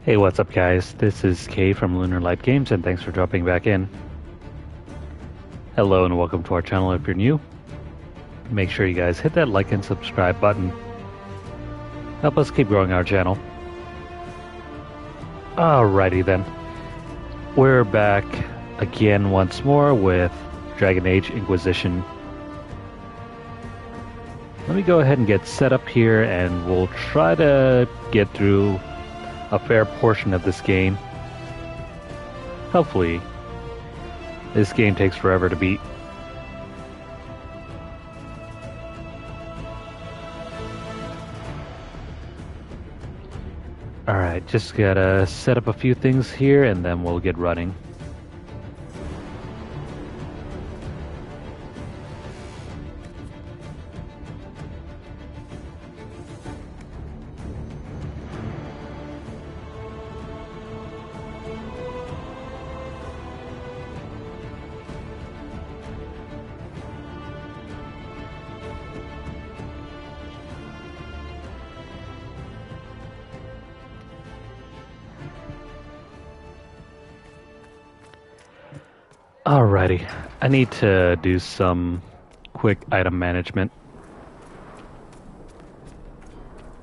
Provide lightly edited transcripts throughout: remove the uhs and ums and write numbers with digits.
Hey, what's up guys? This is Kay from Lunarlight Games and thanks for dropping back in. Hello and welcome to our channel if you're new. Make sure you guys hit that like and subscribe button. Help us keep growing our channel. Alrighty then. We're back again once more with Dragon Age Inquisition. Let me go ahead and get set up here and we'll try to get through a fair portion of this game. Hopefully, this game takes forever to beat. Alright, just gotta set up a few things here and then we'll get running. Alrighty, I need to do some quick item management.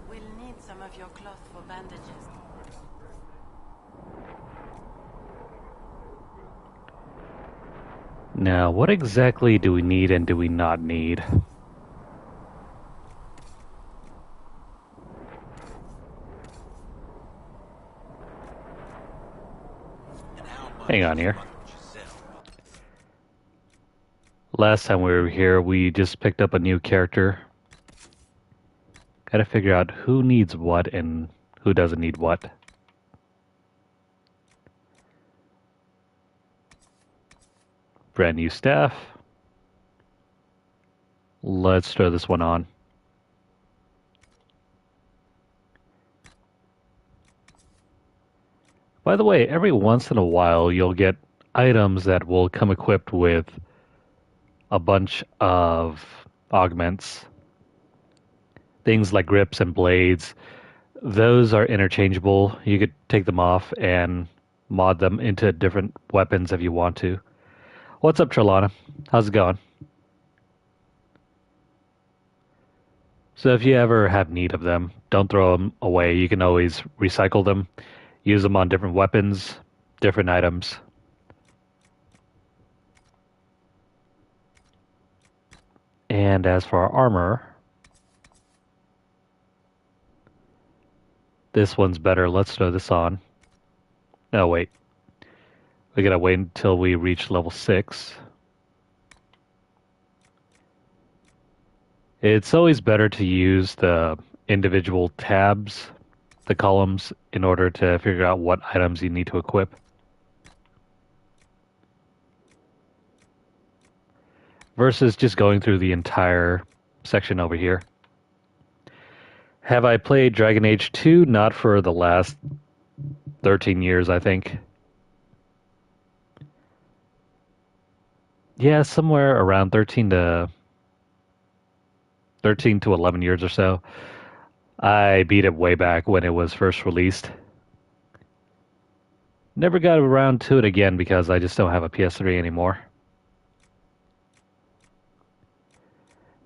We'll need some of your cloth for bandages. Now, what exactly do we need and do we not need? Hang on here. Last time we were here, we just picked up a new character. Gotta figure out who needs what and who doesn't need what. Brand new staff. Let's throw this one on. By the way, every once in a while you'll get items that will come equipped with a bunch of augments. Things like grips and blades. Those are interchangeable. You could take them off and mod them into different weapons if you want to. What's up, Trelana? How's it going? So if you ever have need of them, don't throw them away. You can always recycle them. Use them on different weapons, different items. And as for our armor, this one's better. Let's throw this on. No, wait. We gotta wait until we reach level 6. It's always better to use the individual tabs, the columns, in order to figure out what items you need to equip. Versus just going through the entire section over here. Have I played Dragon Age 2? Not for the last 13 years, I think. Yeah, somewhere around 13 to 11 years or so. I beat it way back when it was first released. Never got around to it again because I just don't have a PS3 anymore.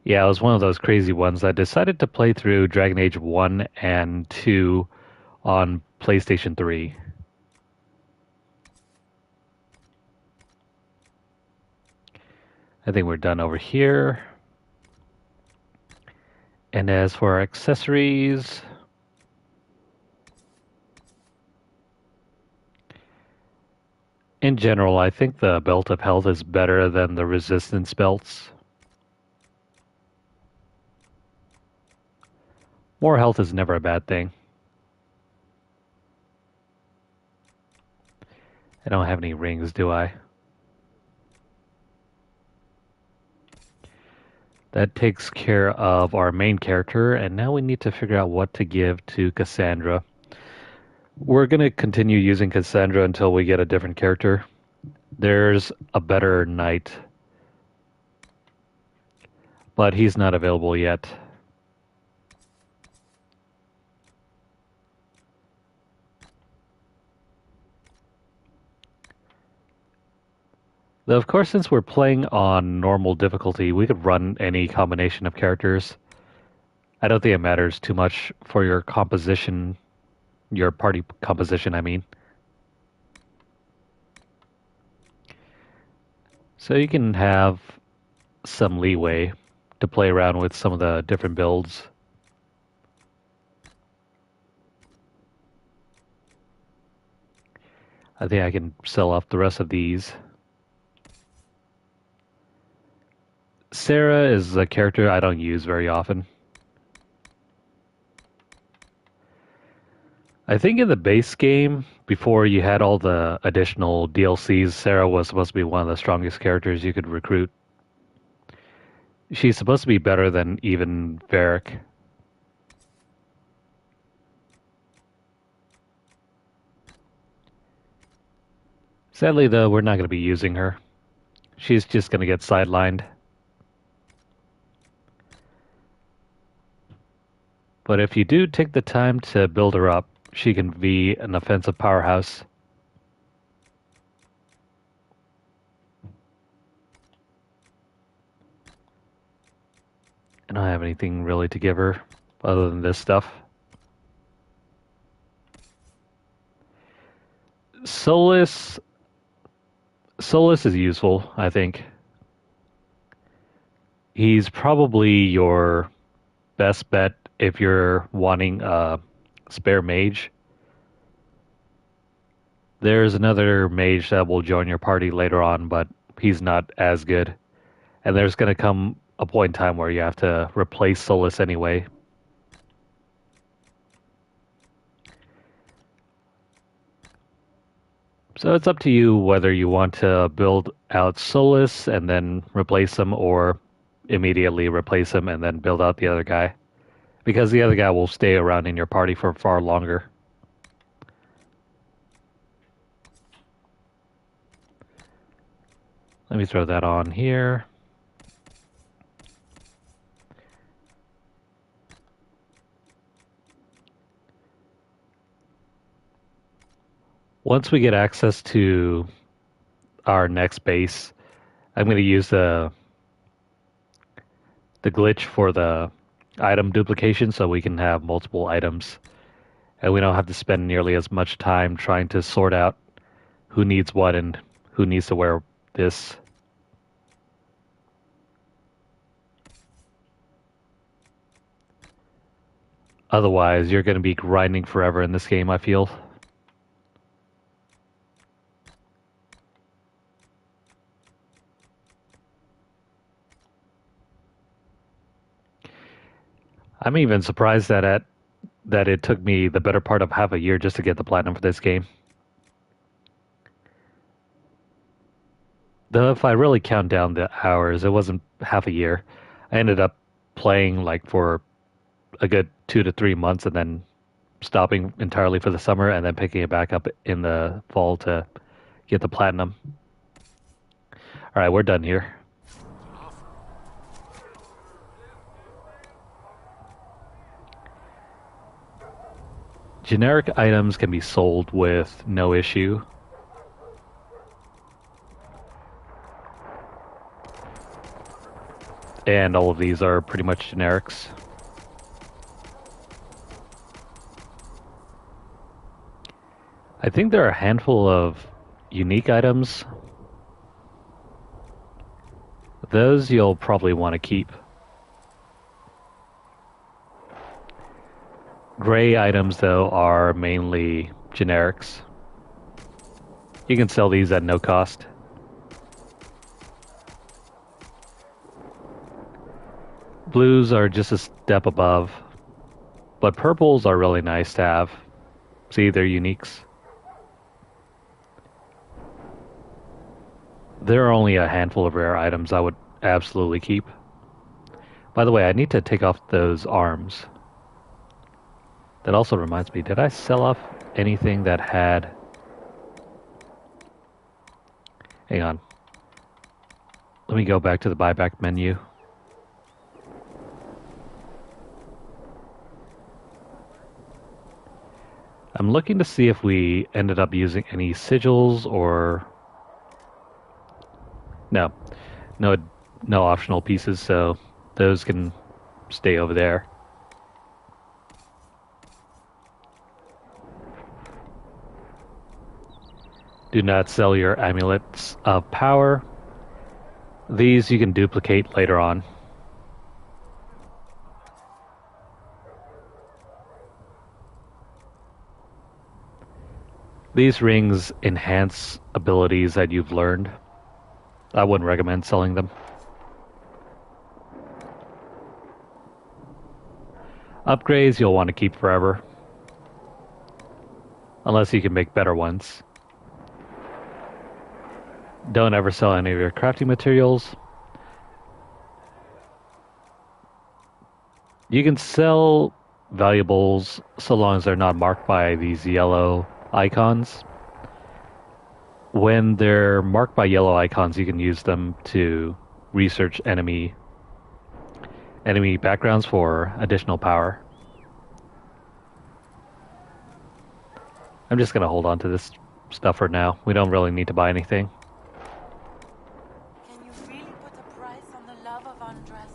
Yeah, I was one of those crazy ones that decided to play through Dragon Age 1 and 2 on PlayStation 3. I think we're done over here. And as for our accessories, in general, I think the Belt of Health is better than the Resistance belts. More health is never a bad thing. I don't have any rings, do I? That takes care of our main character, and now we need to figure out what to give to Cassandra. We're going to continue using Cassandra until we get a different character. There's a better knight, but he's not available yet. Though, of course, since we're playing on normal difficulty, we could run any combination of characters. I don't think it matters too much for your composition, your party composition, I mean. So you can have some leeway to play around with some of the different builds. I think I can sell off the rest of these. Sarah is a character I don't use very often. I think in the base game, before you had all the additional DLCs, Sarah was supposed to be one of the strongest characters you could recruit. She's supposed to be better than even Varric. Sadly, though, we're not going to be using her. She's just going to get sidelined. But if you do take the time to build her up, she can be an offensive powerhouse. I don't have anything really to give her other than this stuff. Solus is useful, I think. He's probably your best bet if you're wanting a spare mage. There's another mage that will join your party later on, but he's not as good. And there's going to come a point in time where you have to replace Solus anyway. So it's up to you whether you want to build out Solus and then replace him, or immediately replace him and then build out the other guy. Because the other guy will stay around in your party for far longer. Let me throw that on here. Once we get access to our next base, I'm going to use the glitch for the item duplication so we can have multiple items. And we don't have to spend nearly as much time trying to sort out who needs what and who needs to wear this. Otherwise, you're going to be grinding forever in this game, I feel. I'm even surprised that it took me the better part of half a year just to get the platinum for this game. Though if I really count down the hours, it wasn't half a year. I ended up playing like for a good 2 to 3 months and then stopping entirely for the summer and then picking it back up in the fall to get the platinum. All right, we're done here. Generic items can be sold with no issue. And all of these are pretty much generics. I think there are a handful of unique items. Those you'll probably want to keep. Gray items, though, are mainly generics. You can sell these at no cost. Blues are just a step above, but purples are really nice to have. See, they're uniques. There are only a handful of rare items I would absolutely keep. By the way, I need to take off those arms. That also reminds me, did I sell off anything that had... Hang on. Let me go back to the buyback menu. I'm looking to see if we ended up using any sigils or No, no, no optional pieces, so those can stay over there. Do not sell your amulets of power. These you can duplicate later on. These rings enhance abilities that you've learned. I wouldn't recommend selling them. Upgrades you'll want to keep forever. Unless you can make better ones. Don't ever sell any of your crafting materials. You can sell valuables so long as they're not marked by these yellow icons. When they're marked by yellow icons, you can use them to research enemy backgrounds for additional power. I'm just gonna hold on to this stuff for now. We don't really need to buy anything. Can you really put a price on the love of Andraste?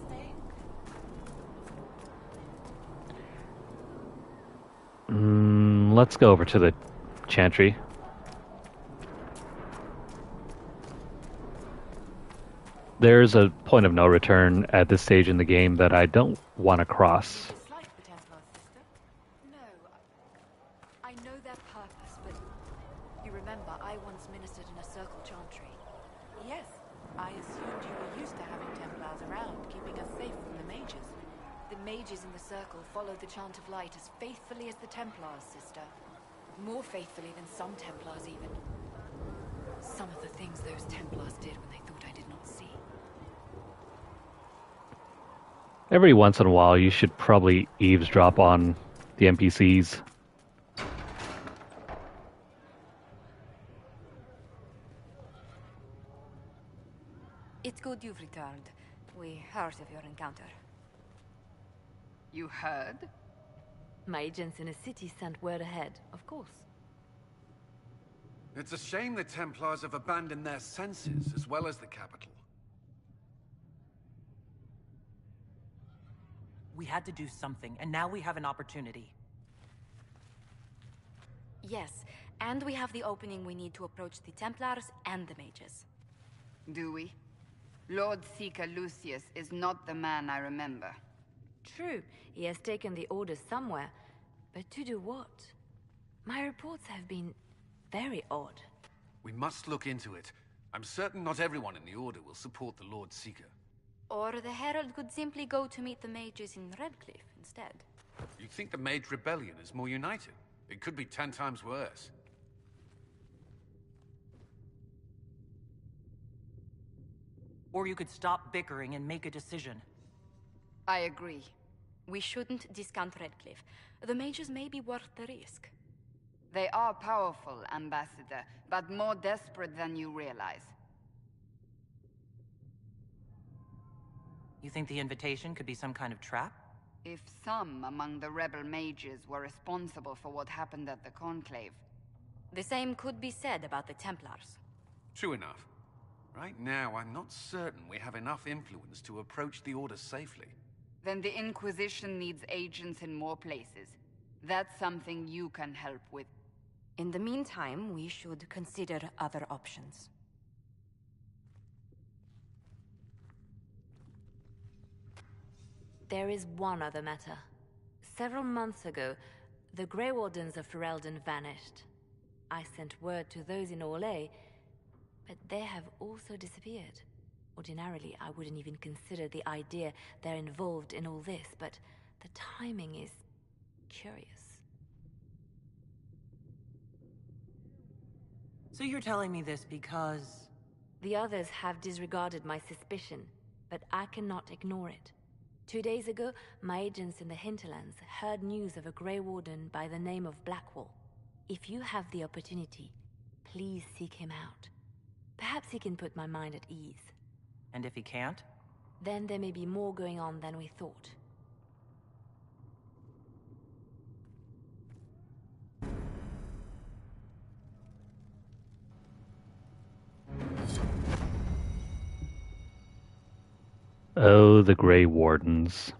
Let's go over to the chantry. There's a point of no return at this stage in the game that I don't want to cross. Dislike the Templar sister? No, I know their purpose, but you remember I once ministered in a circle chantry. Yes, I assumed you were used to having Templars around, keeping us safe from the mages. The mages in the circle follow the chant of light as faithfully as the Templars, sister. More faithfully than some Templars, even. Some of the things those Templars did when they thought I did not see. Every once in a while, you should probably eavesdrop on the NPCs. It's good you've returned. We heard of your encounter. You heard? My agents in the city sent word ahead, of course. It's a shame the Templars have abandoned their senses, as well as the capital. We had to do something, and now we have an opportunity. Yes, and we have the opening we need to approach the Templars and the mages. Do we? Lord Seeker Lucius is not the man I remember. True, he has taken the orders somewhere, but to do what? My reports have been very odd. We must look into it. I'm certain not everyone in the Order will support the Lord Seeker. Or the Herald could simply go to meet the mages in Redcliffe instead. You think the Mage Rebellion is more united? It could be 10 times worse. Or you could stop bickering and make a decision. I agree. We shouldn't discount Redcliffe. The mages may be worth the risk. They are powerful, Ambassador, but more desperate than you realize. You think the invitation could be some kind of trap? If some among the rebel mages were responsible for what happened at the Conclave. The same could be said about the Templars. True enough. Right now, I'm not certain we have enough influence to approach the Order safely. Then the Inquisition needs agents in more places. That's something you can help with. In the meantime, we should consider other options. There is one other matter. Several months ago, the Grey Wardens of Ferelden vanished. I sent word to those in Orlais, but they have also disappeared. Ordinarily, I wouldn't even consider the idea they're involved in all this, but the timing is curious. So you're telling me this because... The others have disregarded my suspicion, but I cannot ignore it. 2 days ago, my agents in the hinterlands heard news of a Grey Warden by the name of Blackwall. If you have the opportunity, please seek him out. Perhaps he can put my mind at ease. And if he can't? Then there may be more going on than we thought. Oh, the Grey Wardens.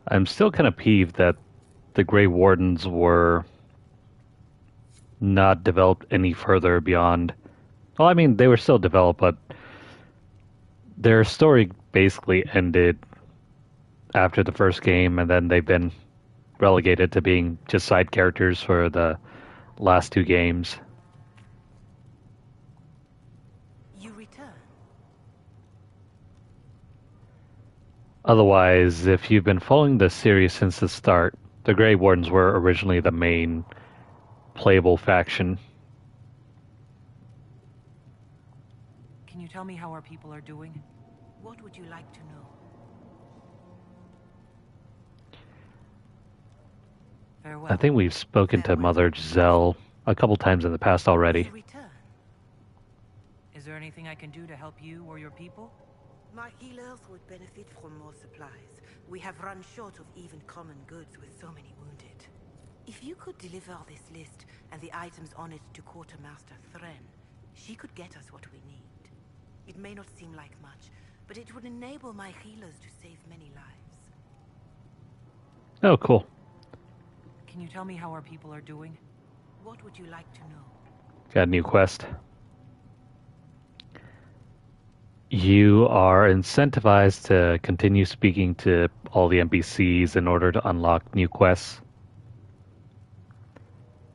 I'm still kind of peeved that the Grey Wardens were not developed any further beyond. Well, I mean, they were still developed, but their story basically ended after the first game, and then they've been relegated to being just side characters for the last two games. You return. Otherwise, if you've been following the series since the start, the Grey Wardens were originally the main playable faction. Can you tell me how our people are doing? What would you like to know? Farewell. I think we've spoken to Mother Giselle a couple times in the past already. You return. Is there anything I can do to help you or your people? My healers would benefit from more supplies. We have run short of even common goods with so many wounded. If you could deliver this list and the items on it to Quartermaster Thren, she could get us what we need. It may not seem like much, but it would enable my healers to save many lives. Oh, cool. Can you tell me how our people are doing? What would you like to know? Got a new quest. You are incentivized to continue speaking to all the NPCs in order to unlock new quests.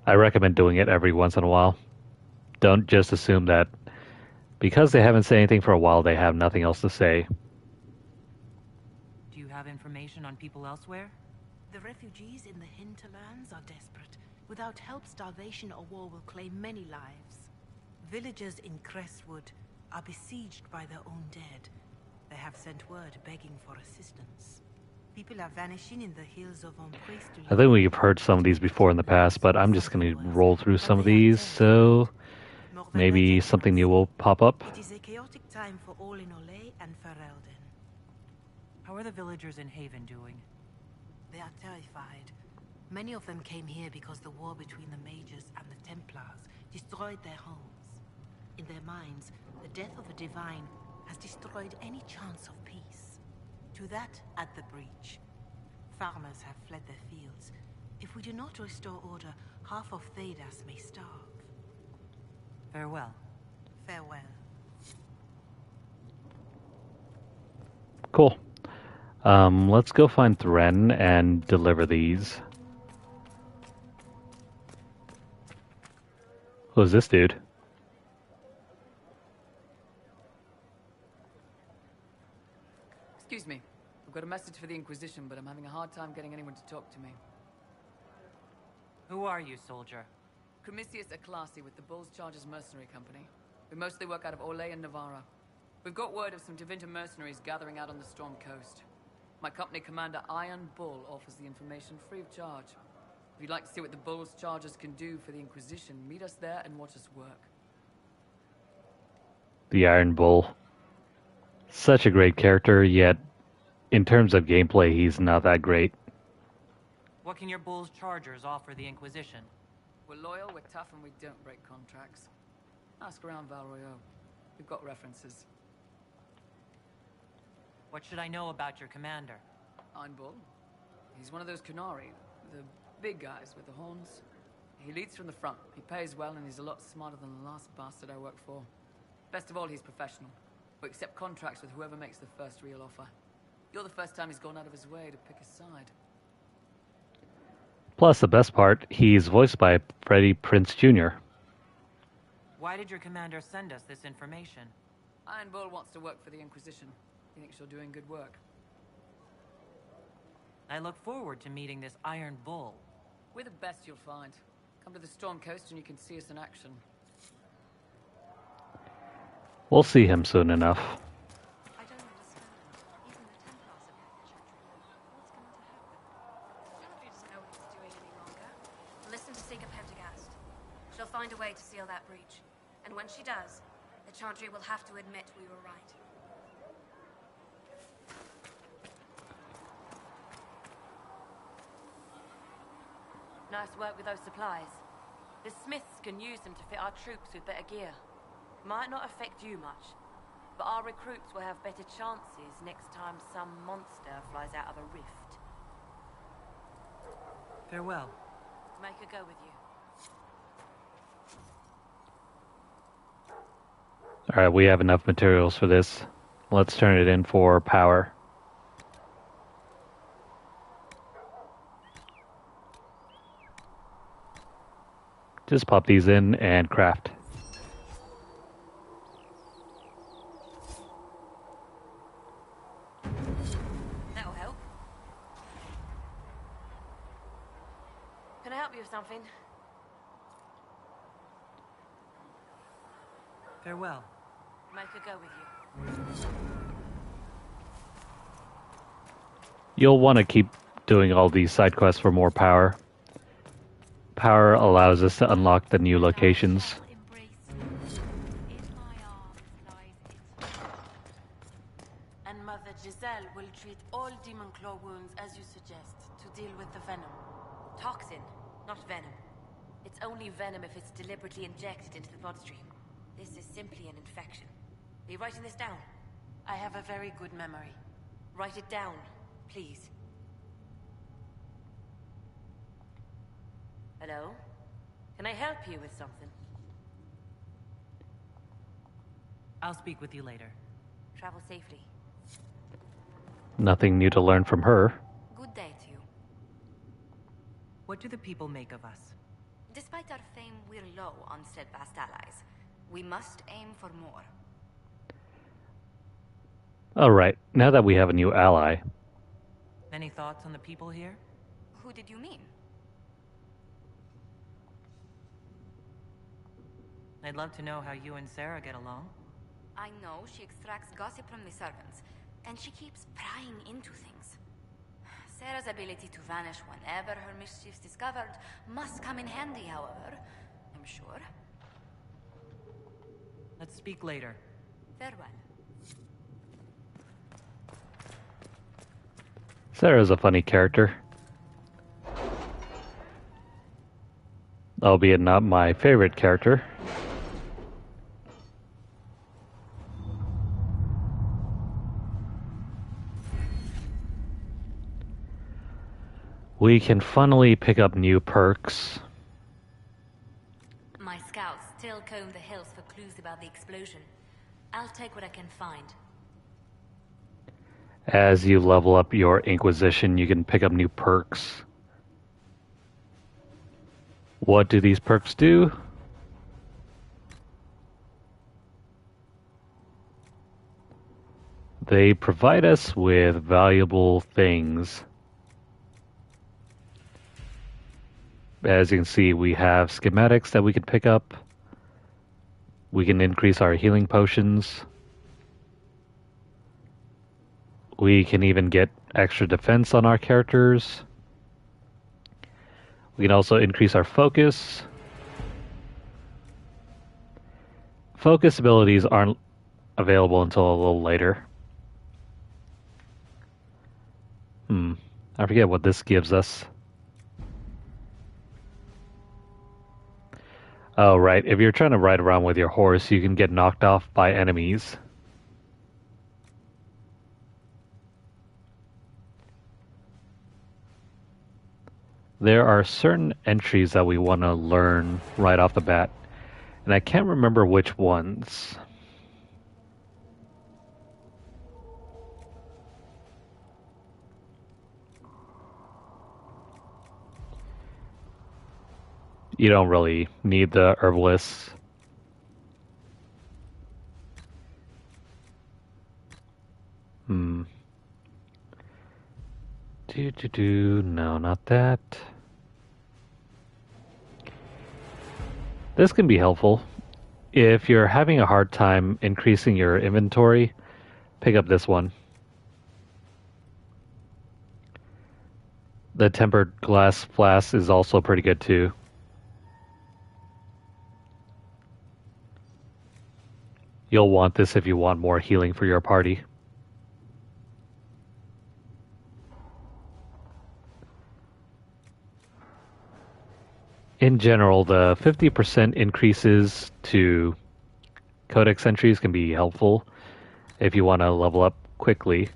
I recommend doing it every once in a while. Don't just assume that because they haven't said anything for a while, they have nothing else to say. Do you have information on people elsewhere? The refugees in the hinterlands are desperate. Without help, starvation or war will claim many lives. Villagers in Crestwood are besieged by their own dead. They have sent word begging for assistance. People are vanishing in the hills of Emprise. I think we've heard some of these before in the past, but I'm just going to roll through some of these, so maybe something new will pop up. It is a chaotic time for all in Olay and Ferelden. How are the villagers in Haven doing? They are terrified. Many of them came here because the war between the Mages and the Templars destroyed their homes. In their minds, the death of a divine has destroyed any chance of peace. To that, add the breach. Farmers have fled their fields. If we do not restore order, half of Thedas may starve. Farewell. Farewell. Cool. Let's go find Thren and deliver these. Who's this dude? Excuse me. I've got a message for the Inquisition, but I'm having a hard time getting anyone to talk to me. Who are you, soldier? Comisius Aclasi with the Bulls Chargers Mercenary Company. We mostly work out of Olay and Navarra. We've got word of some Tevinter mercenaries gathering out on the Storm Coast. My company commander, Iron Bull, offers the information free of charge. If you'd like to see what the Bulls Chargers can do for the Inquisition, meet us there and watch us work. The Iron Bull. Such a great character, yet in terms of gameplay, he's not that great. What can your Bulls Chargers offer the Inquisition? We're loyal, we're tough, and we don't break contracts. Ask around Val Royeaux. We've got references. What should I know about your commander? Iron Bull. He's one of those Kunari, the big guys with the horns. He leads from the front, he pays well, and he's a lot smarter than the last bastard I worked for. Best of all, he's professional. We accept contracts with whoever makes the first real offer. You're the first time he's gone out of his way to pick a side. Plus, the best part, he's voiced by Freddie Prinze Jr. Why did your commander send us this information? Iron Bull wants to work for the Inquisition. He thinks you're doing good work. I look forward to meeting this Iron Bull. We're the best you'll find. Come to the Storm Coast and you can see us in action. We'll see him soon enough. I don't understand. Even the Templars have left the Chateau. What's going to happen? Nobody doesn't know what he's doing any longer. Listen to Seeker Pendergast. She'll find a way to seal that breach. And when she does, the Chantry will have to admit we were right. Nice work with those supplies. The Smiths can use them to fit our troops with better gear. Might not affect you much, but our recruits will have better chances next time some monster flies out of a rift. Farewell. Make her go with you. Alright, we have enough materials for this. Let's turn it in for power. Just pop these in and craft. That'll help. Can I help you with something? Farewell. Make her go with you. You'll want to keep doing all these side quests for more power. Power allows us to unlock the new locations. And Mother Giselle will treat all demon claw wounds as you suggest to deal with the venom. Toxin, not venom. It's only venom if it's deliberately injected into the bloodstream. This is simply an infection. Are you writing this down? I have a very good memory. Write it down, please. Hello? Can I help you with something? I'll speak with you later. Travel safely. Nothing new to learn from her. Good day to you. What do the people make of us? Despite our fame, we're low on steadfast allies. We must aim for more. Alright, now that we have a new ally. Any thoughts on the people here? Who did you mean? I'd love to know how you and Sarah get along. I know she extracts gossip from the servants, and she keeps prying into things. Sarah's ability to vanish whenever her mischief's discovered must come in handy, however, I'm sure. Let's speak later. Farewell. Sarah's a funny character. Albeit not my favorite character. We can finally pick up new perks. My scouts still comb the hills for clues about the explosion. I'll take what I can find. As you level up your Inquisition, you can pick up new perks. What do these perks do? They provide us with valuable things. As you can see, we have schematics that we can pick up. We can increase our healing potions. We can even get extra defense on our characters. We can also increase our focus. Focus abilities aren't available until a little later. I forget what this gives us. Oh, right. If you're trying to ride around with your horse, you can get knocked off by enemies. There are certain entries that we want to learn right off the bat, and I can't remember which ones. You don't really need the herbalists. No, not that. This can be helpful. If you're having a hard time increasing your inventory, pick up this one. The tempered glass flask is also pretty good too. You'll want this if you want more healing for your party. in general, the 50% increases to codex entries can be helpful if you want to level up quickly.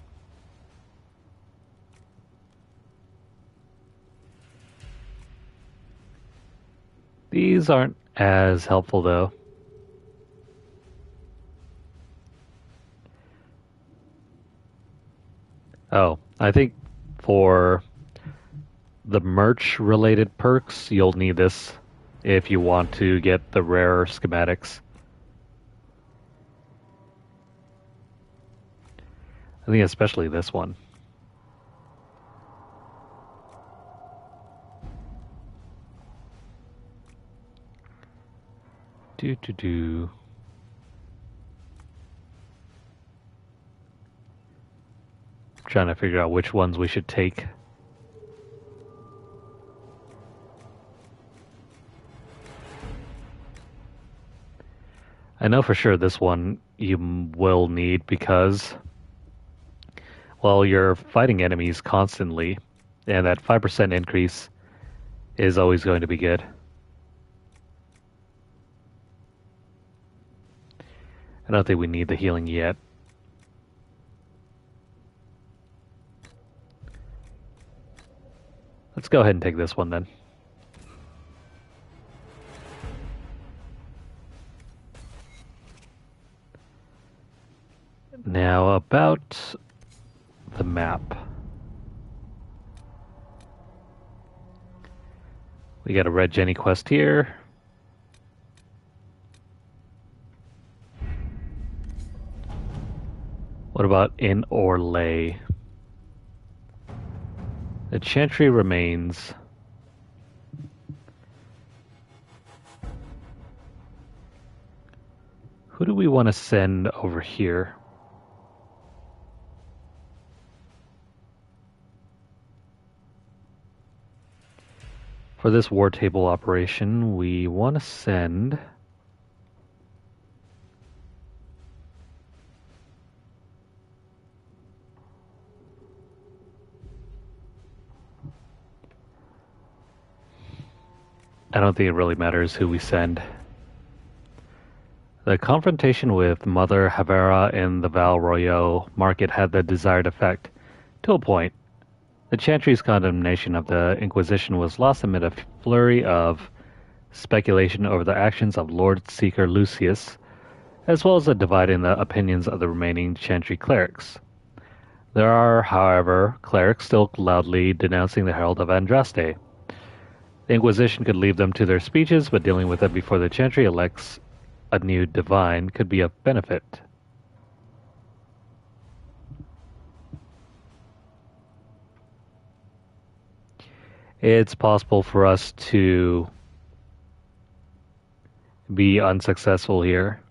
These aren't as helpful though. Oh, I think for the merch related perks, you'll need this if you want to get the rare schematics. I think especially this one. Do. Trying to figure out which ones we should take. I know for sure this one you will need because, well, you're fighting enemies constantly, and that 5% increase is always going to be good. I don't think we need the healing yet. Let's go ahead and take this one then. Now about the map. We got a Red Jenny quest here. What about in Orlais? The Chantry remains. Who do we want to send over here? For this war table operation, we want to send I don't think it really matters who we send. The confrontation with Mother Havera in the Val Royaux market had the desired effect, to a point. The Chantry's condemnation of the Inquisition was lost amid a flurry of speculation over the actions of Lord Seeker Lucius, as well as a divide in the opinions of the remaining Chantry clerics. There are, however, clerics still loudly denouncing the Herald of Andraste. The Inquisition could leave them to their speeches, but dealing with it before the Chantry elects a new divine could be of benefit. It's possible for us to be unsuccessful here.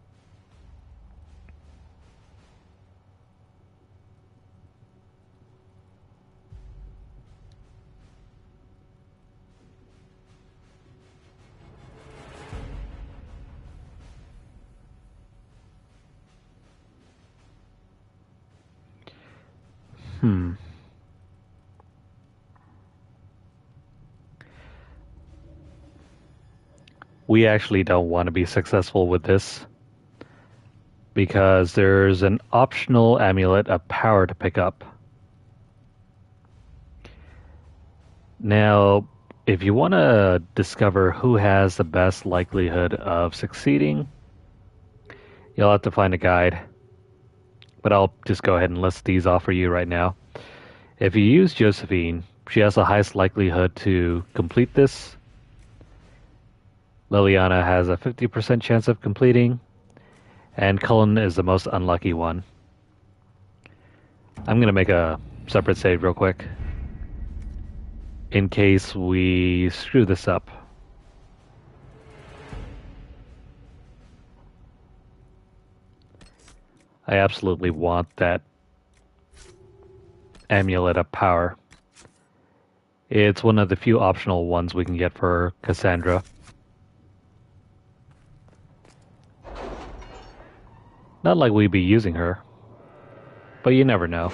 We actually don't want to be successful with this because there's an optional amulet of power to pick up. Now, if you want to discover who has the best likelihood of succeeding, you'll have to find a guide. But I'll just go ahead and list these off for you right now. If you use Josephine, she has the highest likelihood to complete this. Liliana has a 50% chance of completing, and Cullen is the most unlucky one. I'm going to make a separate save real quick in case we screw this up. I absolutely want that amulet of power. It's one of the few optional ones we can get for Cassandra. Not like we'd be using her, but you never know.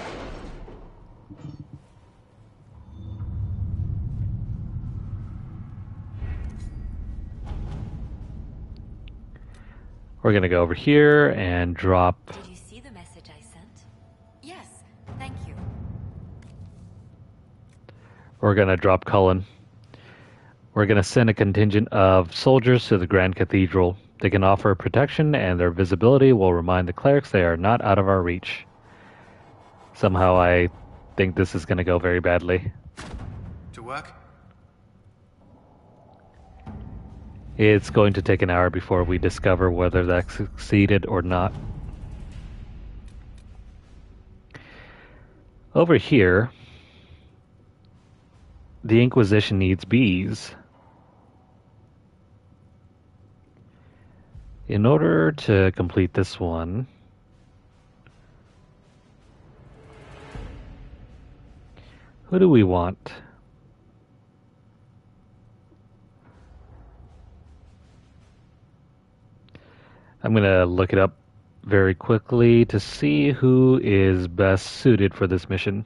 We're gonna go over here and drop. Did you see the message I sent? Yes, thank you. We're gonna drop Cullen. We're gonna send a contingent of soldiers to the Grand Cathedral. They can offer protection, and their visibility will remind the clerics they are not out of our reach. Somehow I think this is gonna go very badly. To work? It's going to take an hour before we discover whether that succeeded or not. Over here, the Inquisition needs bees. In order to complete this one, who do we want? I'm going to look it up very quickly to see who is best suited for this mission.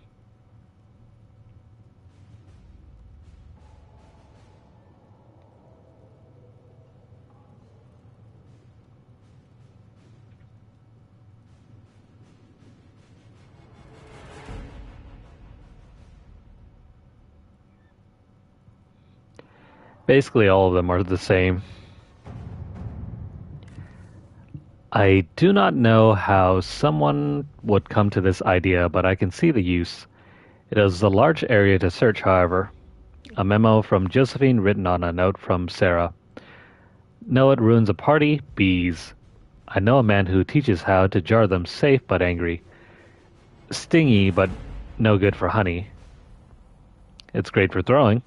Basically, all of them are the same. I do not know how someone would come to this idea, but I can see the use. It is a large area to search, however. A memo from Josephine written on a note from Sarah. Know it ruins a party? Bees. I know a man who teaches how to jar them safe but angry. Stingy but no good for honey. It's great for throwing.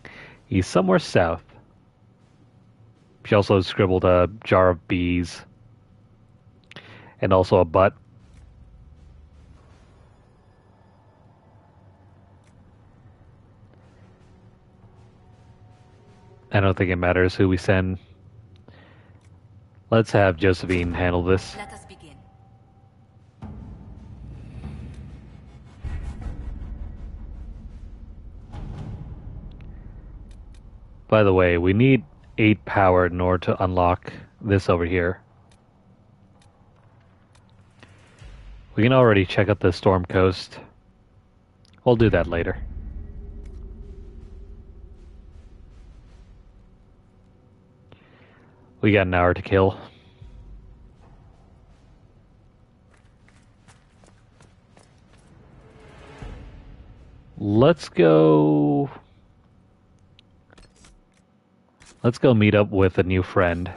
He's somewhere south. She also scribbled a jar of bees. And also a butt. I don't think it matters who we send. Let's have Josephine handle this. Let us begin. By the way, we need 8 power in order to unlock this over here. We can already check out the Storm Coast. We'll do that later. We got an hour to kill. Let's go meet up with a new friend.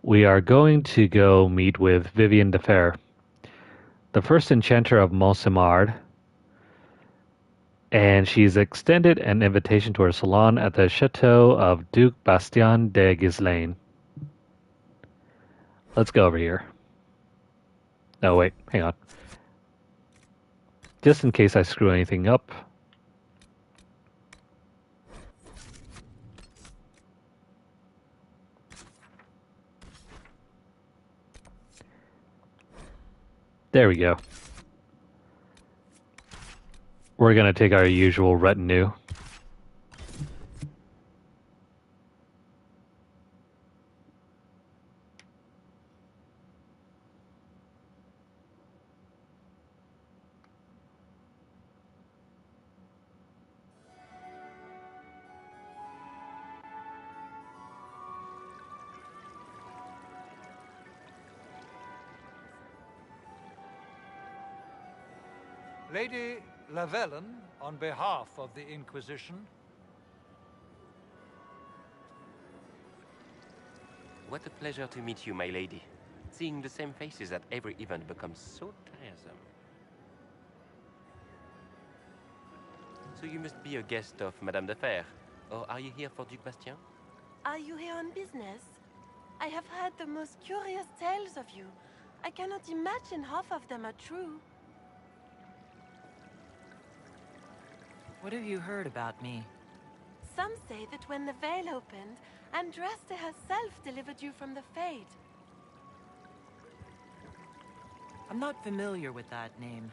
We are going to go meet with Vivienne de Fer, the first enchanter of Montsemard, and she's extended an invitation to her salon at the chateau of Duke Bastien de Ghislaine. Let's go over here. No, wait, hang on. Just in case I screw anything up. There we go. We're going to take our usual retinue. Lady Lavellen, on behalf of the Inquisition. What a pleasure to meet you, my lady. Seeing the same faces at every event becomes so tiresome. So you must be a guest of Madame de Fer, or are you here for Duc Bastien? Are you here on business? I have heard the most curious tales of you. I cannot imagine half of them are true. What have you heard about me? Some say that when the veil opened, Andraste herself delivered you from the Fade. I'm not familiar with that name.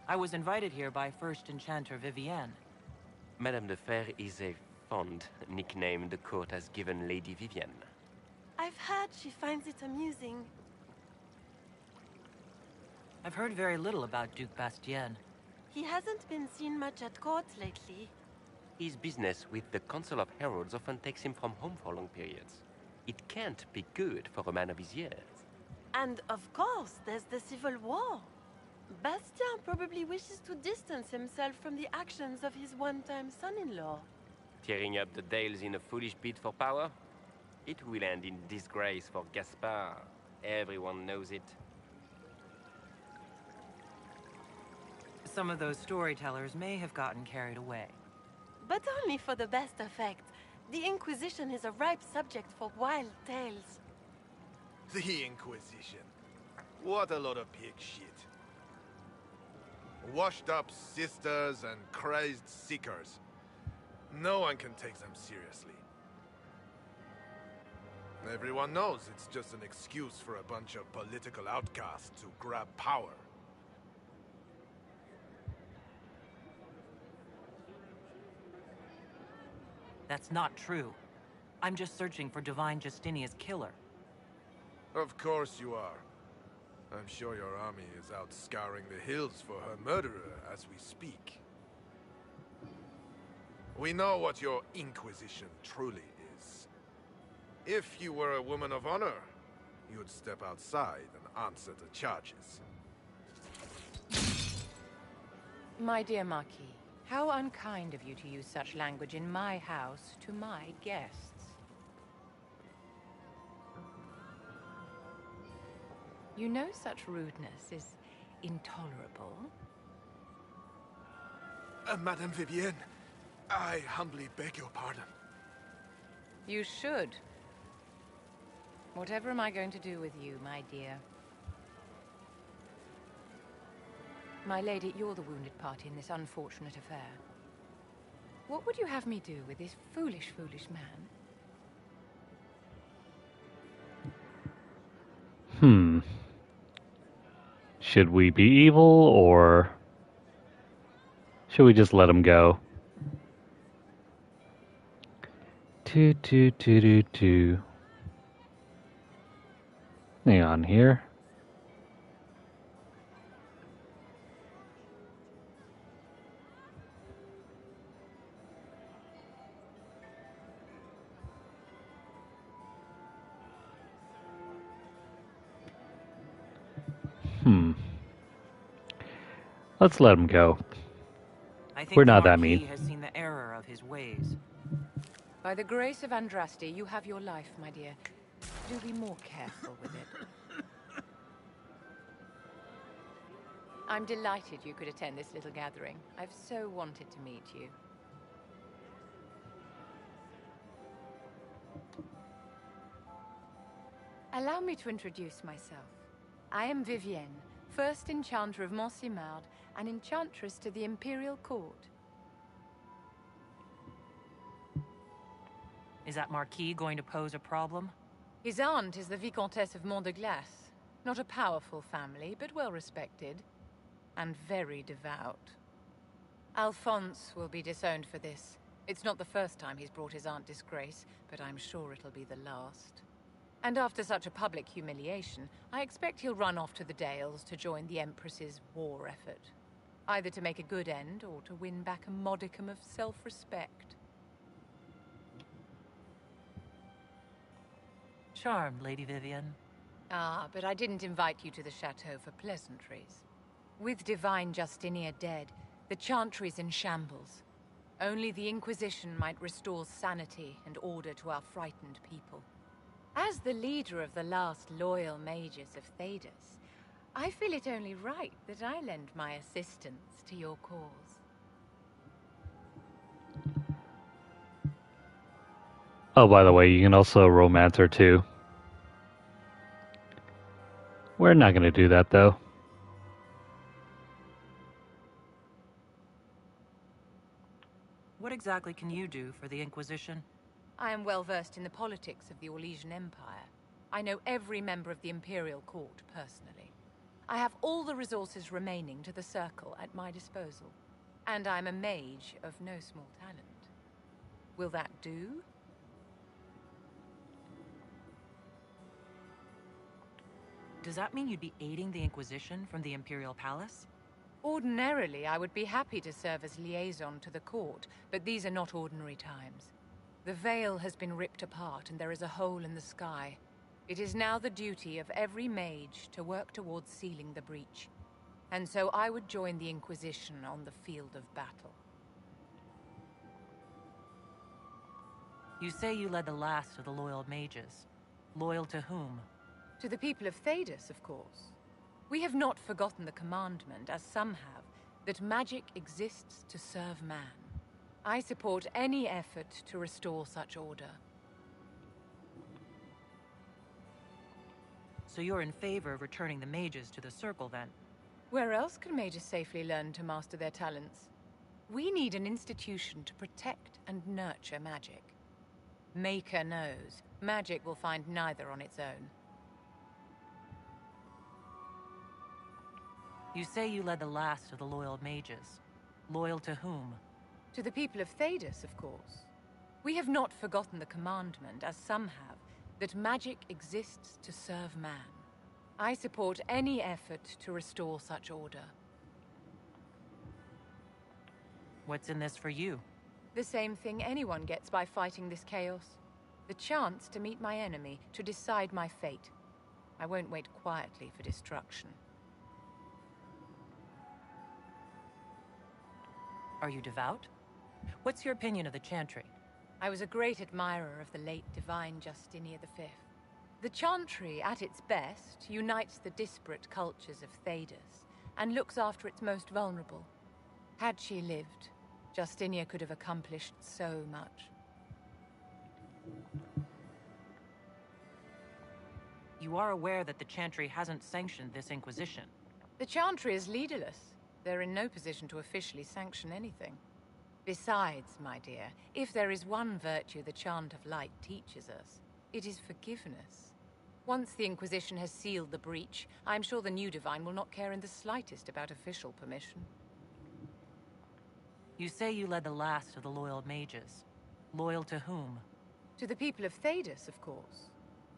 I was invited here by First Enchanter Vivienne. Madame de Fer is a fond nickname the court has given Lady Vivienne. I've heard she finds it amusing. I've heard very little about Duke Bastien. He hasn't been seen much at court lately. His business with the Council of Heralds often takes him from home for long periods. It can't be good for a man of his years. And of course, there's the Civil War. Bastien probably wishes to distance himself from the actions of his one-time son-in-law. Tearing up the Dales in a foolish bid for power? It will end in disgrace for Gaspard. Everyone knows it. Some of those storytellers may have gotten carried away. But only for the best effect. The Inquisition is a ripe subject for wild tales. The Inquisition. What a lot of pig shit. Washed up sisters and crazed seekers. No one can take them seriously. Everyone knows it's just an excuse for a bunch of political outcasts to grab power. That's not true. I'm just searching for Divine Justinia's killer. Of course you are. I'm sure your army is out scouring the hills for her murderer as we speak. We know what your Inquisition truly is. If you were a woman of honor, you'd step outside and answer the charges. My dear Marquis, how unkind of you to use such language in my house to my guests. You know such rudeness is intolerable. Madame Vivienne, I humbly beg your pardon. You should. Whatever am I going to do with you, my dear? My lady, you're the wounded party in this unfortunate affair. What would you have me do with this foolish, foolish man? Should we be evil, or should we just let him go? Hang on here. Let's let him go. I think We're not that Marquis mean. has seen the error of his ways. By the grace of Andraste, you have your life, my dear. Do be more careful with it. I'm delighted you could attend this little gathering. I've so wanted to meet you. Allow me to introduce myself. I am Vivienne, first Enchanter of Montsimard and Enchantress to the Imperial Court. Is that Marquis going to pose a problem? His aunt is the Vicomtesse of Mont de Glace. Not a powerful family, but well respected. And very devout. Alphonse will be disowned for this. It's not the first time he's brought his aunt disgrace, but I'm sure it'll be the last. And after such a public humiliation, I expect he'll run off to the Dales to join the Empress's war effort. Either to make a good end, or to win back a modicum of self-respect. Charmed, Lady Vivienne. Ah, but I didn't invite you to the chateau for pleasantries. With Divine Justinia dead, the Chantry's in shambles. Only the Inquisition might restore sanity and order to our frightened people. As the leader of the last loyal mages of Thedas, I feel it only right that I lend my assistance to your cause. Oh, by the way, you can also romance her too. We're not going to do that, though. What exactly can you do for the Inquisition? I am well versed in the politics of the Orlesian Empire. I know every member of the Imperial Court personally. I have all the resources remaining to the Circle at my disposal. And I'm a mage of no small talent. Will that do? Does that mean you'd be aiding the Inquisition from the Imperial Palace? Ordinarily, I would be happy to serve as liaison to the court, but these are not ordinary times. The veil has been ripped apart and there is a hole in the sky. It is now the duty of every mage to work towards sealing the breach. And so I would join the Inquisition on the field of battle. You say you led the last of the loyal mages. Loyal to whom? To the people of Thedas, of course. We have not forgotten the commandment, as some have, that magic exists to serve man. I support any effort to restore such order. So you're in favor of returning the mages to the Circle, then? Where else can mages safely learn to master their talents? We need an institution to protect and nurture magic. Maker knows, magic will find neither on its own. You say you led the last of the loyal mages. Loyal to whom? To the people of Thedas, of course. We have not forgotten the commandment, as some have, that magic exists to serve man. I support any effort to restore such order. What's in this for you? The same thing anyone gets by fighting this chaos. The chance to meet my enemy, to decide my fate. I won't wait quietly for destruction. Are you devout? What's your opinion of the Chantry? I was a great admirer of the late divine Justinia V. The Chantry, at its best, unites the disparate cultures of Thedas and looks after its most vulnerable. Had she lived, Justinia could have accomplished so much. You are aware that the Chantry hasn't sanctioned this Inquisition. The Chantry is leaderless. They're in no position to officially sanction anything. Besides, my dear, if there is one virtue the Chant of Light teaches us, it is forgiveness. Once the Inquisition has sealed the breach, I'm sure the new Divine will not care in the slightest about official permission. You say you led the last of the loyal mages. Loyal to whom? To the people of Thedas, of course.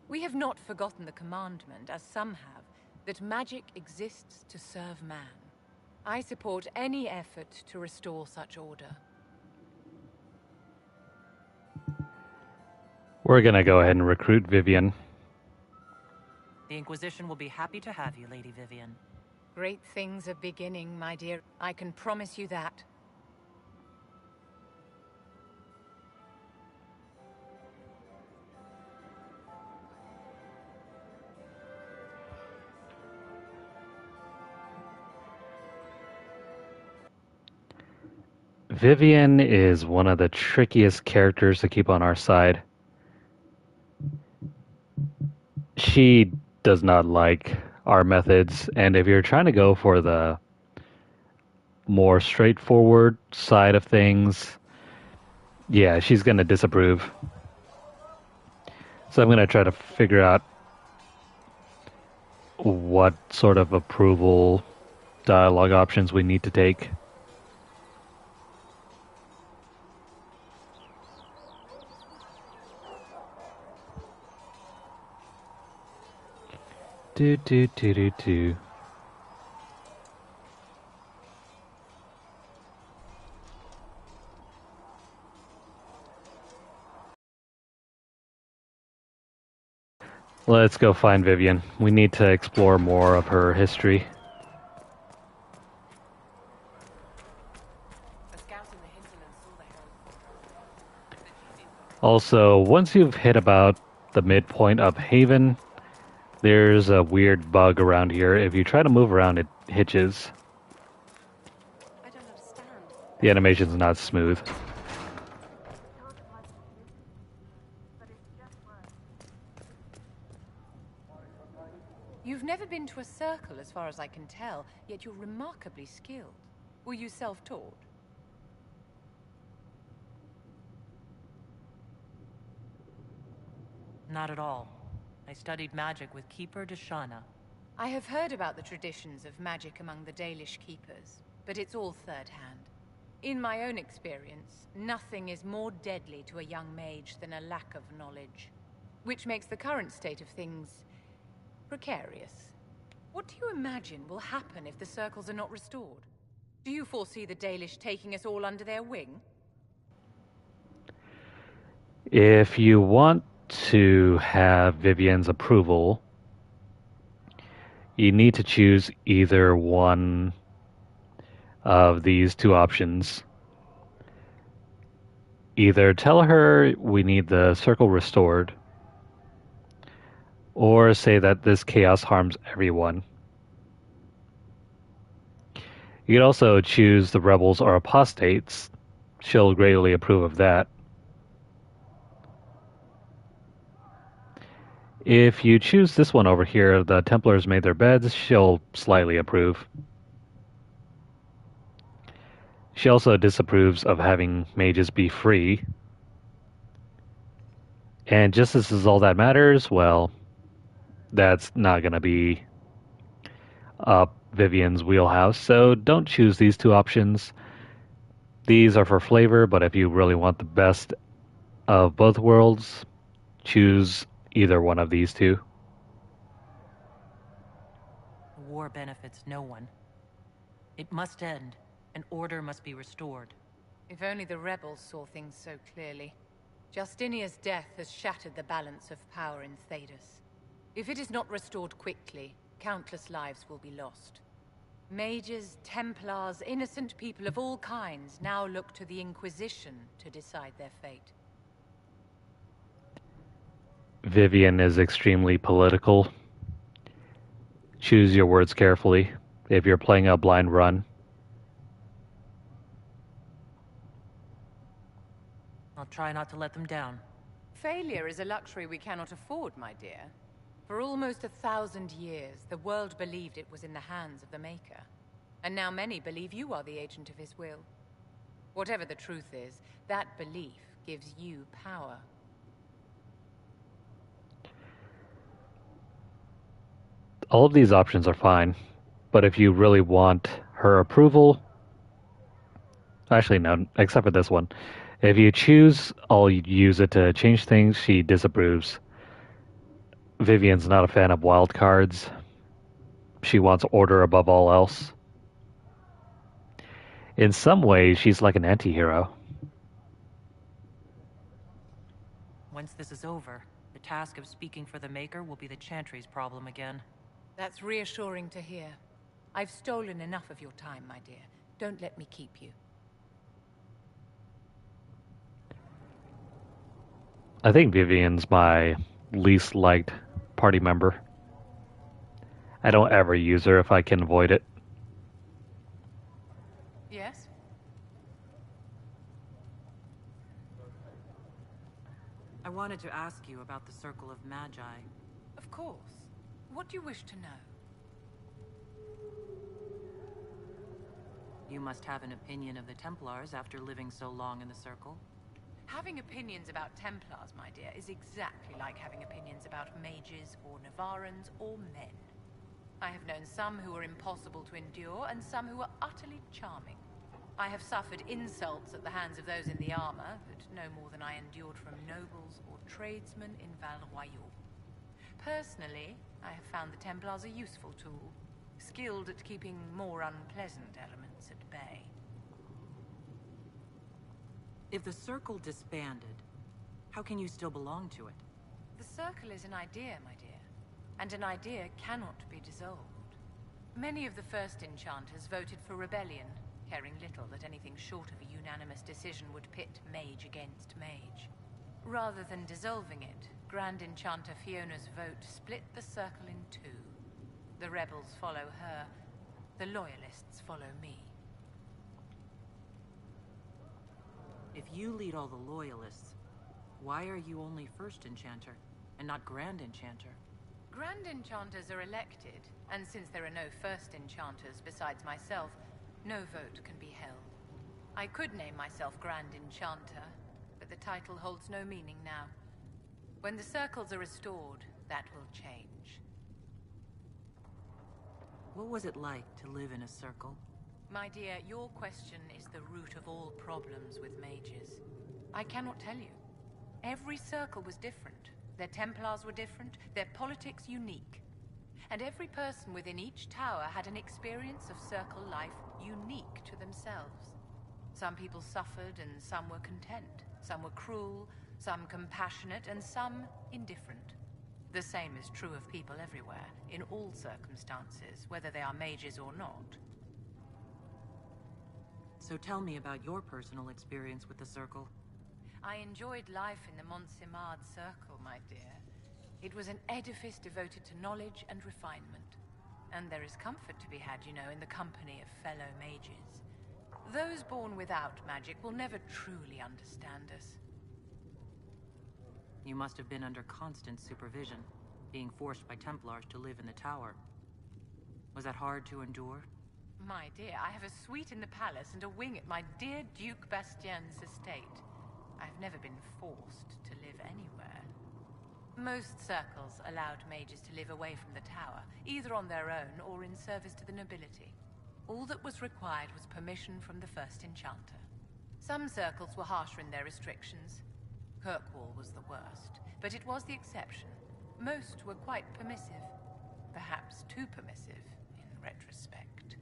We have not forgotten the commandment, as some have, that magic exists to serve man. I support any effort to restore such order. We're gonna go ahead and recruit Vivian. The Inquisition will be happy to have you, Lady Vivian. Great things are beginning, my dear. I can promise you that. Vivian is one of the trickiest characters to keep on our side. She does not like our methods, and if you're trying to go for the more straightforward side of things, yeah, she's going to disapprove. So I'm going to try to figure out what sort of approval dialogue options we need to take. Do do do do do. Let's go find Vivian. We need to explore more of her history. Also, once you've hit about the midpoint of Haven, there's a weird bug around here. If you try to move around, it hitches. I don't understand. The animation's not smooth. You've never been to a circle, as far as I can tell, yet you're remarkably skilled. Were you self-taught? Not at all. I studied magic with Keeper Deshana. I have heard about the traditions of magic among the Dalish keepers, but it's all third-hand. In my own experience, nothing is more deadly to a young mage than a lack of knowledge, which makes the current state of things precarious, What do you imagine will happen if the circles are not restored? Do you foresee the Dalish taking us all under their wing? If you want to have Vivian's approval, you need to choose either one of these two options. Either tell her we need the circle restored, or say that this chaos harms everyone. You could also choose the rebels or apostates. She'll greatly approve of that. If you choose this one over here, the Templars made their beds, she'll slightly approve. She also disapproves of having mages be free. And just as is all that matters, well, that's not going to be up Vivian's wheelhouse, so don't choose these two options. These are for flavor, but if you really want the best of both worlds, choose either one of these two. The war benefits no one. It must end, and order must be restored. If only the rebels saw things so clearly. Justinia's death has shattered the balance of power in Thedas. If it is not restored quickly, countless lives will be lost. Mages, Templars, innocent people of all kinds now look to the Inquisition to decide their fate. Vivian is extremely political. Choose your words carefully if you're playing a blind run. I'll try not to let them down. Failure is a luxury we cannot afford, my dear. For almost 1,000 years, the world believed it was in the hands of the Maker. And now many believe you are the agent of his will. Whatever the truth is, that belief gives you power. All of these options are fine, but if you really want her approval... Actually, no, except for this one. If you choose, I'll use it to change things, she disapproves. Vivian's not a fan of wild cards. She wants order above all else. In some ways, she's like an anti-hero. Once this is over, the task of speaking for the Maker will be the Chantry's problem again. That's reassuring to hear. I've stolen enough of your time, my dear. Don't let me keep you. I think Vivian's my least liked party member. I don't ever use her if I can avoid it. Yes? I wanted to ask you about the Circle of Magi. Of course. What do you wish to know? You must have an opinion of the Templars after living so long in the Circle. Having opinions about Templars, my dear, is exactly like having opinions about mages or Navarans or men. I have known some who were impossible to endure and some who were utterly charming. I have suffered insults at the hands of those in the armor, but no more than I endured from nobles or tradesmen in Val Royal. Personally, I have found the Templars a useful tool, skilled at keeping more unpleasant elements at bay. If the Circle disbanded, how can you still belong to it? The Circle is an idea, my dear, and an idea cannot be dissolved. Many of the first enchanters voted for rebellion, caring little that anything short of a unanimous decision would pit mage against mage. Rather than dissolving it, Grand Enchanter Fiona's vote split the Circle in two. The rebels follow her, the loyalists follow me. If you lead all the loyalists, why are you only First Enchanter and not Grand Enchanter? Grand Enchanters are elected, and since there are no First Enchanters besides myself, no vote can be held. I could name myself Grand Enchanter, but the title holds no meaning now. When the circles are restored, that will change. What was it like to live in a circle? My dear, your question is the root of all problems with mages. I cannot tell you. Every circle was different. Their Templars were different, their politics unique. and every person within each tower had an experience of Circle life unique to themselves. Some people suffered and some were content. Some were cruel, some compassionate, and some indifferent. The same is true of people everywhere, in all circumstances, whether they are mages or not. So tell me about your personal experience with the Circle. I enjoyed life in the Montsimard Circle, my dear. It was an edifice devoted to knowledge and refinement. And there is comfort to be had, you know, in the company of fellow mages. Those born without magic will never truly understand us. You must have been under constant supervision, being forced by Templars to live in the tower. Was that hard to endure? My dear, I have a suite in the palace and a wing at my dear Duke Bastien's estate. I've never been forced to live anywhere. Most circles allowed mages to live away from the tower, either on their own or in service to the nobility. All that was required was permission from the first enchanter. Some circles were harsher in their restrictions. Kirkwall was the worst, but it was the exception. Most were quite permissive. Perhaps too permissive, in retrospect.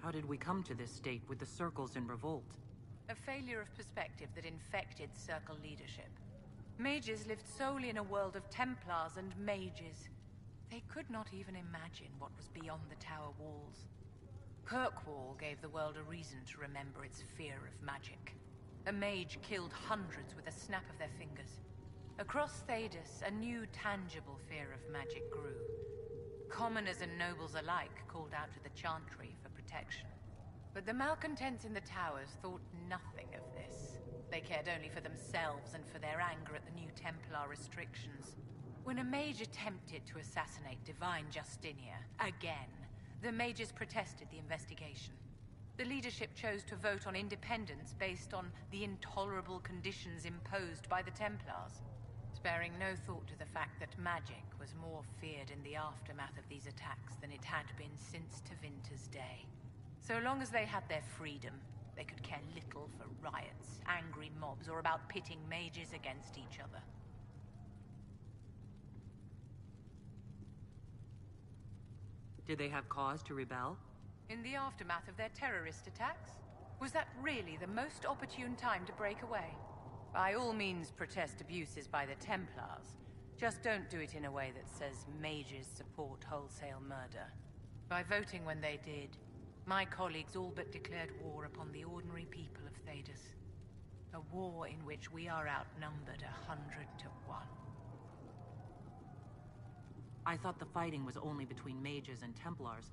How did we come to this state with the circles in revolt? A failure of perspective that infected Circle leadership. Mages lived solely in a world of Templars and mages. They could not even imagine what was beyond the tower walls. Kirkwall gave the world a reason to remember its fear of magic. A mage killed hundreds with a snap of their fingers. Across Thedas, a new tangible fear of magic grew. Commoners and nobles alike called out to the Chantry for protection. But the malcontents in the towers thought nothing of this. They cared only for themselves and for their anger at the new Templar restrictions. When a mage attempted to assassinate Divine Justinia, again, the mages protested the investigation. The leadership chose to vote on independence based on the intolerable conditions imposed by the Templars, sparing no thought to the fact that magic was more feared in the aftermath of these attacks than it had been since Tevinter's day. So long as they had their freedom, they could care little for riots, angry mobs, or about pitting mages against each other. Did they have cause to rebel? In the aftermath of their terrorist attacks? Was that really the most opportune time to break away? By all means protest abuses by the Templars. Just don't do it in a way that says mages support wholesale murder. By voting when they did, my colleagues all but declared war upon the ordinary people of Thedas. A war in which we are outnumbered 100 to 1. I thought the fighting was only between mages and Templars.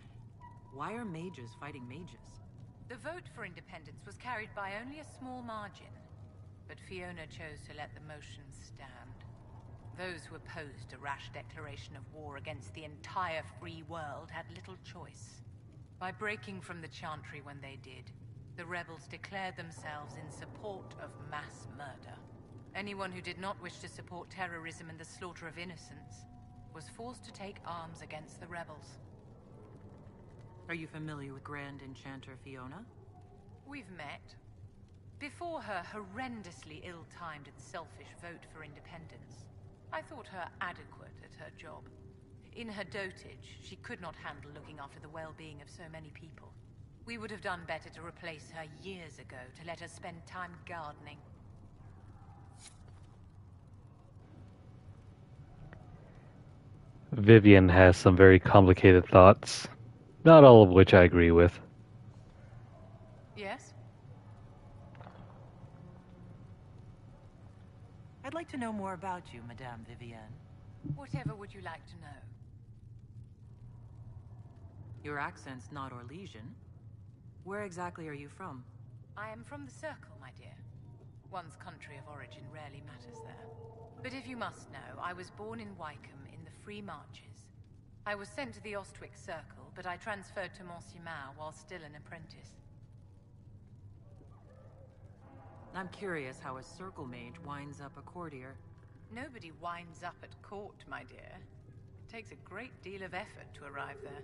Why are mages fighting mages? The vote for independence was carried by only a small margin, but Fiona chose to let the motion stand. Those who opposed a rash declaration of war against the entire free world had little choice. By breaking from the Chantry when they did, the rebels declared themselves in support of mass murder. Anyone who did not wish to support terrorism and the slaughter of innocents was forced to take arms against the rebels. Are you familiar with Grand Enchanter Fiona? We've met. Before her horrendously ill-timed and selfish vote for independence, I thought her adequate at her job. In her dotage, she could not handle looking after the well-being of so many people. We would have done better to replace her years ago, to let her spend time gardening. Vivian has some very complicated thoughts, not all of which I agree with. Yes? I'd like to know more about you, Madame Vivienne. Whatever would you like to know? Your accent's not Orlesian. Where exactly are you from? I am from the Circle, my dear. One's country of origin rarely matters there. But if you must know, I was born in Wycombe in the Free Marches. I was sent to the Ostwick Circle, but I transferred to Montsimard while still an apprentice. I'm curious how a Circle mage winds up a courtier. Nobody winds up at court, my dear. It takes a great deal of effort to arrive there.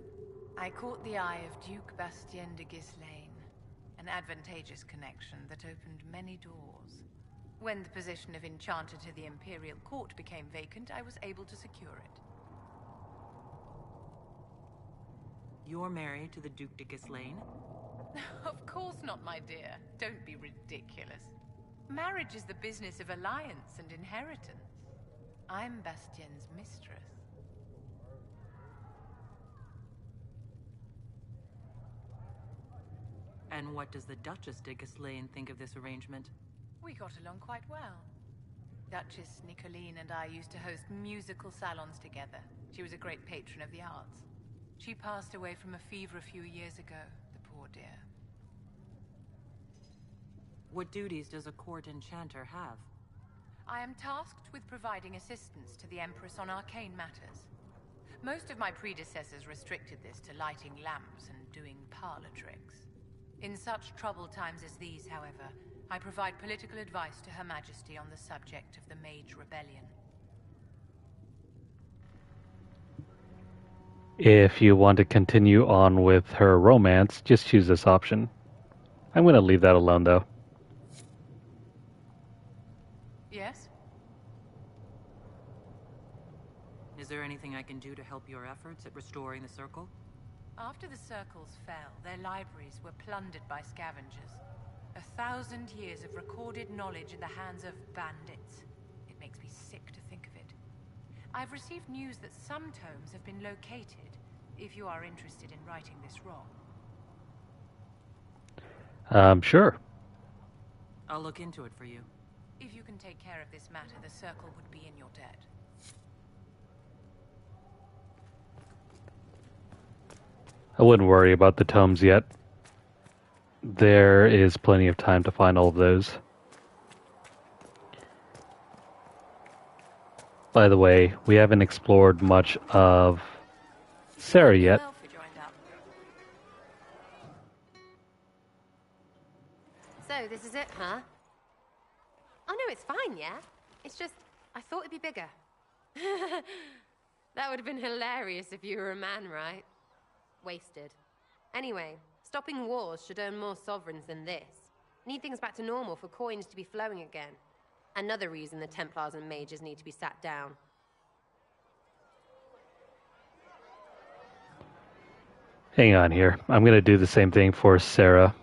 I caught the eye of Duke Bastien de Ghislaine, an advantageous connection that opened many doors. When the position of Enchanter to the Imperial Court became vacant, I was able to secure it. You're married to the Duc de Ghislaine? Of course not, my dear. Don't be ridiculous. Marriage is the business of alliance and inheritance. I'm Bastien's mistress. And what does the Duchess de Ghislaine think of this arrangement? We got along quite well. Duchess Nicoline and I used to host musical salons together. She was a great patron of the arts. She passed away from a fever a few years ago, the poor dear. What duties does a court enchanter have? I am tasked with providing assistance to the Empress on arcane matters. Most of my predecessors restricted this to lighting lamps and doing parlor tricks. In such troubled times as these, however, I provide political advice to Her Majesty on the subject of the Mage Rebellion. If you want to continue on with her romance, just choose this option. I'm going to leave that alone, though. Yes? Is there anything I can do to help your efforts at restoring the Circle? After the Circles fell, their libraries were plundered by scavengers. 1,000 years of recorded knowledge in the hands of bandits. It makes me sick to think of it. I've received news that some tomes have been located, if you are interested in righting this wrong. Sure. I'll look into it for you. If you can take care of this matter, the Circle would be in your debt. I wouldn't worry about the tomes yet. There is plenty of time to find all of those. By the way, we haven't explored much of Sarah yet. So, this is it, huh? Oh no, it's fine, yeah? It's just, I thought it'd be bigger. That would have been hilarious if you were a man, right? Wasted. Anyway, stopping wars should earn more sovereigns than this. Need things back to normal for coins to be flowing again. Another reason the Templars and mages need to be sat down. Hang on here. I'm going to do the same thing for Sarah.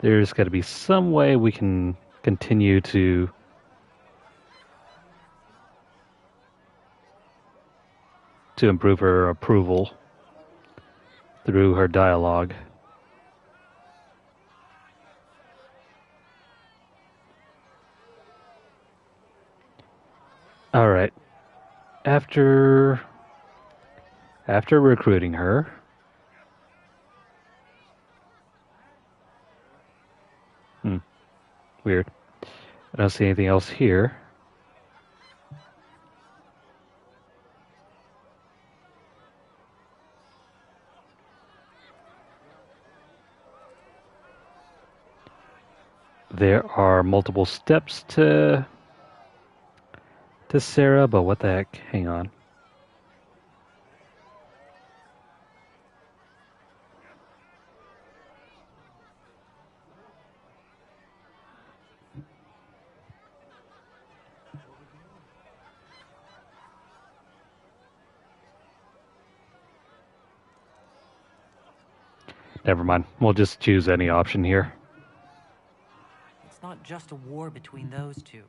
There's got to be some way we can continue to improve her approval through her dialogue. All right. After recruiting her, weird. I don't see anything else here. There are multiple steps to Sarah, but what the heck? Hang on. Never mind. We'll just choose any option here. It's not just a war between those two.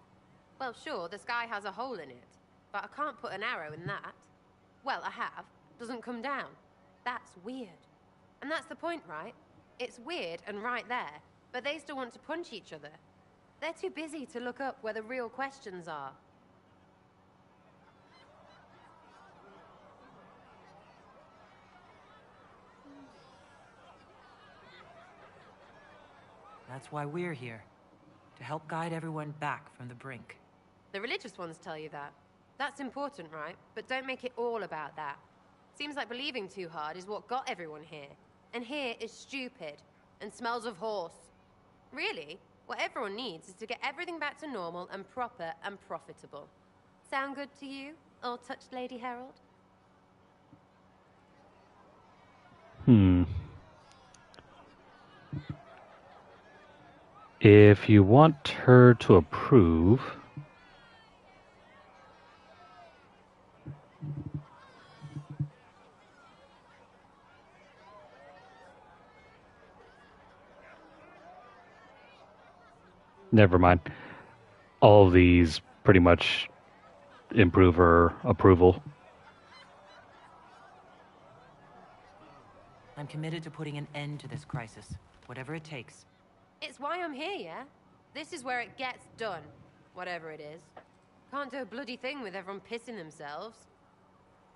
Well, sure, the sky has a hole in it, but I can't put an arrow in that. Well, I have. Doesn't come down. That's weird. And that's the point, right? It's weird and right there, but they still want to punch each other. They're too busy to look up where the real questions are. That's why we're here. To help guide everyone back from the brink. The religious ones tell you that. That's important, right? But don't make it all about that. Seems like believing too hard is what got everyone here. And here is stupid and smells of horse. Really, what everyone needs is to get everything back to normal and proper and profitable. Sound good to you, old touched Lady Herald? If you want her to approve, Never mind. All of these pretty much improve her approval. I'm committed to putting an end to this crisis, whatever it takes. It's why I'm here, yeah? This is where it gets done, whatever it is. Can't do a bloody thing with everyone pissing themselves.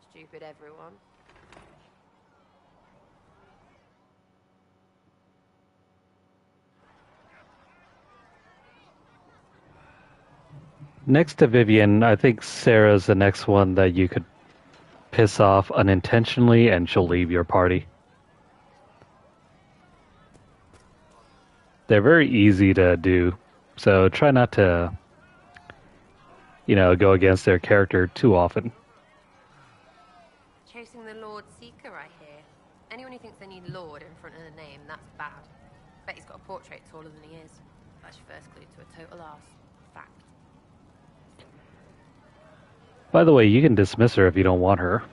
Stupid everyone. Next to Vivian, I think Sarah's the next one that you could piss off unintentionally and she'll leave your party. They're very easy to do, so try not to, go against their character too often. Chasing the Lord Seeker, I hear. Anyone who thinks they need Lord in front of the name, that's bad. Bet he's got a portrait taller than he is. That's your first clue to a total arse. Fact. By the way, you can dismiss her if you don't want her.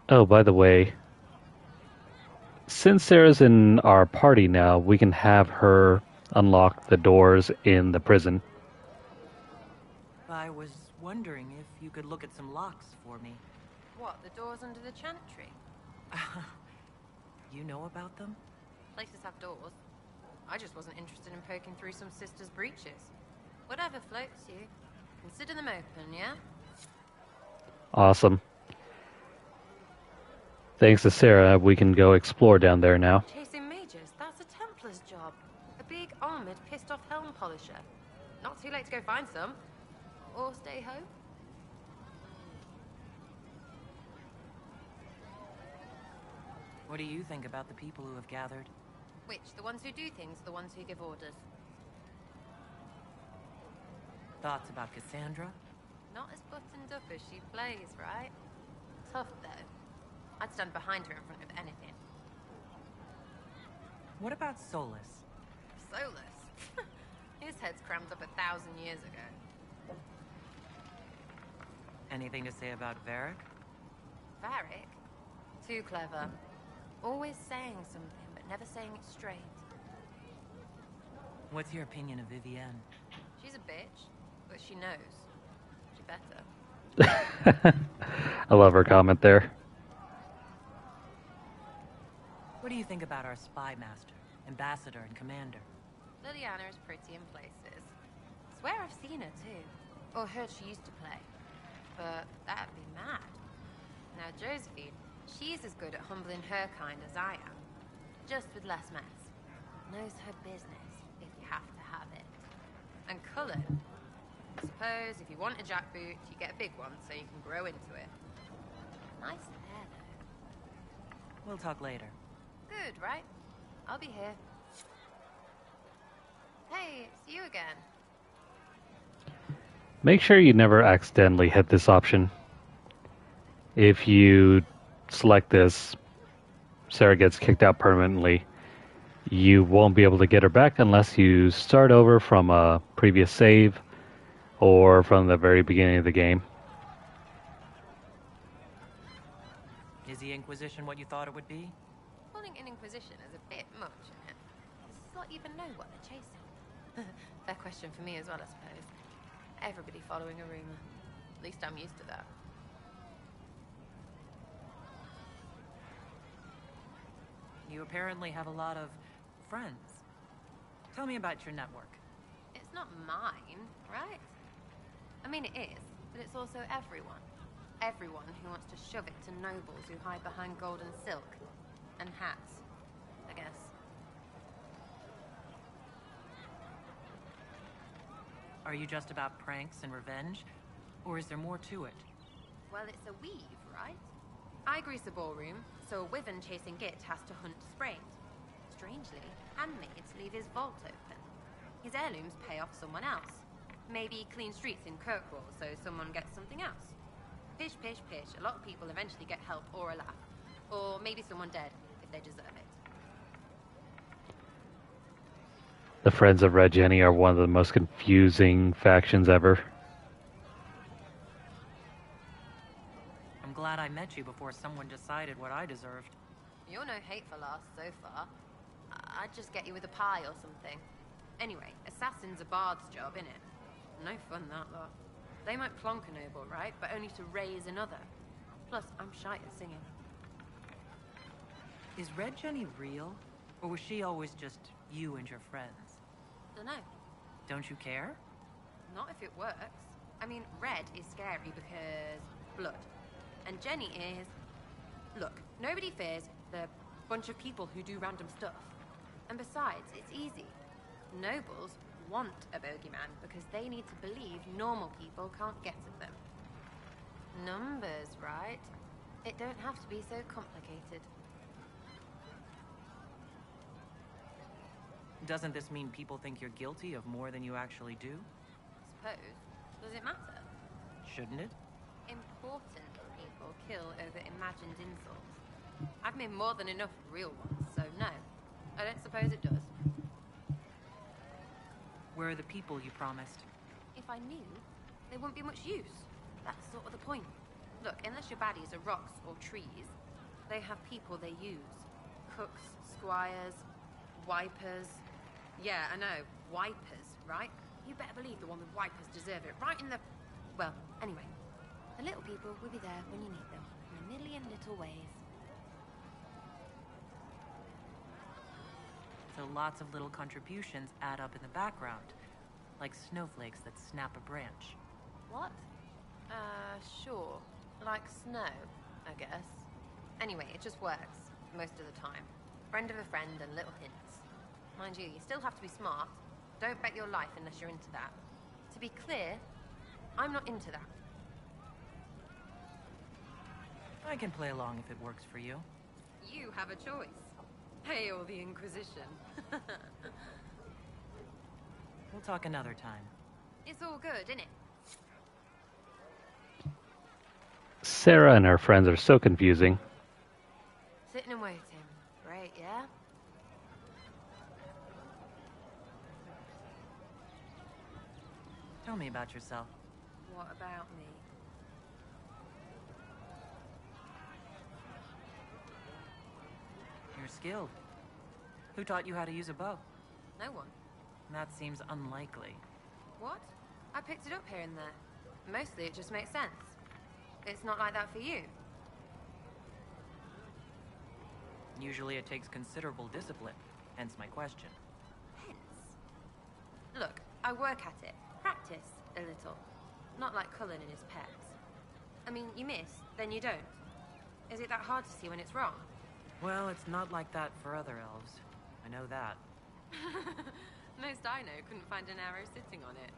Oh, by the way, since Sarah's in our party now, we can have her unlock the doors in the prison. I was wondering if you could look at some locks for me. What, the doors under the chantry? You know about them? Places have doors. I just wasn't interested in poking through some sister's breeches. Whatever floats you. Consider them open, yeah? Awesome. Thanks to Sarah, we can go explore down there now. Chasing mages, that's a Templar's job. A big, armored, pissed-off helm polisher. Not too late to go find some. Or stay home. What do you think about the people who have gathered? Which, the ones who do things, the ones who give orders? Thoughts about Cassandra? Not as buttoned up as she plays, right? Tough, though. I'd stand behind her in front of anything. What about Solus? Solus? His head's crammed up 1,000 years ago. Anything to say about Varric? Varric? Too clever. Always saying something, but never saying it straight. What's your opinion of Vivienne? She's a bitch, but she knows. She better. I love her comment there. What do you think about our spy master, ambassador, and commander? Liliana is pretty in places. Swear I've seen her too. Or heard she used to play. But that'd be mad. Now Josephine, she's as good at humbling her kind as I am. Just with less mess. Knows her business, if you have to have it. And Cullen. I suppose if you want a jackboot, you get a big one so you can grow into it. Nice hair, though. We'll talk later. Good, right? I'll be here. Hey, it's you again. Make sure you never accidentally hit this option. If you select this, Sarah gets kicked out permanently. You won't be able to get her back unless you start over from a previous save or from the very beginning of the game. Is the Inquisition what you thought it would be? Calling an Inquisition is a bit much, isn't it? Does Slot even know what they're chasing? Fair question for me as well, I suppose. Everybody following a rumor. At least I'm used to that. You apparently have a lot of friends. Tell me about your network. It's not mine, right? I mean, it is, but it's also everyone. Everyone who wants to shove it to nobles who hide behind gold and silk. And hats, I guess. Are you just about pranks and revenge? Or is there more to it? Well, it's a weave, right? I grease a ballroom, so a wyvern chasing Git has to hunt Sprained. Strangely, handmaids leave his vault open. His heirlooms pay off someone else. Maybe clean streets in Kirkwall, so someone gets something else. Pish, pish, pish. A lot of people eventually get help or a laugh. Or maybe someone dead, if they deserve it. The Friends of Red Jenny are one of the most confusing factions ever. I'm glad I met you before someone decided what I deserved. You're no hateful ass so far. I'd just get you with a pie or something. Anyway, assassin's a bard's job, innit? No fun, that lot. They might plonk a noble, right? But only to raise another. Plus, I'm shy at singing. Is Red Jenny real? Or was she always just you and your friends? Dunno. Don't you care? Not if it works. I mean, Red is scary because blood. And Jenny is... Look, nobody fears the bunch of people who do random stuff. And besides, it's easy. Nobles want a bogeyman because they need to believe normal people can't get at them. Numbers, right? It don't have to be so complicated. Doesn't this mean people think you're guilty of more than you actually do? Suppose. Does it matter? Shouldn't it? Important people kill over imagined insults. I've made more than enough real ones, so no. I don't suppose it does. Where are the people you promised? If I knew, they wouldn't be much use. That's sort of the point. Look, unless your baddies are rocks or trees, they have people they use. Cooks, squires, wipers. Yeah, I know, wipers, right? You better believe the one with wipers deserve it, right in the... Well, anyway. The little people will be there when you need them, in a million little ways. So lots of little contributions add up in the background, like snowflakes that snap a branch. What? Sure. Like snow, I guess. Anyway, it just works, most of the time. Friend of a friend and little hints. Mind you, you still have to be smart. Don't bet your life unless you're into that. To be clear, I'm not into that. I can play along if it works for you. You have a choice. Hail the Inquisition. We'll talk another time. It's all good, innit? Sarah and her friends are so confusing. Sitting and waiting. Great, yeah? Tell me about yourself. What about me? You're skilled. Who taught you how to use a bow? No one. That seems unlikely. What? I picked it up here and there. Mostly it just makes sense. It's not like that for you. Usually it takes considerable discipline, hence my question. Hence? Look, I work at it. Practice a little. Not like Cullen and his pets. I mean, you miss, then you don't. Is it that hard to see when it's wrong? Well, it's not like that for other elves. I know that. Most I know couldn't find an arrow sitting on it.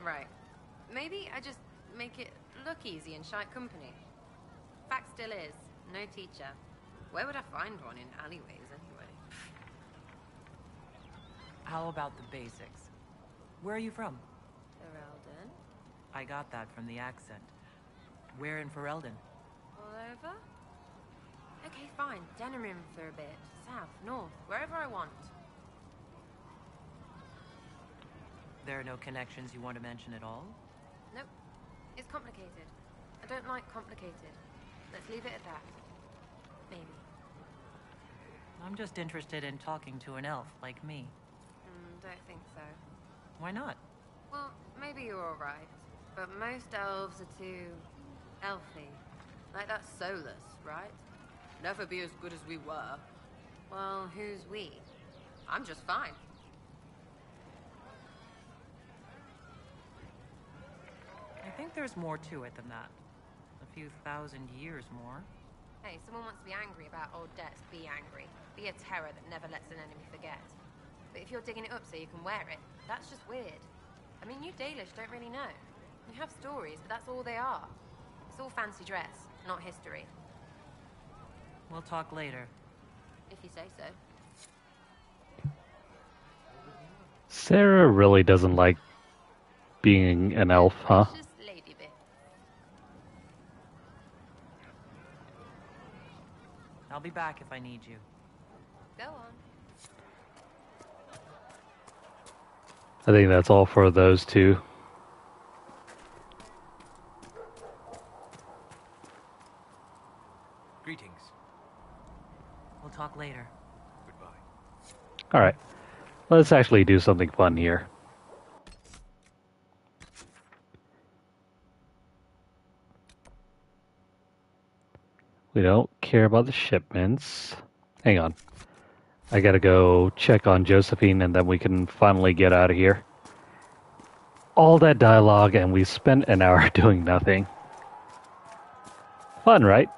Right. Maybe I just make it look easy in shite company. Fact still is, no teacher. Where would I find one in alleyways anyway? How about the basics? Where are you from? Ferelden? I got that from the accent. Where in Ferelden? All over? Okay, fine. Denerim for a bit. South, north, wherever I want. There are no connections you want to mention at all? Nope. It's complicated. I don't like complicated. Let's leave it at that. Maybe. I'm just interested in talking to an elf like me. Don't think so. Why not? Well, maybe you're alright. But most elves are too... elfy. Like that's soulless, right? Never be as good as we were. Well, who's we? I'm just fine. I think there's more to it than that. A few thousand years more. Hey, someone wants to be angry about old debts, be angry. Be a terror that never lets an enemy forget. But if you're digging it up so you can wear it, that's just weird. I mean, you Dalish don't really know. You have stories, but that's all they are. It's all fancy dress, not history. We'll talk later. If you say so. Sarah really doesn't like being an elf, huh? Just lady bit. I'll be back if I need you. Go on. I think that's all for those two. Greetings. We'll talk later. Alright, let's actually do something fun here. We don't care about the shipments. Hang on. I gotta go check on Josephine and then we can finally get out of here. All that dialogue and we spent an hour doing nothing. Fun, right?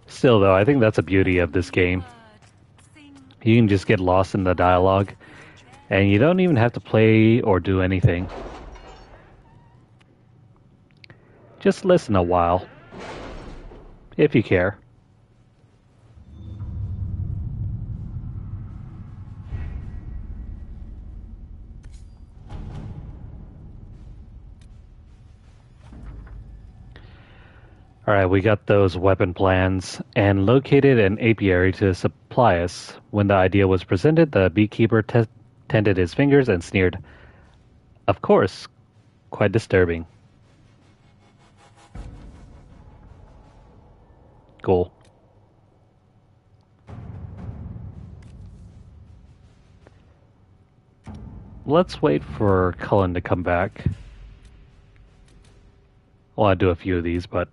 Still though, I think that's a beauty of this game. You can just get lost in the dialogue and you don't even have to play or do anything. Just listen a while. If you care. Alright, we got those weapon plans and located an apiary to supply us. When the idea was presented, the beekeeper tended his fingers and sneered. Of course, quite disturbing. Cool. Let's wait for Cullen to come back. Well, I'll do a few of these, but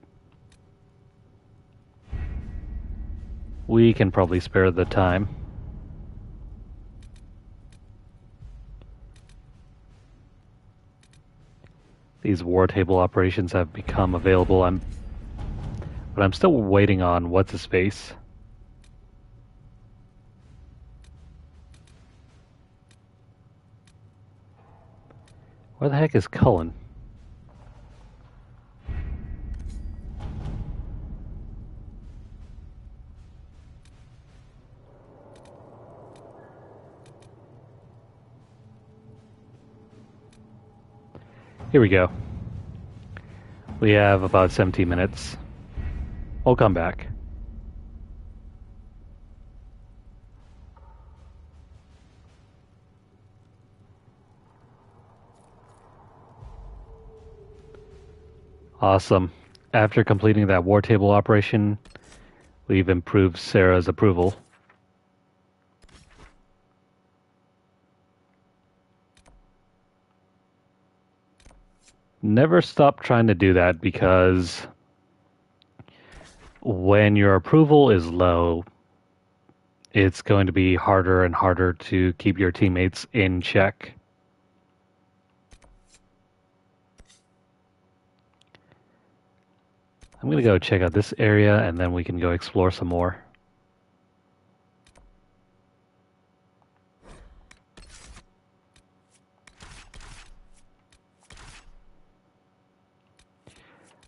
we can probably spare the time. These war table operations have become available. But I'm still waiting on what's-his-face. Where the heck is Cullen? Here we go. We have about 17 minutes. We'll come back. Awesome. After completing that war table operation, we've improved Sarah's approval. Never stop trying to do that because when your approval is low, it's going to be harder and harder to keep your teammates in check. I'm going to go check out this area and then we can go explore some more.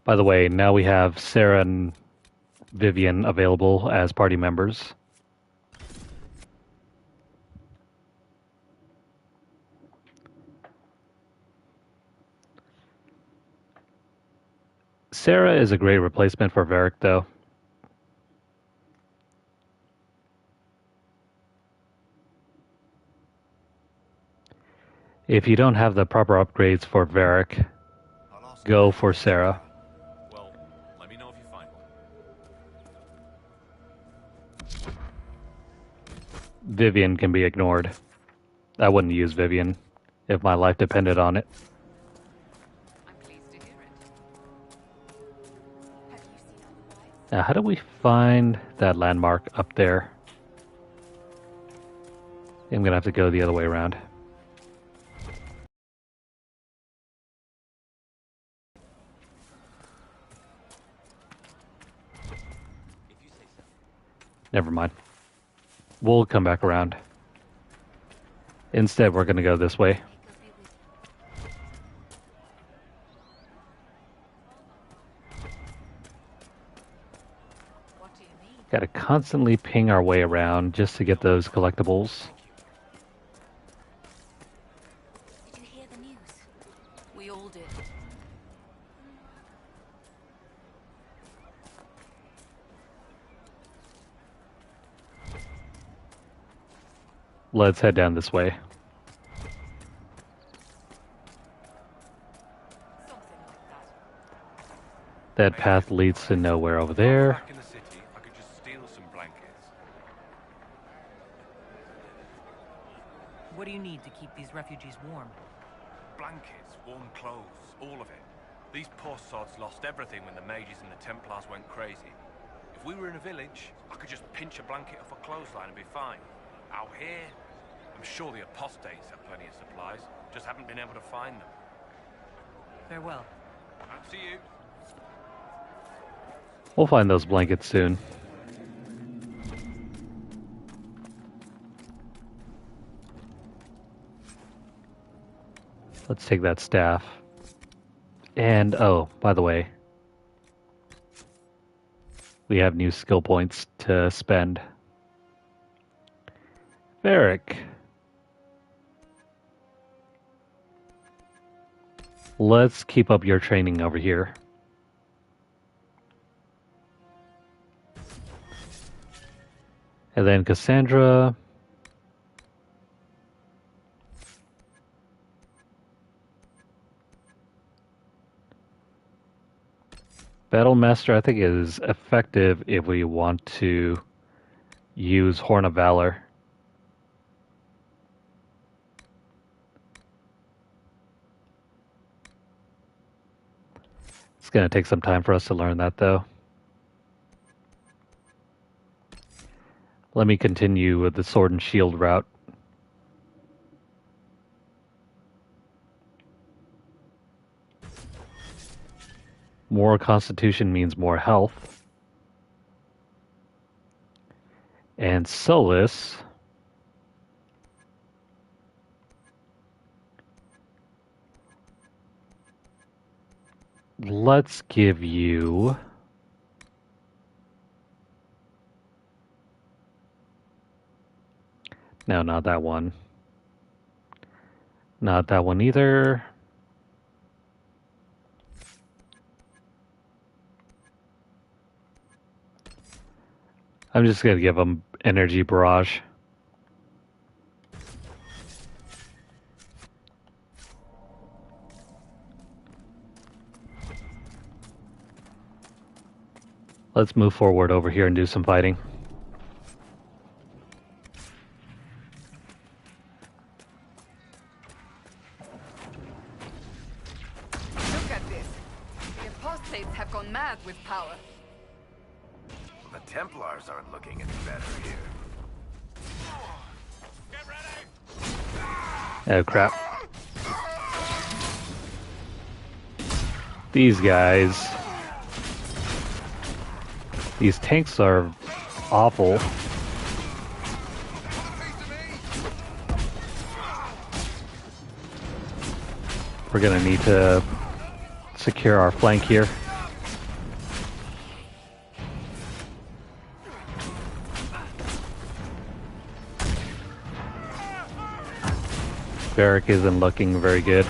By the way, now we have Sarah and Vivian available as party members. Sarah is a great replacement for Varric, though. If you don't have the proper upgrades for Varric, go for Sarah. Well, let me know if you find one. Vivian can be ignored. I wouldn't use Vivian if my life depended on it. Now, how do we find that landmark up there? I'm gonna have to go the other way around. Never mind. We'll come back around. Instead, we're gonna go this way. Gotta constantly ping our way around just to get those collectibles. Did you hear the news? We all did. Let's head down this way. That path leads to nowhere over there. Back in the city, I could just steal some blankets. What do you need to keep these refugees warm? Blankets, warm clothes, all of it. These poor sods lost everything when the mages and the Templars went crazy. If we were in a village, I could just pinch a blanket off a clothesline and be fine. Out here, I'm sure the apostates have plenty of supplies, just haven't been able to find them. Farewell. See you. We'll find those blankets soon. Let's take that staff. And, oh, by the way, we have new skill points to spend. Varric. Let's keep up your training over here. And then Cassandra. Battlemaster, I think, is effective if we want to use Horn of Valor. It's going to take some time for us to learn that, though. Let me continue with the sword and shield route. More constitution means more health. And Solus let's give you no, not that one. Not that one either. I'm just going to give them energy barrage. Let's move forward over here and do some fighting. Look at this. The apostates have gone mad with power. The Templars aren't looking any better here. Oh crap. These guys. These tanks are awful. We're gonna need to secure our flank here. Varric isn't looking very good.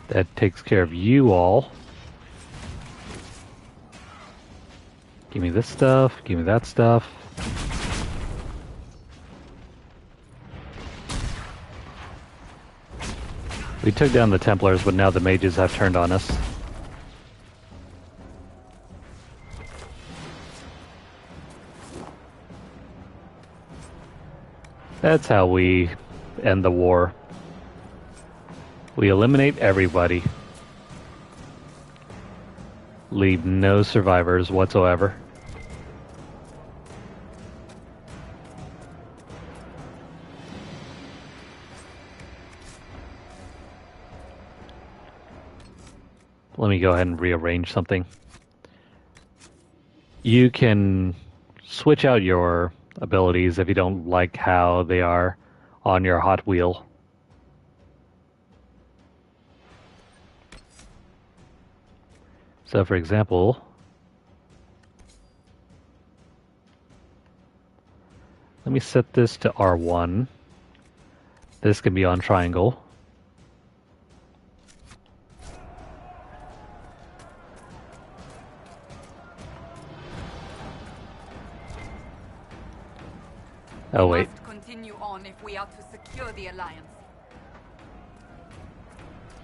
That takes care of you all. Give me this stuff, give me that stuff. We took down the Templars, but now the mages have turned on us. That's how we end the war. We eliminate everybody. Leave no survivors whatsoever. Let me go ahead and rearrange something. You can switch out your abilities if you don't like how they are on your Hot Wheel. So for example, Let me set this to R1. This can be on triangle. Oh wait. Must continue on if we are to secure the Alliance.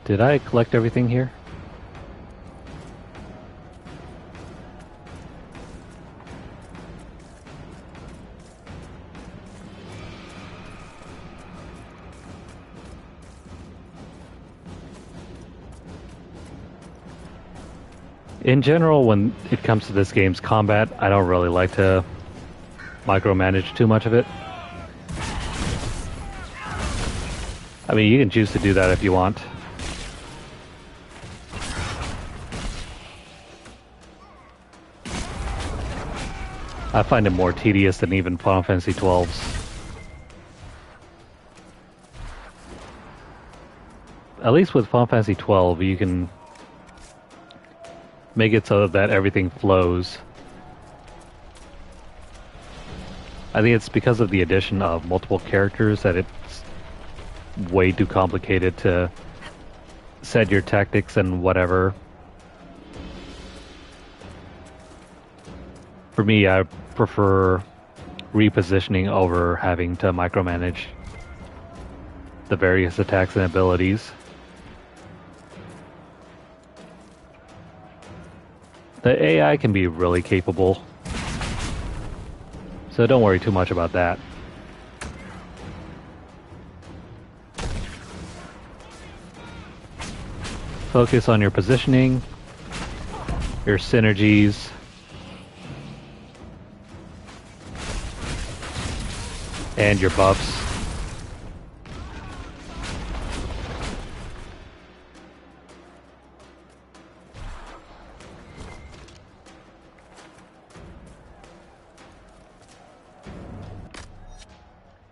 Did I collect everything here? In general, when it comes to this game's combat, I don't really like to micromanage too much of it. I mean, you can choose to do that if you want. I find it more tedious than even Final Fantasy XII's. At least with Final Fantasy XII, you can make it so that everything flows. I think it's because of the addition of multiple characters that it's way too complicated to set your tactics and whatever. For me, I prefer repositioning over having to micromanage the various attacks and abilities. The AI can be really capable, so don't worry too much about that. Focus on your positioning, your synergies, and your buffs.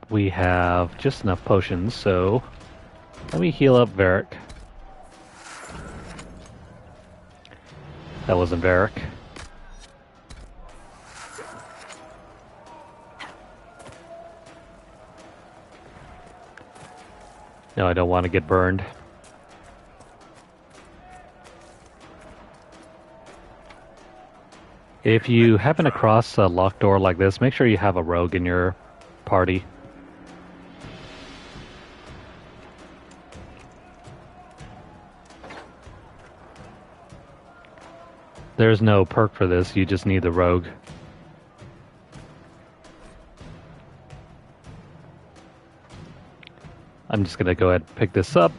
We have just enough potions, so let me heal up Varric. That wasn't Varric. No, I don't want to get burned. If you happen across a locked door like this, make sure you have a rogue in your party. There's no perk for this, you just need the rogue. I'm just gonna go ahead and pick this up.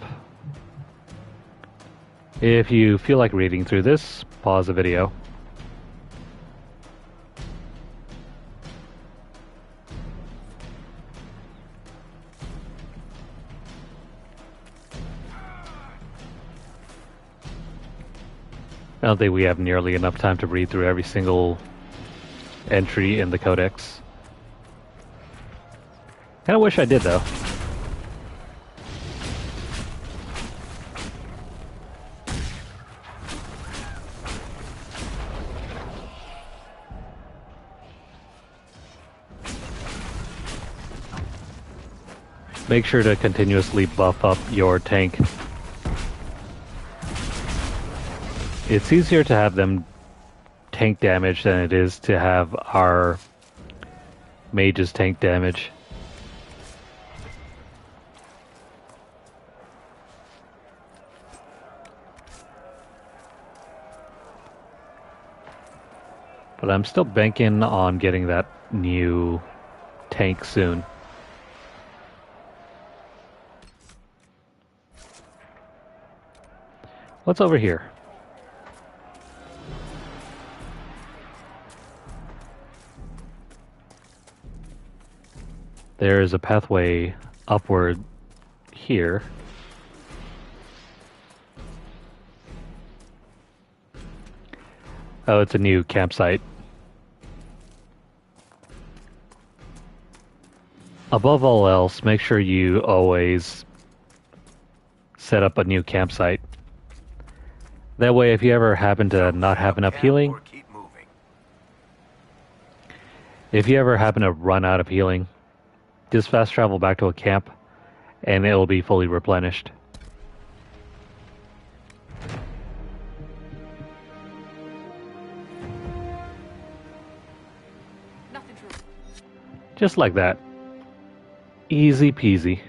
If you feel like reading through this, pause the video. I don't think we have nearly enough time to read through every single entry in the codex. Kinda wish I did though. Make sure to continuously buff up your tank. It's easier to have them tank damage than it is to have our mages tank damage. But I'm still banking on getting that new tank soon. What's over here? There is a pathway upward here. Oh, it's a new campsite. Above all else, make sure you always set up a new campsite. That way, if you ever happen to not have enough healing, if you ever happen to run out of healing, Just fast travel back to a camp, and it'll be fully replenished. Nothing true. Just like that. Easy peasy.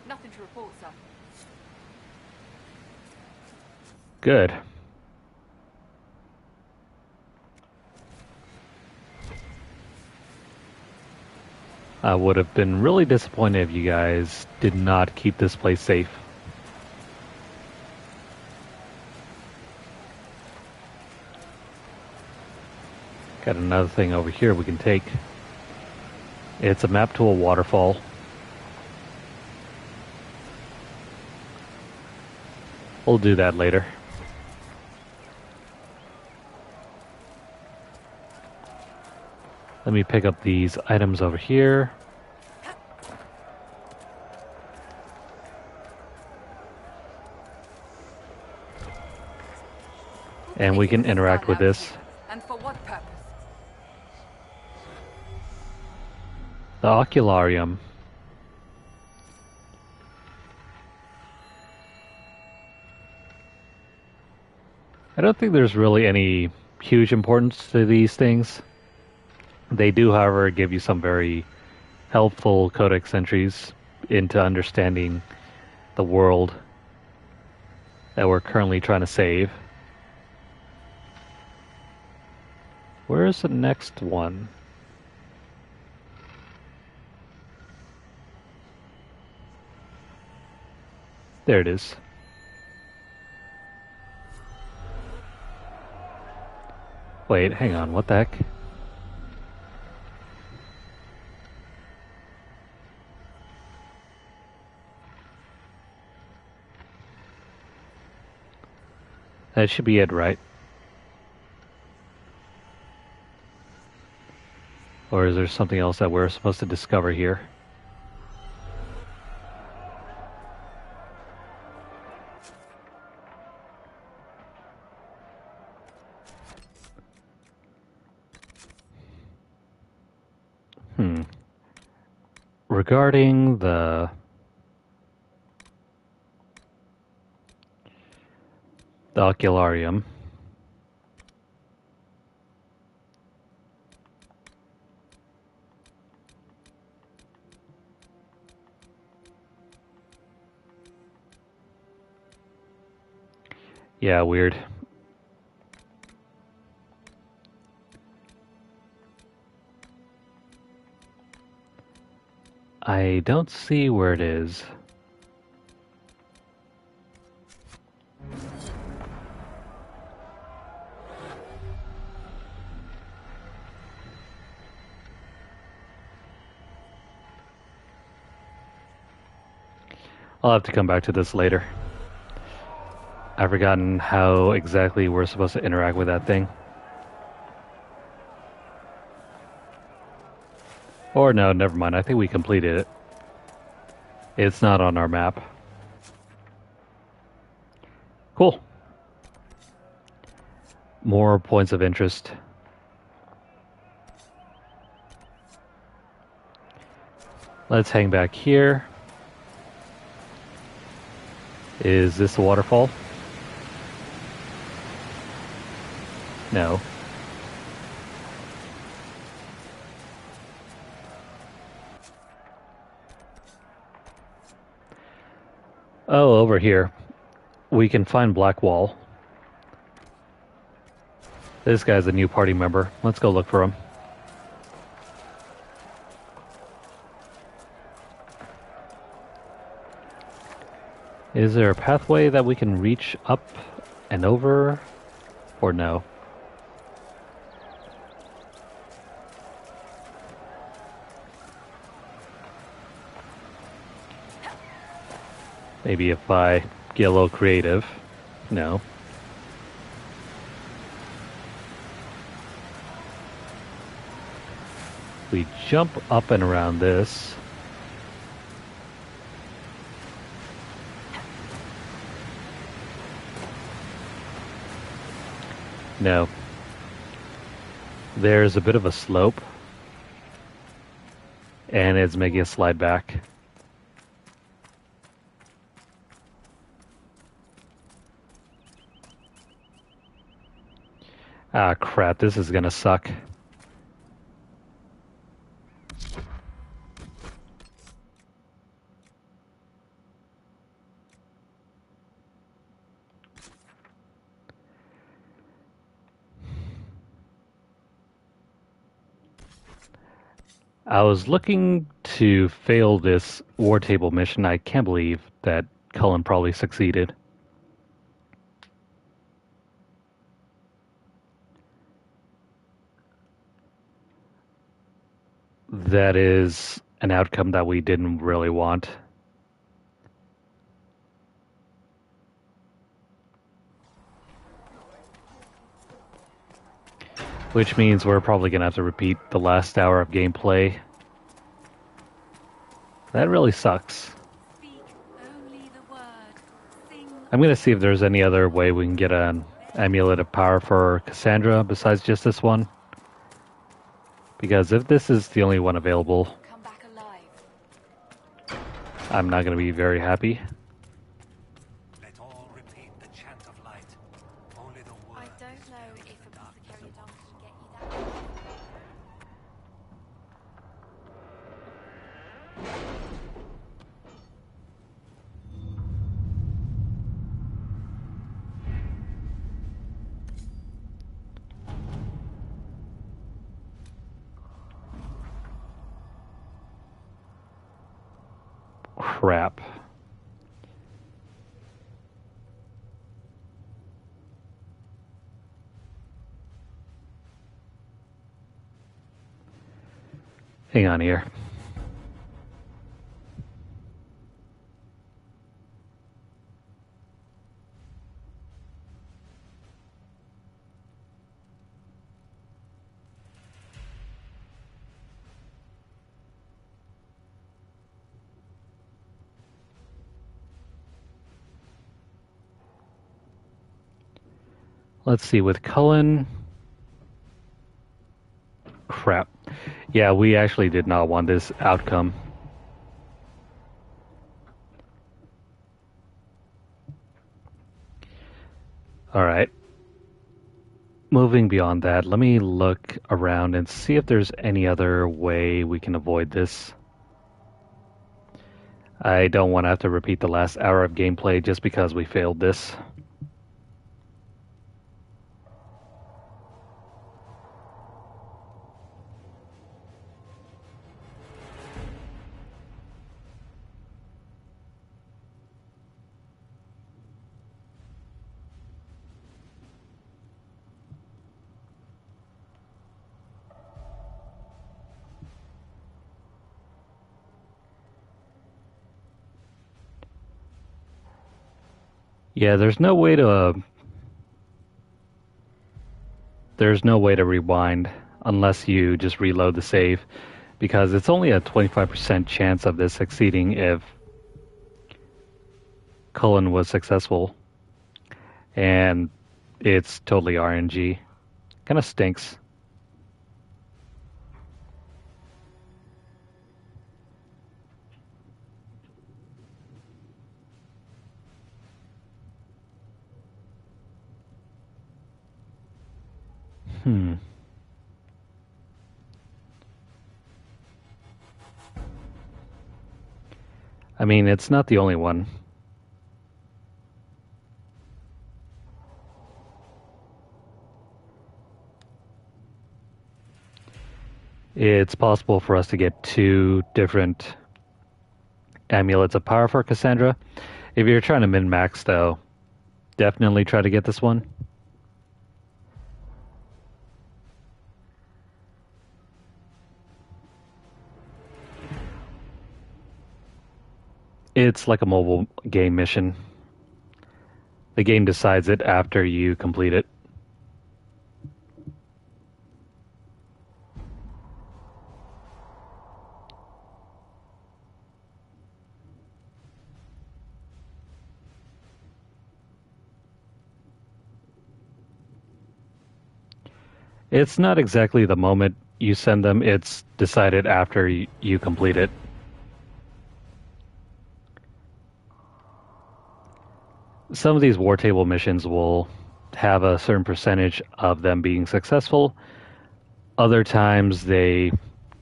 Nothing to report, sir. Good. I would have been really disappointed if you guys did not keep this place safe. Got another thing over here we can take. It's a map to a waterfall. We'll do that later. Let me pick up these items over here. And we can interact with this. And for what purpose? The ocularium. I don't think there's really any huge importance to these things. They do, however, give you some very helpful codex entries into understanding the world that we're currently trying to save. Where's the next one? There it is. Wait, hang on, what the heck? That should be it, right? Or is there something else that we're supposed to discover here? Regarding the ocularium, yeah, weird. I don't see where it is. I'll have to come back to this later. I've forgotten how exactly we're supposed to interact with that thing. Or no, never mind. I think we completed it. It's not on our map. Cool. More points of interest. Let's hang back here. Is this a waterfall? No. Oh, over here. We can find Blackwall. This guy's a new party member. Let's go look for him. Is there a pathway that we can reach up and over? Or no? Maybe if I get a little creative. No. We jump up and around this. No. There's a bit of a slope, and it's making it slide back. Ah, crap, this is gonna suck. I was looking to fail this war table mission. I can't believe that Cullen probably succeeded. That is an outcome that we didn't really want. Which means we're probably going to have to repeat the last hour of gameplay. That really sucks. I'm going to see if there's any other way we can get an amulet of power for Cassandra besides just this one. Because if this is the only one available, I'm not going to be very happy. Let all repeat the chant of light. Only the word. I don't know if a carrier dog can get you that. Crap. Hang on here. Let's see, with Cullen... Crap. Yeah, we actually did not want this outcome. Alright. Moving beyond that, let me look around and see if there's any other way we can avoid this. I don't want to have to repeat the last hour of gameplay just because we failed this. Yeah, there's no way to rewind unless you just reload the save, because it's only a 25% chance of this succeeding if Cullen was successful, and it's totally RNG. Kind of stinks. I mean, it's not the only one. It's possible for us to get 2 different amulets of power for Cassandra. If you're trying to min-max, though, definitely try to get this one. It's like a mobile game mission. The game decides it after you complete it. It's not exactly the moment you send them, it's decided after you complete it. Some of these war table missions will have a certain percentage of them being successful. Other times they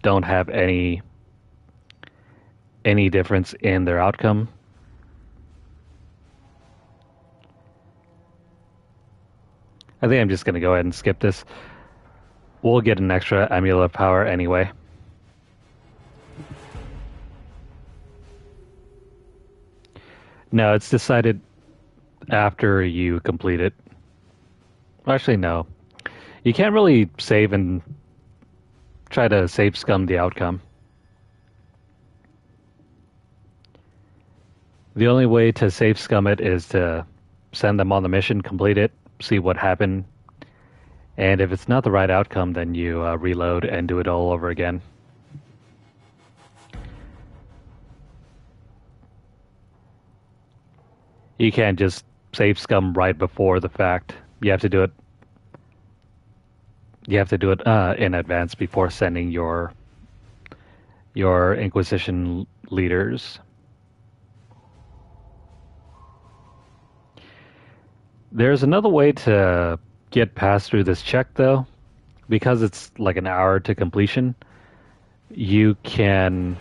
don't have any difference in their outcome. I think I'm just going to go ahead and skip this. We'll get an extra amulet of power anyway. No, it's decided after you complete it. Actually, no. You can't really save and try to save scum the outcome. The only way to save scum it is to send them on the mission, complete it, see what happened, and if it's not the right outcome, then you reload and do it all over again. You can't just save scum right before the fact. You have to do it. You have to do it in advance before sending your Inquisition leaders. There's another way to get past through this check, though. Because it's like an hour to completion, you can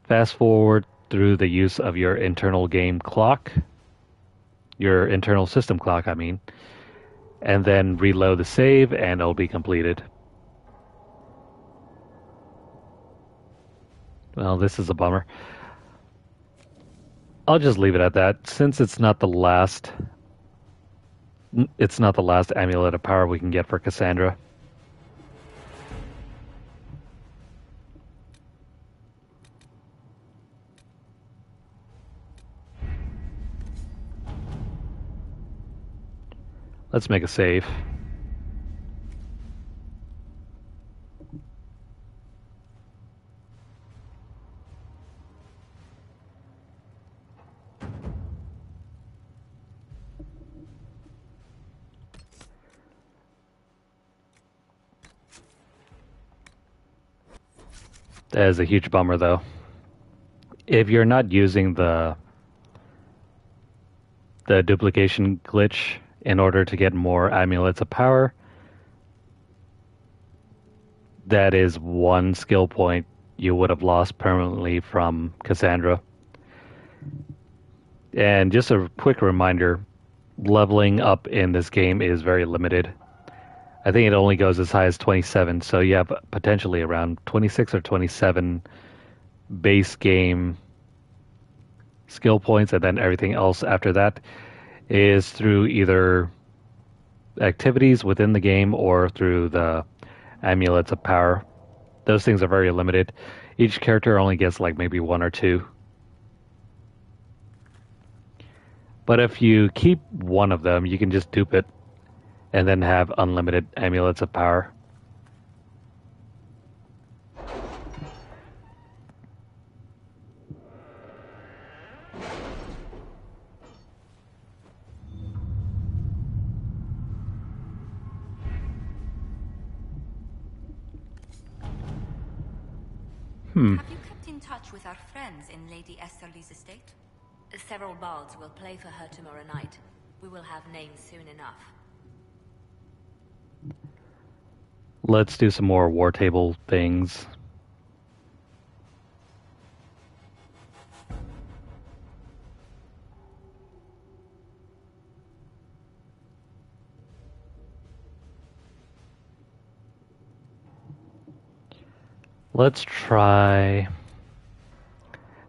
fast forward through the use of your internal game clock, your internal system clock, I mean, and then reload the save and it'll be completed. Well, this is a bummer. I'll just leave it at that, since it's not the last amulet of power we can get for Cassandra. Let's make a save. That is a huge bummer, though. If you're not using the duplication glitch in order to get more amulets of power, that is one skill point you would have lost permanently from Cassandra. And just a quick reminder, leveling up in this game is very limited. I think it only goes as high as 27, so you have potentially around 26 or 27 base game skill points, and then everything else after that is through either activities within the game or through the amulets of power. Those things are very limited. Each character only gets like maybe one or two. But if you keep one of them, you can just dupe it and then have unlimited amulets of power. Have you kept in touch with our friends in Lady Esterly's estate? Several bards will play for her tomorrow night. We will have names soon enough. Let's do some more war table things. Let's try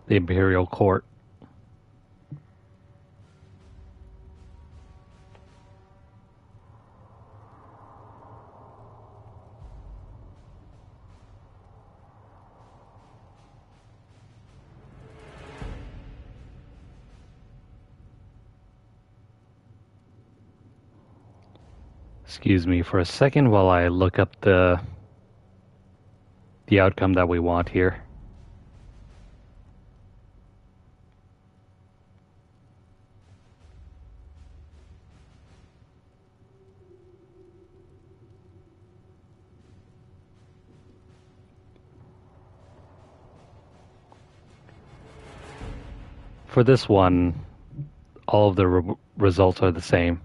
the Imperial Court. Excuse me for a second while I look up the outcome that we want here. For this one, all of the results are the same.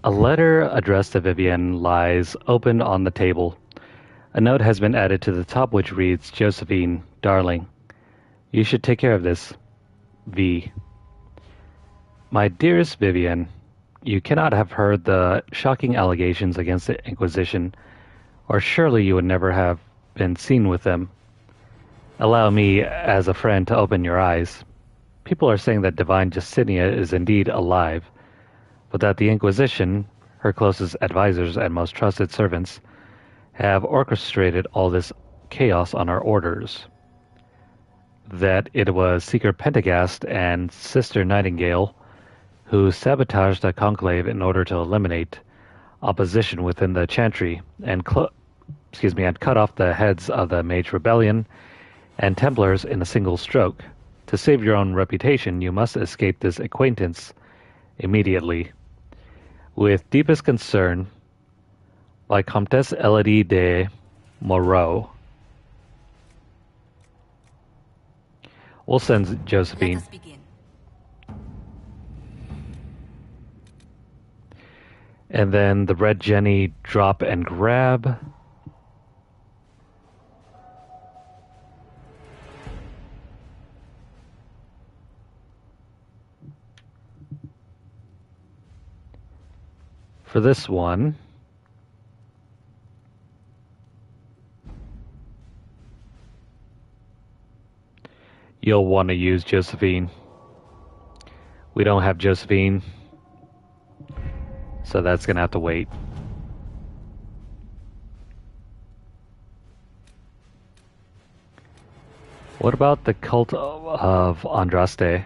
A letter addressed to Vivian lies open on the table. A note has been added to the top which reads, Josephine, darling, you should take care of this. V. My dearest Vivian, you cannot have heard the shocking allegations against the Inquisition, or surely you would never have been seen with them. Allow me, as a friend, to open your eyes. People are saying that Divine Justinia is indeed alive, but that the Inquisition, her closest advisors and most trusted servants, have orchestrated all this chaos on our orders. That it was Seeker Pentagast and Sister Nightingale who sabotaged the conclave in order to eliminate opposition within the Chantry and cut off the heads of the Mage Rebellion and Templars in a single stroke. To save your own reputation, you must escape this acquaintance immediately. With deepest concern, by Comtesse Elodie de Moreau. We'll send Josephine. Let us begin. And then the Red Jenny drop and grab. For this one, you'll want to use Josephine. We don't have Josephine, so that's going to have to wait. What about the cult of Andraste?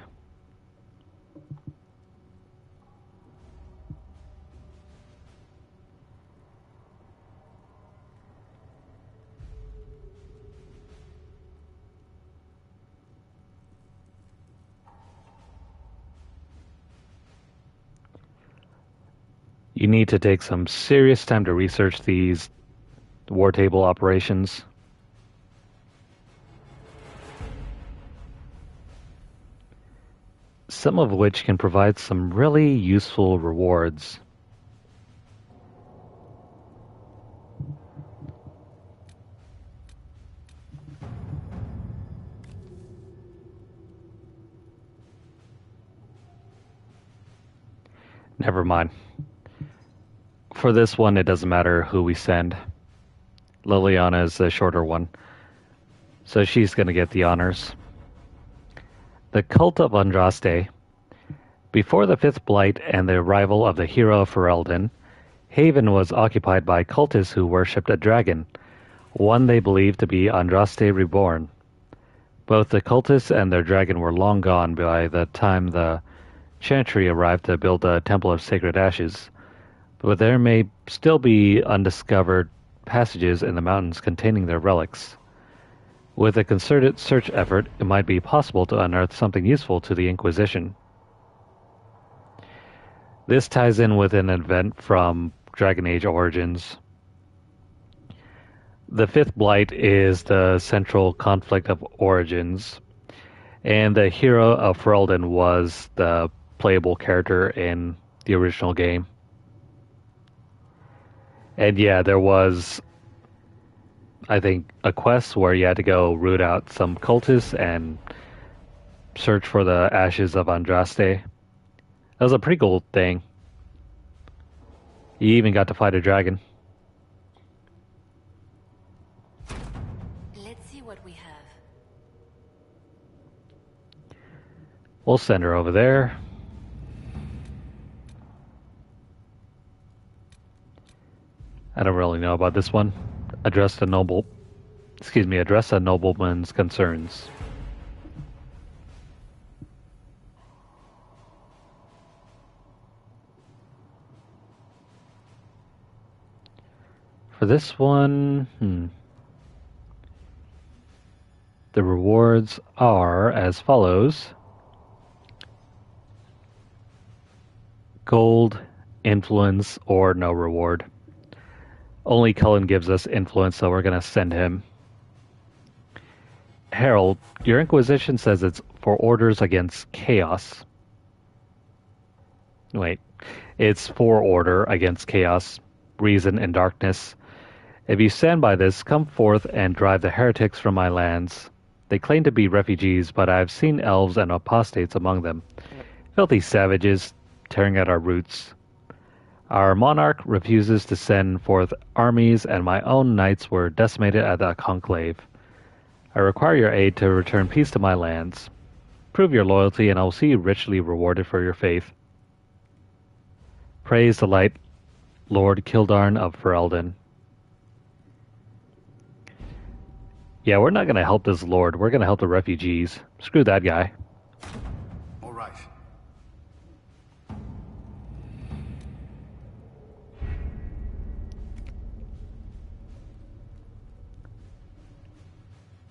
You need to take some serious time to research these war table operations. Some of which can provide some really useful rewards. Never mind. For this one, it doesn't matter who we send. Liliana is the shorter one, so she's going to get the honors. The Cult of Andraste. Before the Fifth Blight and the arrival of the hero of Ferelden, Haven was occupied by cultists who worshipped a dragon, one they believed to be Andraste reborn. Both the cultists and their dragon were long gone by the time the Chantry arrived to build a Temple of Sacred Ashes, but there may still be undiscovered passages in the mountains containing their relics. With a concerted search effort, it might be possible to unearth something useful to the Inquisition. This ties in with an event from Dragon Age Origins. The Fifth Blight is the central conflict of Origins, and the hero of Ferelden was the playable character in the original game. And yeah, there was, I think, a quest where you had to go root out some cultists and search for the ashes of Andraste. That was a pretty cool thing. You even got to fight a dragon. Let's see what we have. We'll send her over there. I don't really know about this one. Address a nobleman's concerns. For this one, the rewards are as follows. Gold, influence, or no reward. Only Cullen gives us influence, so we're going to send him. Harold, your Inquisition says it's for orders against chaos. Wait. It's for order against chaos, reason, and darkness. If you stand by this, come forth and drive the heretics from my lands. They claim to be refugees, but I have seen elves and apostates among them. Filthy savages, tearing at our roots. Our monarch refuses to send forth armies, and my own knights were decimated at the conclave. I require your aid to return peace to my lands. Prove your loyalty, and I will see you richly rewarded for your faith. Praise the light, Lord Kildarn of Ferelden. Yeah, we're not going to help this lord. We're going to help the refugees. Screw that guy. All right.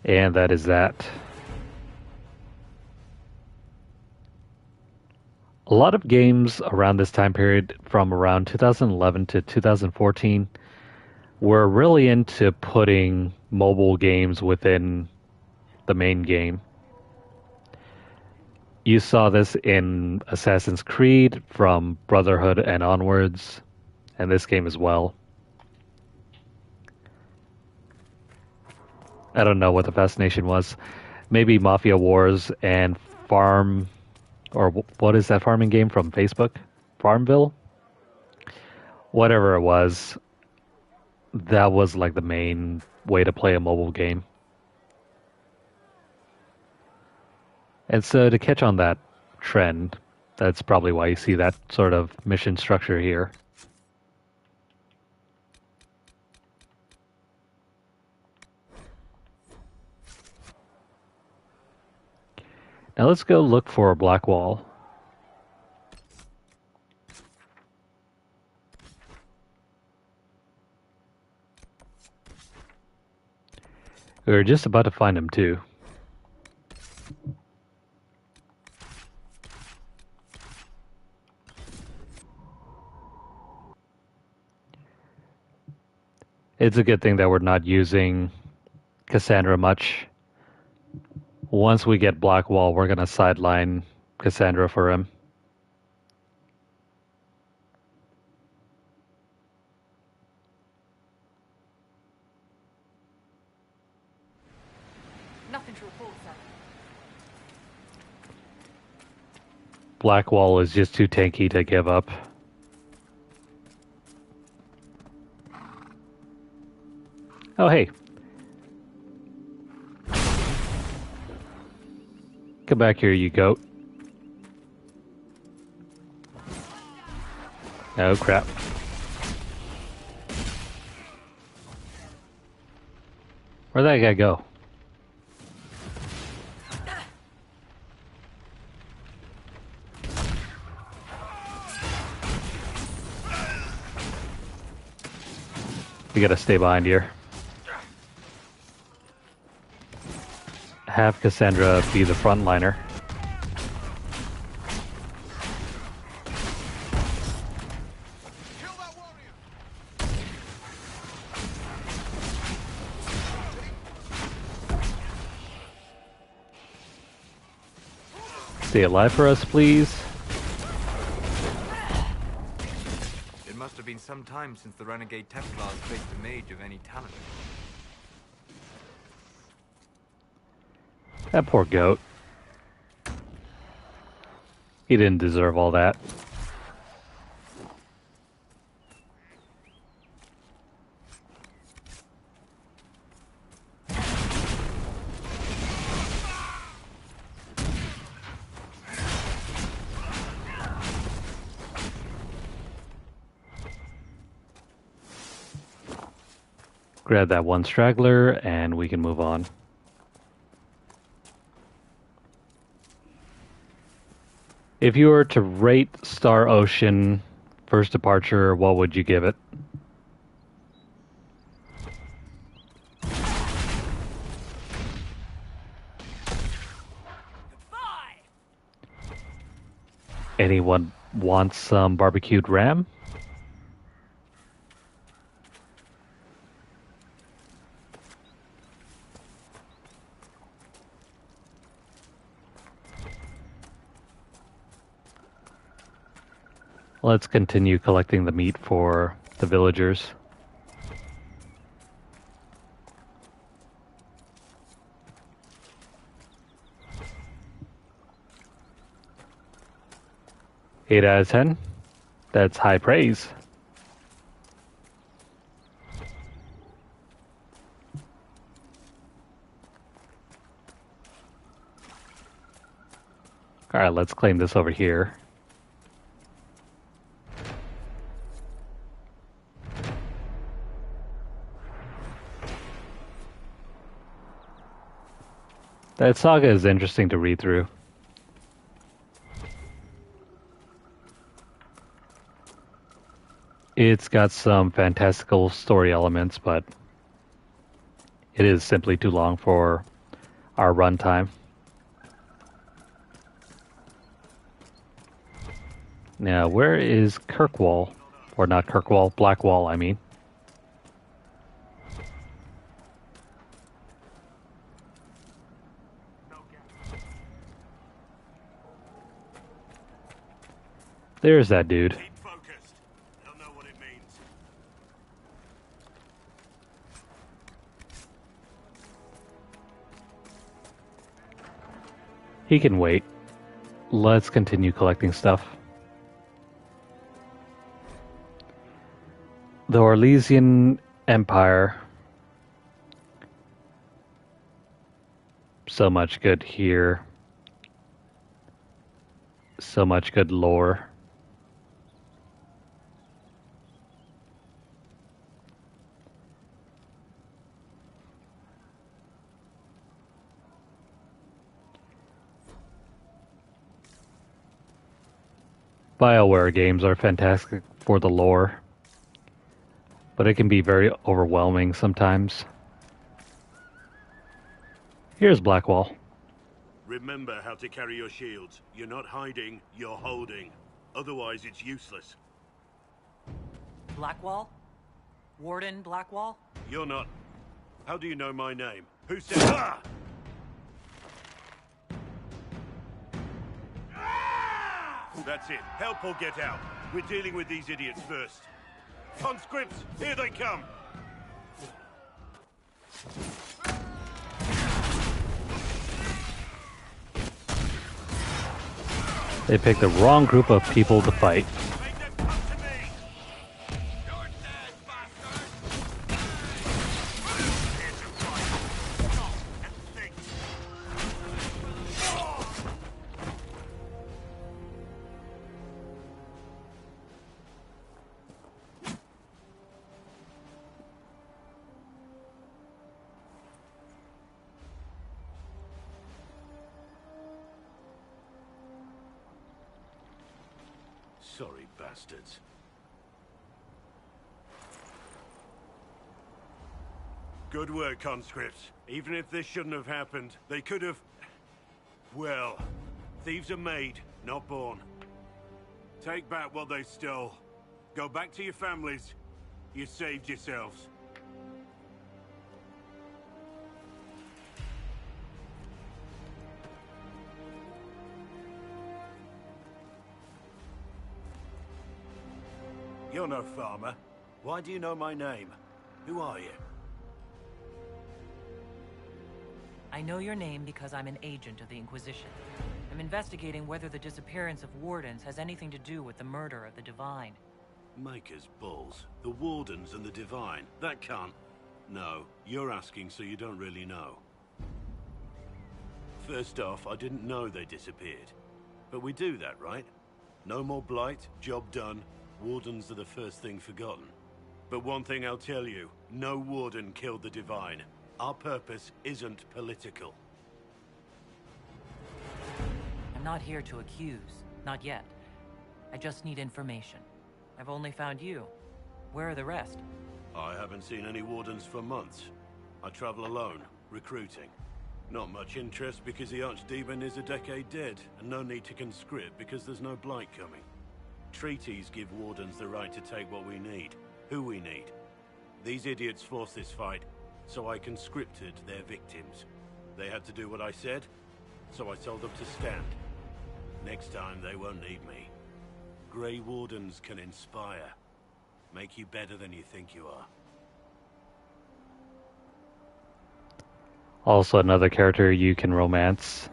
And that is that. A lot of games around this time period, from around 2011 to 2014, were really into putting mobile games within the main game. You saw this in Assassin's Creed from Brotherhood and onwards, and this game as well. I don't know what the fascination was. Maybe Mafia Wars and Farm, or what is that farming game from Facebook? Farmville? Whatever it was, that was like the main way to play a mobile game. And so to catch on that trend, that's probably why you see that sort of mission structure here. Now let's go look for a black wall. We were just about to find him too. It's a good thing that we're not using Cassandra much. Once we get Blackwall, we're going to sideline Cassandra for him. Nothing to report, sir. Blackwall is just too tanky to give up. Oh, hey. Come back here, you goat. Oh, crap. Where'd that guy go? We gotta stay behind here. Have Cassandra be the frontliner. Stay alive for us, please. It must have been some time since the Renegade Templars faced a mage of any talent. That poor goat. He didn't deserve all that. Grab that one straggler and we can move on. If you were to rate Star Ocean First Departure, what would you give it? Anyone want some barbecued ram? Let's continue collecting the meat for the villagers. Eight out of 10. That's high praise. Alright, let's claim this over here. That saga is interesting to read through. It's got some fantastical story elements, but it is simply too long for our runtime. Now, where is Kirkwall? Or not Kirkwall, Blackwall, I mean. There's that dude. Keep focused. They'll know what it means. He can wait. Let's continue collecting stuff. The Orlesian Empire. So much good here. So much good lore. BioWare games are fantastic for the lore, but it can be very overwhelming sometimes. Here's Blackwall. Remember how to carry your shields. You're not hiding, you're holding. Otherwise, it's useless. Blackwall? Warden Blackwall? You're not... How do you know my name? Who said... Ah! That's it. Help or get out. We're dealing with these idiots first. Conscripts, here they come! They picked the wrong group of people to fight. Sorry, bastards. Good work, conscripts. Even if this shouldn't have happened, they could have... Well, thieves are made, not born. Take back what they stole. Go back to your families. You saved yourselves. You're no farmer. Why do you know my name? Who are you? I know your name because I'm an agent of the Inquisition. I'm investigating whether the disappearance of Wardens has anything to do with the murder of the Divine. Maker's balls. The Wardens and the Divine. That can't... No, you're asking so you don't really know. First off, I didn't know they disappeared. But we do that, right? No more blight, job done. Wardens are the first thing forgotten. But one thing I'll tell you, no Warden killed the Divine. Our purpose isn't political. I'm not here to accuse. Not yet. I just need information. I've only found you. Where are the rest? I haven't seen any Wardens for months. I travel alone, recruiting. Not much interest because the Archdemon is a decade dead, and no need to conscript because there's no blight coming. Treaties give Wardens the right to take what we need, who we need. These idiots forced this fight, so I conscripted their victims. They had to do what I said, so I told them to stand. Next time, they won't need me. Grey Wardens can inspire. Make you better than you think you are. Also another character you can romance.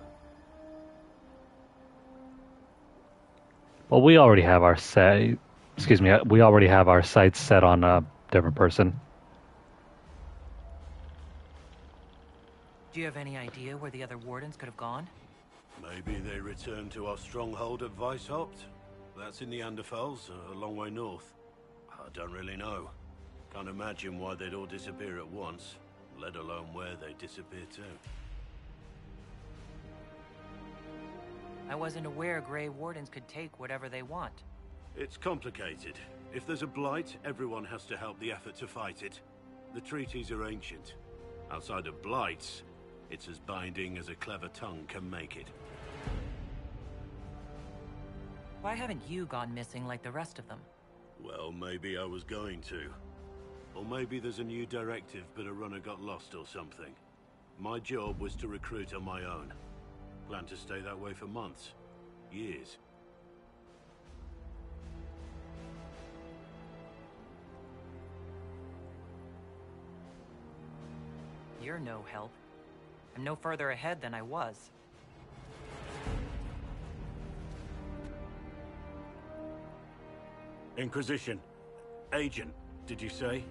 Well, we already have our we already have our sights set on a different person. Do you have any idea where the other wardens could have gone? Maybe they returned to our stronghold at Weishaupt. That's in the Anderfels, a long way north. I don't really know. Can't imagine why they'd all disappear at once, let alone where they disappear to. I wasn't aware Grey Wardens could take whatever they want. It's complicated. If there's a blight, everyone has to help the effort to fight it. The treaties are ancient. Outside of blights, it's as binding as a clever tongue can make it. Why haven't you gone missing like the rest of them? Well, maybe I was going to. Or maybe there's a new directive, but a runner got lost or something. My job was to recruit on my own. Plan to stay that way for months. Years. You're no help. I'm no further ahead than I was. Inquisition. Agent, did you say?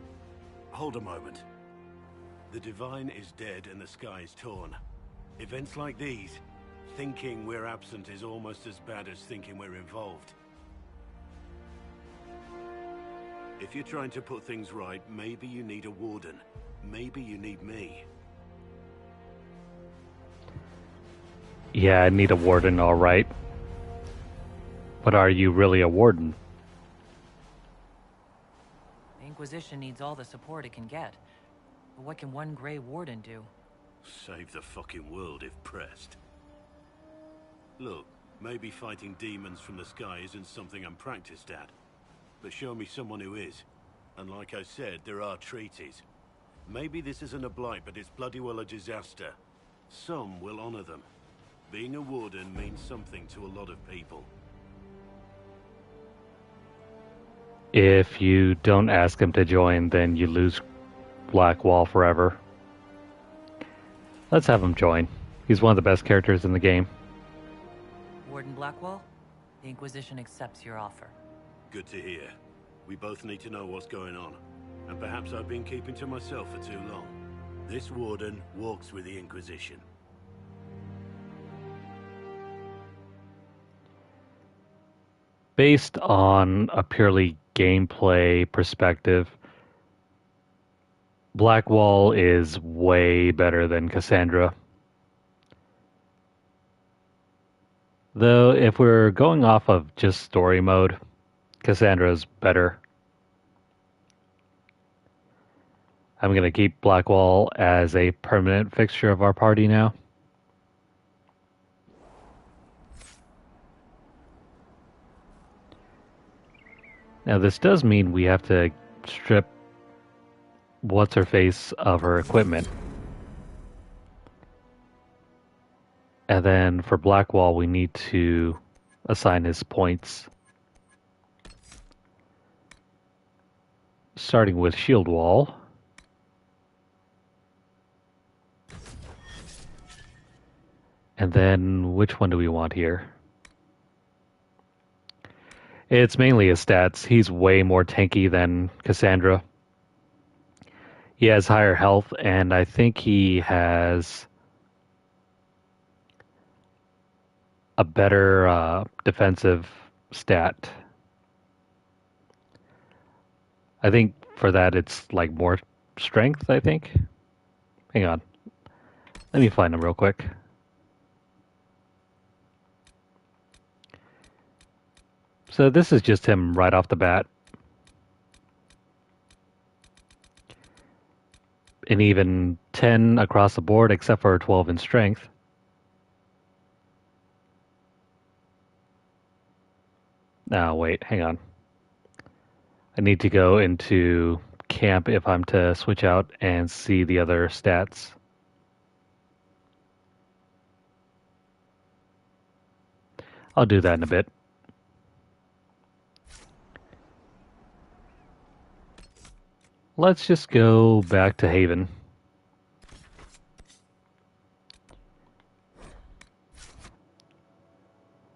Hold a moment. The Divine is dead and the sky is torn. Events like these, thinking we're absent is almost as bad as thinking we're involved. If you're trying to put things right, maybe you need a warden. Maybe you need me. Yeah, I need a warden, all right. But are you really a warden? The Inquisition needs all the support it can get. But what can one Grey Warden do? Save the fucking world if pressed. Look, maybe fighting demons from the sky isn't something I'm practiced at. But show me someone who is. And like I said, there are treaties. Maybe this isn't a blight, but it's bloody well a disaster. Some will honor them. Being a warden means something to a lot of people. If you don't ask him to join, then you lose Blackwall forever. Let's have him join. He's one of the best characters in the game. Warden Blackwall, the Inquisition accepts your offer. Good to hear. We both need to know what's going on. And perhaps I've been keeping to myself for too long. This warden walks with the Inquisition. Based on a purely gameplay perspective, Blackwall is way better than Cassandra. Though, if we're going off of just story mode, Cassandra's better. I'm going to keep Blackwall as a permanent fixture of our party now. Now, this does mean we have to strip What's-Her-Face of her equipment. And then for Blackwall, we need to assign his points. Starting with Shield Wall. And then, which one do we want here? It's mainly his stats. He's way more tanky than Cassandra. He has higher health, and I think he has a better defensive stat. I think for that it's like more strength, I think. Hang on. Let me find him real quick. So this is just him right off the bat. And even 10 across the board except for 12 in strength. Now, wait, hang on. I need to go into camp if I'm to switch out and see the other stats. I'll do that in a bit. let's just go back to Haven.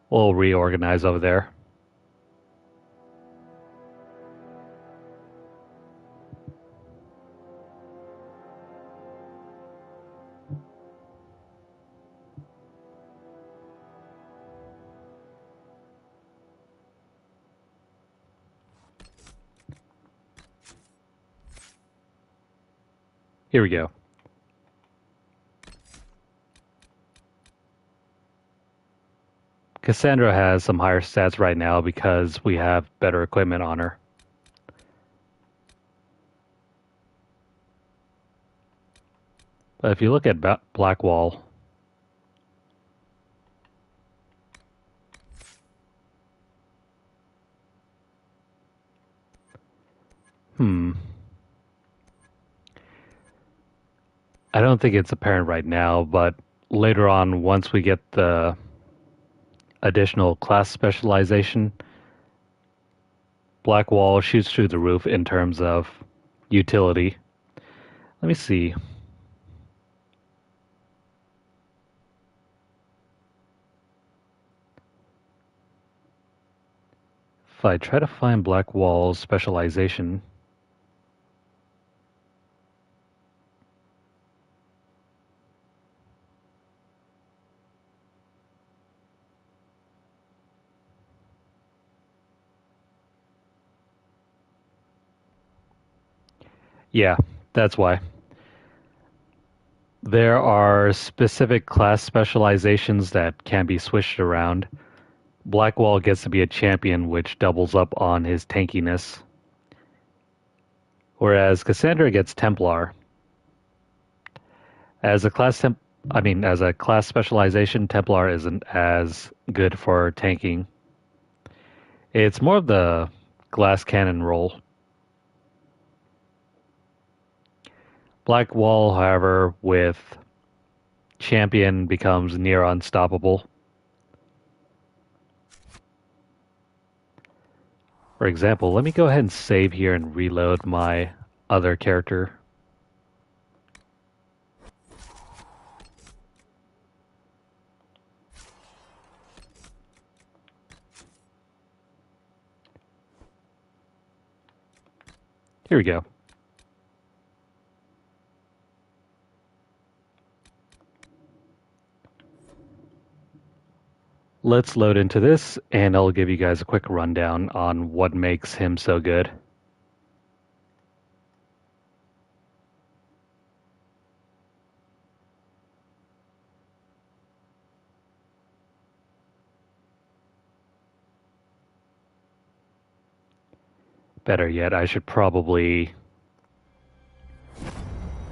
We'll reorganize over there. Here we go. Cassandra has some higher stats right now because we have better equipment on her. But if you look at Blackwall, I don't think it's apparent right now, but later on, once we get the additional class specialization, Blackwall shoots through the roof in terms of utility. Let me see. If I try to find Blackwall's specialization, yeah, that's why. There are specific class specializations that can be switched around. Blackwall gets to be a champion, which doubles up on his tankiness. Whereas Cassandra gets Templar. As a class specialization, Templar isn't as good for tanking. It's more of the glass cannon role. Blackwall, however, with champion becomes near unstoppable. For example, let me go ahead and save here and reload my other character. Here we go. Let's load into this, and I'll give you guys a quick rundown on what makes him so good. Better yet, I should probably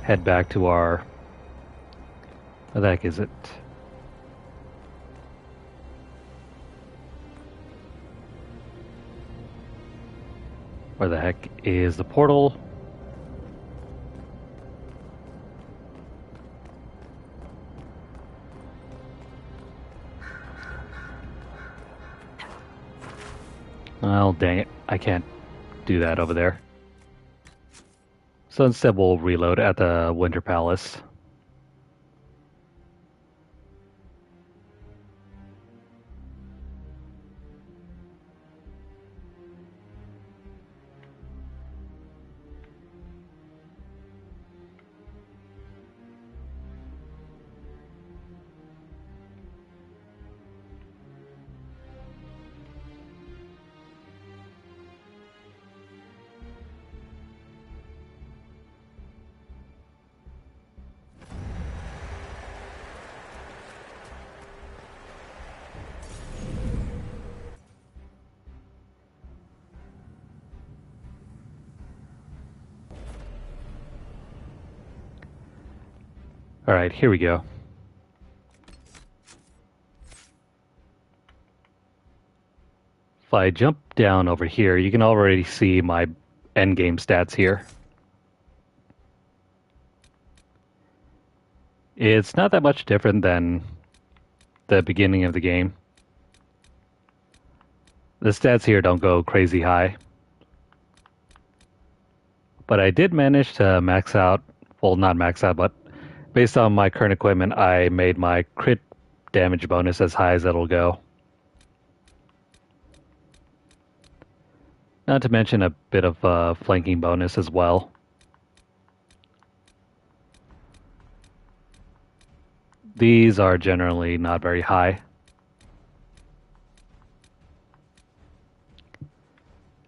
head back to our... What the heck is it? Where the heck is the portal? Oh, dang it. I can't do that over there. So instead we'll reload at the Winter Palace. Alright, here we go. If I jump down over here, you can already see my endgame stats here. It's not that much different than the beginning of the game. The stats here don't go crazy high. But I did manage to max out, well, not max out, but based on my current equipment, I made my crit damage bonus as high as it'll go. Not to mention a bit of a flanking bonus as well. These are generally not very high.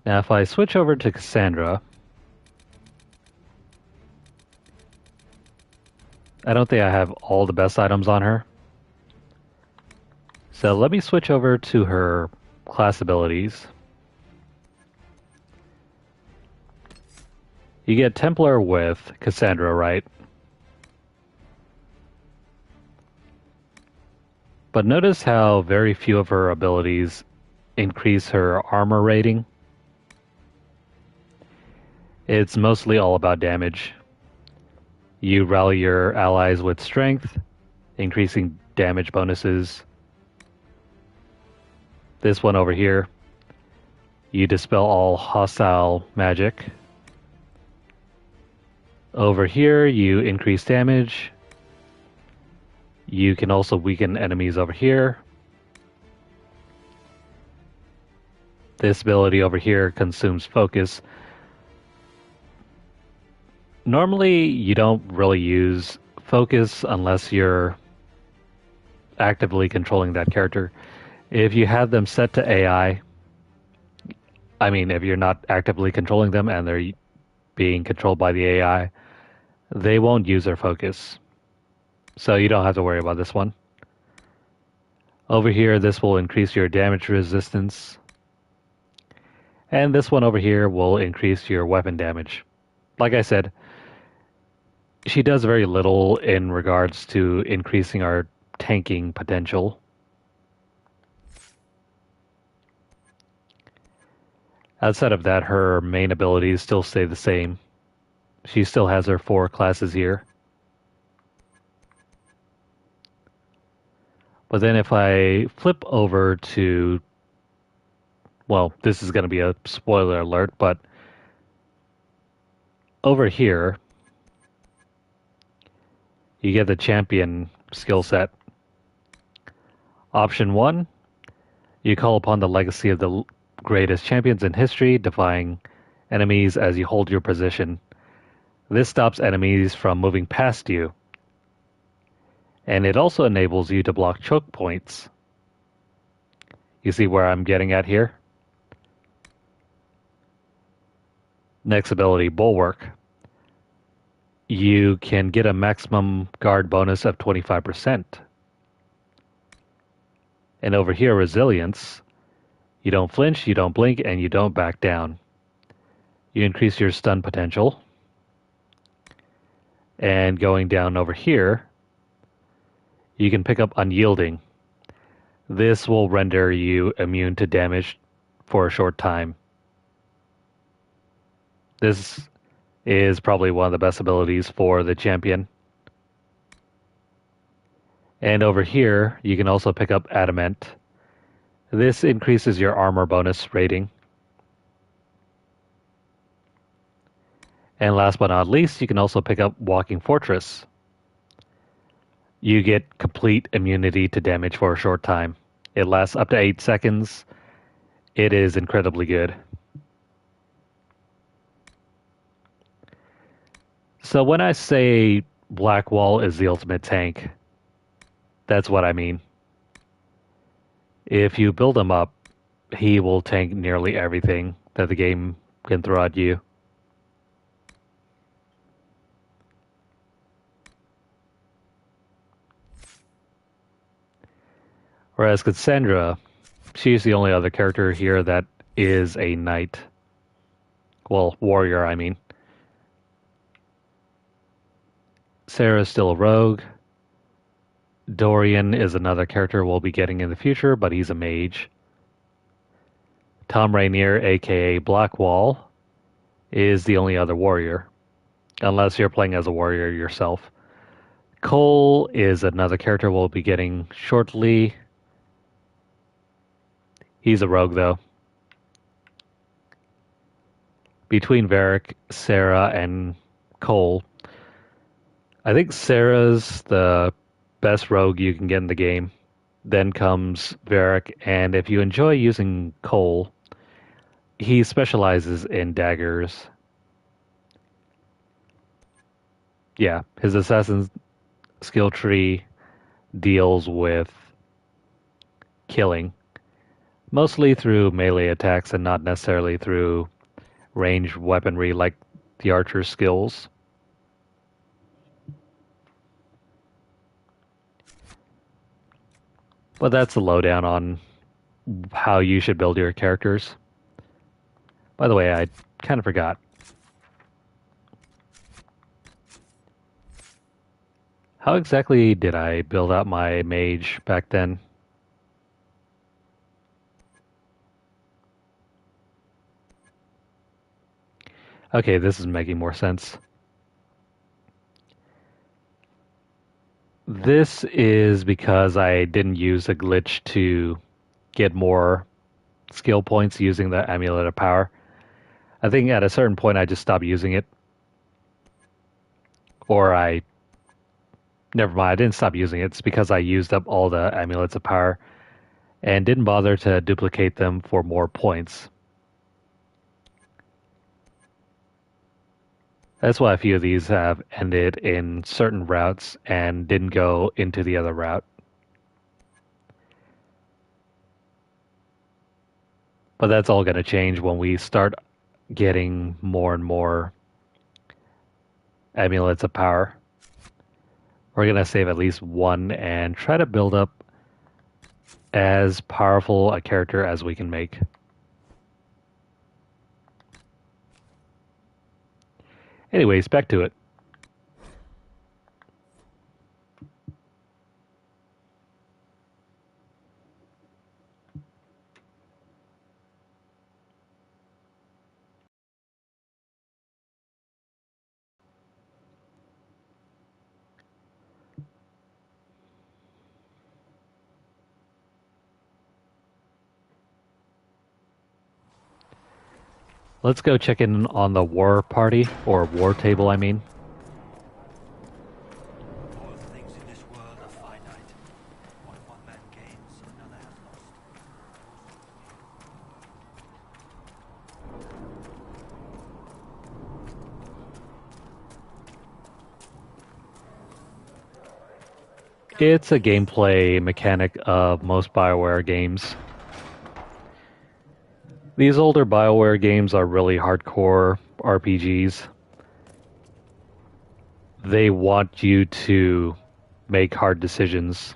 Now if I switch over to Cassandra, I don't think I have all the best items on her. So let me switch over to her class abilities. You get Templar with Cassandra, right? But notice how very few of her abilities increase her armor rating. It's mostly all about damage. You rally your allies with strength, increasing damage bonuses. This one over here, you dispel all hostile magic. Over here, you increase damage. You can also weaken enemies over here. This ability over here consumes focus. Normally, you don't really use focus unless you're actively controlling that character. If you have them set to AI, I mean, if you're not actively controlling them and they're being controlled by the AI, they won't use their focus. So you don't have to worry about this one. Over here, this will increase your damage resistance. And this one over here will increase your weapon damage. Like I said, she does very little in regards to increasing our tanking potential. Outside of that, her main abilities still stay the same. She still has her 4 classes here. But then if I flip over to, well, this is going to be a spoiler alert, but over here, you get the champion skill set. Option 1, you call upon the legacy of the greatest champions in history, defying enemies as you hold your position. This stops enemies from moving past you. And it also enables you to block choke points. You see where I'm getting at here? Next ability, Bulwark. You can get a maximum guard bonus of 25%. And over here, Resilience. You don't flinch, you don't blink, and you don't back down. You increase your stun potential. And going down over here, you can pick up Unyielding. This will render you immune to damage for a short time. This is probably one of the best abilities for the champion. And over here, you can also pick up Adamant. This increases your armor bonus rating. And last but not least, you can also pick up Walking Fortress. You get complete immunity to damage for a short time. It lasts up to 8 seconds. It is incredibly good. So when I say Blackwall is the ultimate tank, that's what I mean. If you build him up, he will tank nearly everything that the game can throw at you. Whereas Cassandra, she's the only other character here that is a knight. Well, warrior, I mean. Sarah's still a rogue. Dorian is another character we'll be getting in the future, but he's a mage. Tom Rainier, aka Blackwall, is the only other warrior, unless you're playing as a warrior yourself. Cole is another character we'll be getting shortly. He's a rogue, though. between Varric, Sarah, and Cole. I think Sarah's the best rogue you can get in the game. Then comes Varric, and if you enjoy using Cole, he specializes in daggers. Yeah, his assassin's skill tree deals with killing, mostly through melee attacks and not necessarily through ranged weaponry like the archer's skills. But that's a lowdown on how you should build your characters. By the way, I kind of forgot. How exactly did I build out my mage back then? Okay, this is making more sense. This is because I didn't use a glitch to get more skill points using the amulet of power. I think at a certain point I just stopped using it. Or never mind, I didn't stop using it. It's because I used up all the amulets of power and didn't bother to duplicate them for more points. That's why a few of these have ended in certain routes and didn't go into the other route. But that's all going to change when we start getting more and more amulets of power. We're going to save at least one and try to build up as powerful a character as we can make. Anyways, back to it. Let's go check in on the war party, or war table, I mean. All things in this world are finite. What one man gains, another has lost. It's a gameplay mechanic of most BioWare games. These older BioWare games are really hardcore RPGs. They want you to make hard decisions.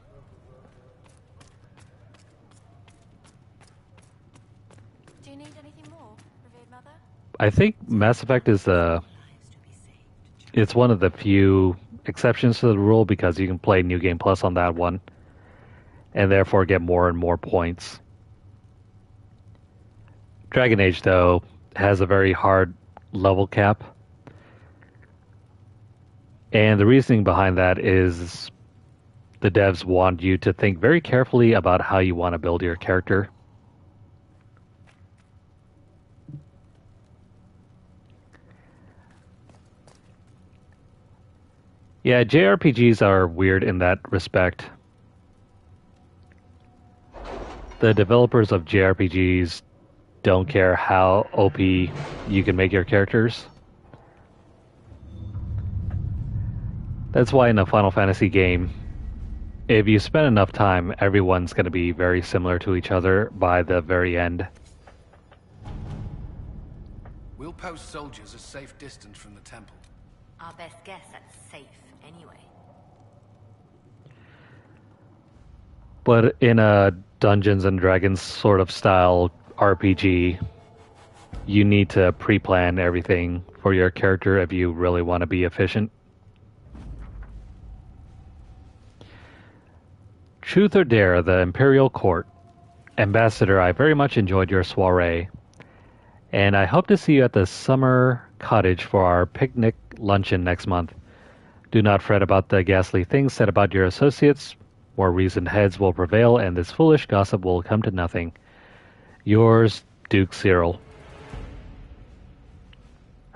Do you need anything more, revered mother? I think Mass Effect is it's one of the few exceptions to the rule because you can play New Game Plus on that one and therefore get more and more points. Dragon Age, though, has a very hard level cap. And the reasoning behind that is the devs want you to think very carefully about how you want to build your character. Yeah, JRPGs are weird in that respect. The developers of JRPGs don't care how OP you can make your characters. That's why in a Final Fantasy game, if you spend enough time, everyone's going to be very similar to each other by the very end. We'll post soldiers a safe distance from the temple. Our best guess at safe, anyway. But in a Dungeons and Dragons sort of style RPG, you need to pre-plan everything for your character if you really want to be efficient. Truth or Dare, the Imperial Court. Ambassador, I very much enjoyed your soiree, and I hope to see you at the summer cottage for our picnic luncheon next month. Do not fret about the ghastly things said about your associates. More reasoned heads will prevail, and this foolish gossip will come to nothing. Yours, Duke Cyril.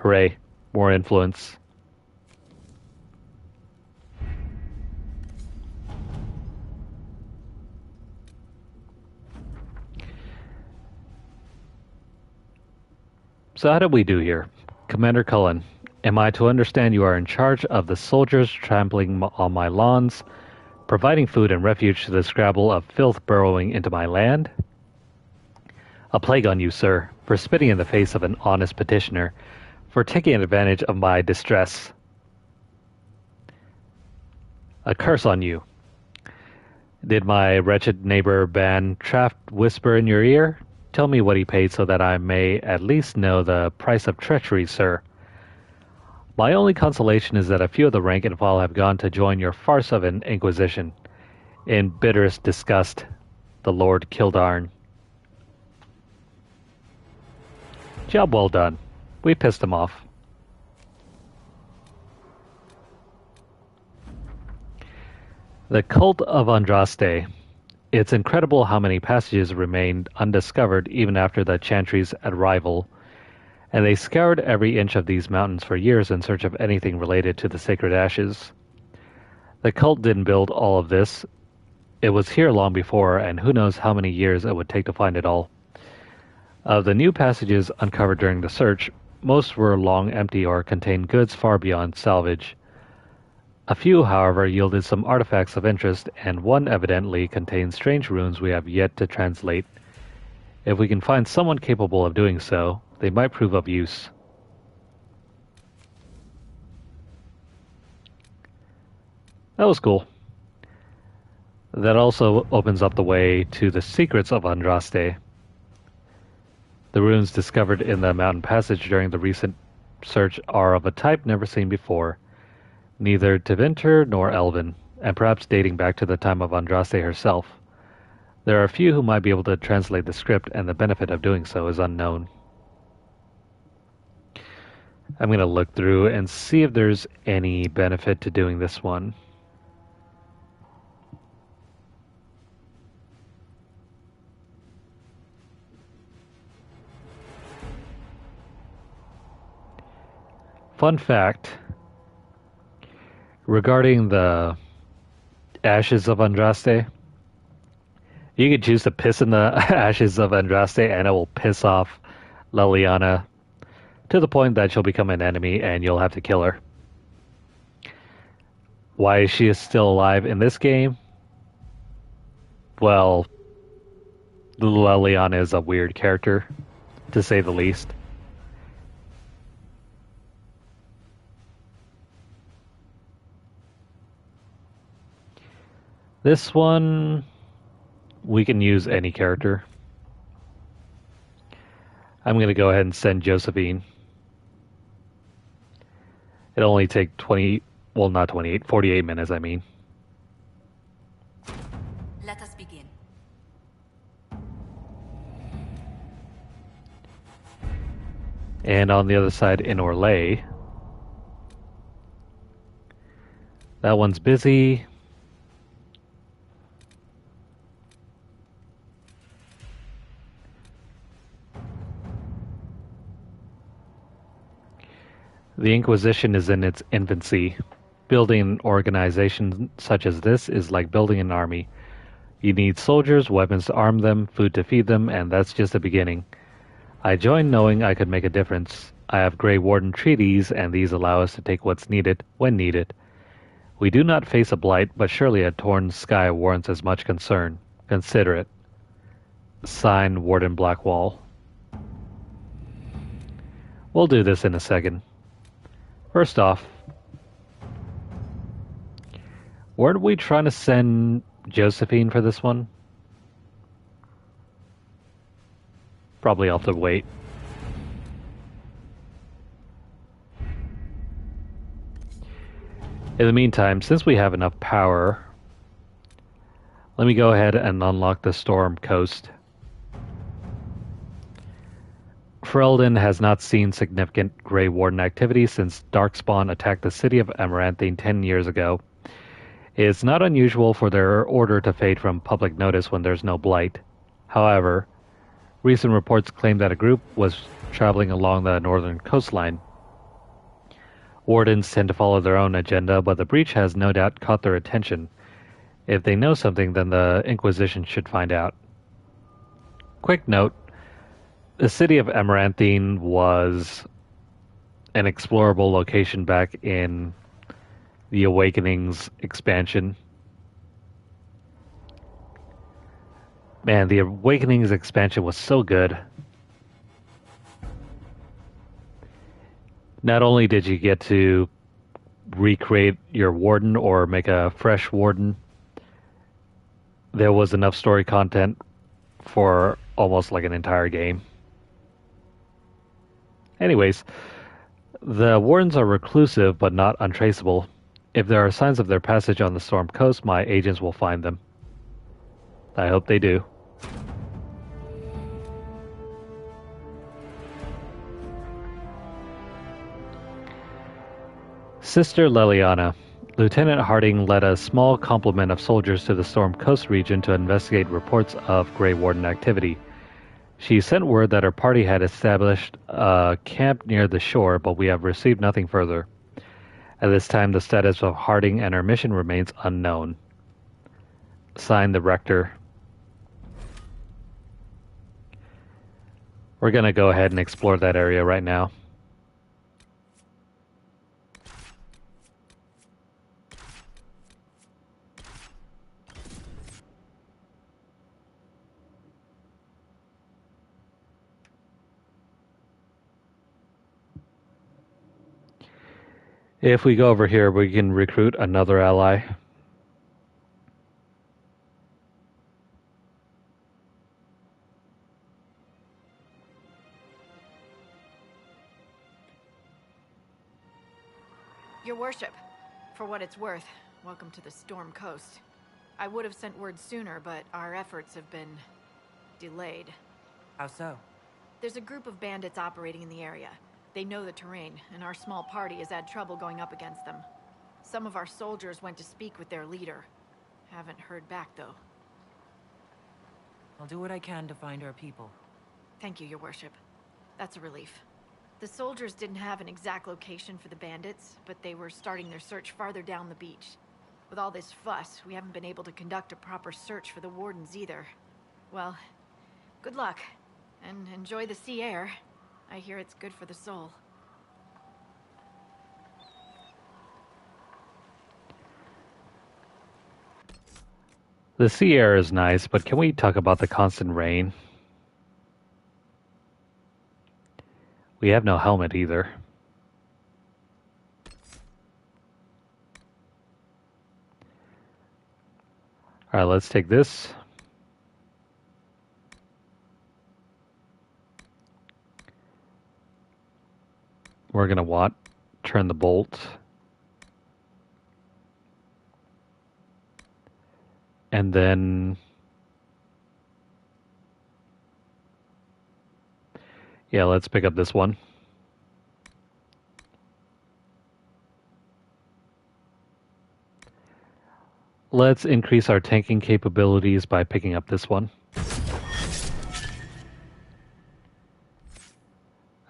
Hooray. More influence. So how did we do here? Commander Cullen, am I to understand you are in charge of the soldiers trampling on my lawns, providing food and refuge to the scrabble of filth burrowing into my land? A plague on you, sir, for spitting in the face of an honest petitioner, for taking advantage of my distress. A curse on you. Did my wretched neighbor Ban Traft whisper in your ear? Tell me what he paid so that I may at least know the price of treachery, sir. My only consolation is that a few of the rank and file have gone to join your farce of an Inquisition. In bitterest disgust, the Lord Kildarn. Job well done. We pissed him off. The Cult of Andraste. It's incredible how many passages remained undiscovered even after the Chantry's arrival, and they scoured every inch of these mountains for years in search of anything related to the sacred ashes. The cult didn't build all of this. It was here long before, and who knows how many years it would take to find it all. Of the new passages uncovered during the search, most were long empty or contained goods far beyond salvage. A few, however, yielded some artifacts of interest, and one evidently contains strange runes we have yet to translate. If we can find someone capable of doing so, they might prove of use. That was cool. That also opens up the way to the secrets of Andraste. The runes discovered in the mountain passage during the recent search are of a type never seen before. Neither Tevinter nor Elven, and perhaps dating back to the time of Andraste herself. There are a few who might be able to translate the script, and the benefit of doing so is unknown. I'm going to look through and see if there's any benefit to doing this one. Fun fact. Regarding the ashes of Andraste, you can choose to piss in the ashes of Andraste and it will piss off Leliana to the point that she'll become an enemy and you'll have to kill her. Why she is still alive in this game? Well, Leliana is a weird character, to say the least. This one, we can use any character. I'm going to go ahead and send Josephine. It'll only take 48 minutes, I mean. Let us begin. And on the other side in Orlais, that one's busy. The Inquisition is in its infancy. Building an organization such as this is like building an army. You need soldiers, weapons to arm them, food to feed them, and that's just the beginning. I joined knowing I could make a difference. I have Grey Warden treaties, and these allow us to take what's needed, when needed. We do not face a blight, but surely a torn sky warrants as much concern. Consider it. Signed, Warden Blackwall. We'll do this in a second. First off, weren't we trying to send Josephine for this one? Probably off the wait. In the meantime, since we have enough power, let me go ahead and unlock the Storm Coast. Ferelden has not seen significant Grey Warden activity since Darkspawn attacked the city of Amaranthine 10 years ago. It's not unusual for their order to fade from public notice when there's no blight. However, recent reports claim that a group was traveling along the northern coastline, Wardens tend to follow their own agenda, but the breach has no doubt caught their attention. If they know something, then the Inquisition should find out. Quick note, the city of Amaranthine was an explorable location back in the Awakenings expansion. Man, the Awakenings expansion was so good. Not only did you get to recreate your warden or make a fresh warden, there was enough story content for almost like an entire game. Anyways, the wardens are reclusive but not untraceable. If there are signs of their passage on the Storm Coast, my agents will find them. I hope they do. Sister Leliana. Lieutenant Harding led a small complement of soldiers to the Storm Coast region to investigate reports of Grey Warden activity. She sent word that her party had established a camp near the shore, but we have received nothing further. At this time, the status of Harding and her mission remains unknown. Signed, the Rector. We're going to go ahead and explore that area right now. If we go over here, we can recruit another ally. Your worship, for what it's worth, welcome to the Storm Coast. I would have sent word sooner, but our efforts have been delayed. How so? There's a group of bandits operating in the area. They know the terrain, and our small party has had trouble going up against them. Some of our soldiers went to speak with their leader. Haven't heard back, though. I'll do what I can to find our people. Thank you, your worship. That's a relief. The soldiers didn't have an exact location for the bandits, but they were starting their search farther down the beach. With all this fuss, we haven't been able to conduct a proper search for the wardens either. Well, good luck, and enjoy the sea air. I hear it's good for the soul. The sea air is nice, but can we talk about the constant rain? We have no helmet either. Alright, let's take this. We're going to turn the bolt. And then... yeah, let's pick up this one. Let's increase our tanking capabilities by picking up this one.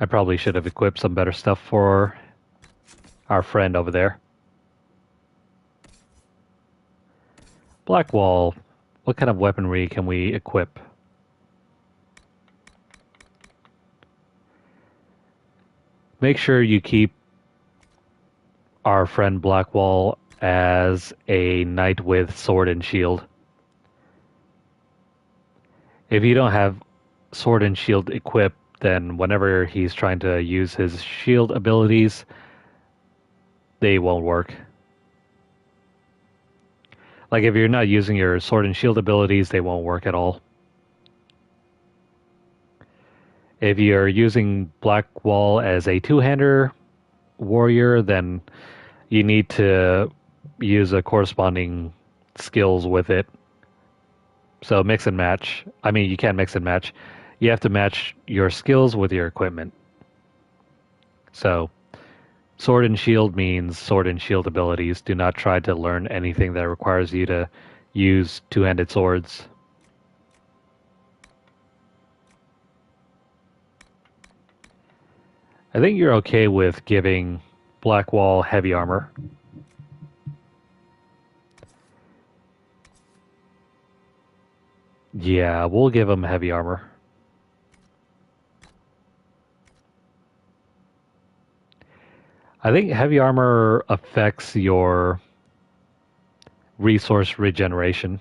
I probably should have equipped some better stuff for our friend over there. Blackwall. What kind of weaponry can we equip? Make sure you keep our friend Blackwall as a knight with sword and shield. If you don't have sword and shield equipped, then whenever he's trying to use his shield abilities, they won't work. Like if you're not using your sword and shield abilities, they won't work at all. If you're using Blackwall as a two-hander warrior, then you need to use a corresponding skills with it. So mix and match. I mean, you can't mix and match. You have to match your skills with your equipment. So, sword and shield means sword and shield abilities. Do not try to learn anything that requires you to use two-handed swords. I think you're okay with giving Blackwall heavy armor. Yeah, we'll give him heavy armor. I think heavy armor affects your resource regeneration.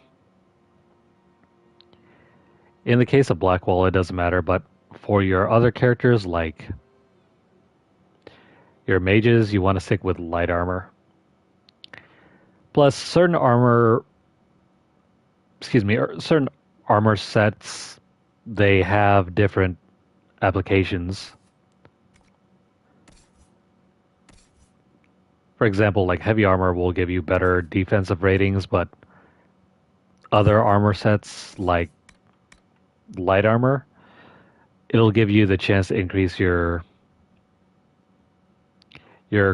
In the case of Blackwall, it doesn't matter, but for your other characters, like your mages, you want to stick with light armor. Plus, certain armor sets, they have different applications. For example, like heavy armor will give you better defensive ratings, but other armor sets like light armor, it'll give you the chance to increase your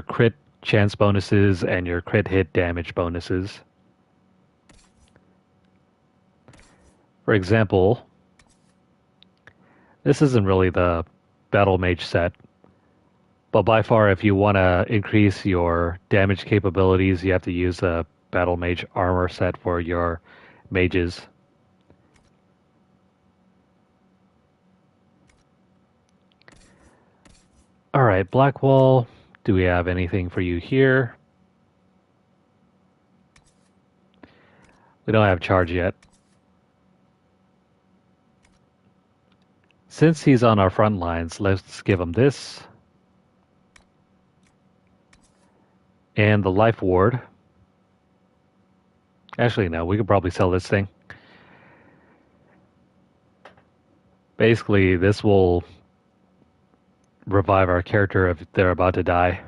crit chance bonuses and your crit hit damage bonuses. For example, this isn't really the Battle Mage set, but by far if you want to increase your damage capabilities, you have to use the Battle Mage armor set for your mages. Alright, Blackwall, do we have anything for you here? We don't have charge yet. Since he's on our front lines, let's give him this. And the life ward. Actually, no, we could probably sell this thing. Basically, this will revive our character if they're about to die.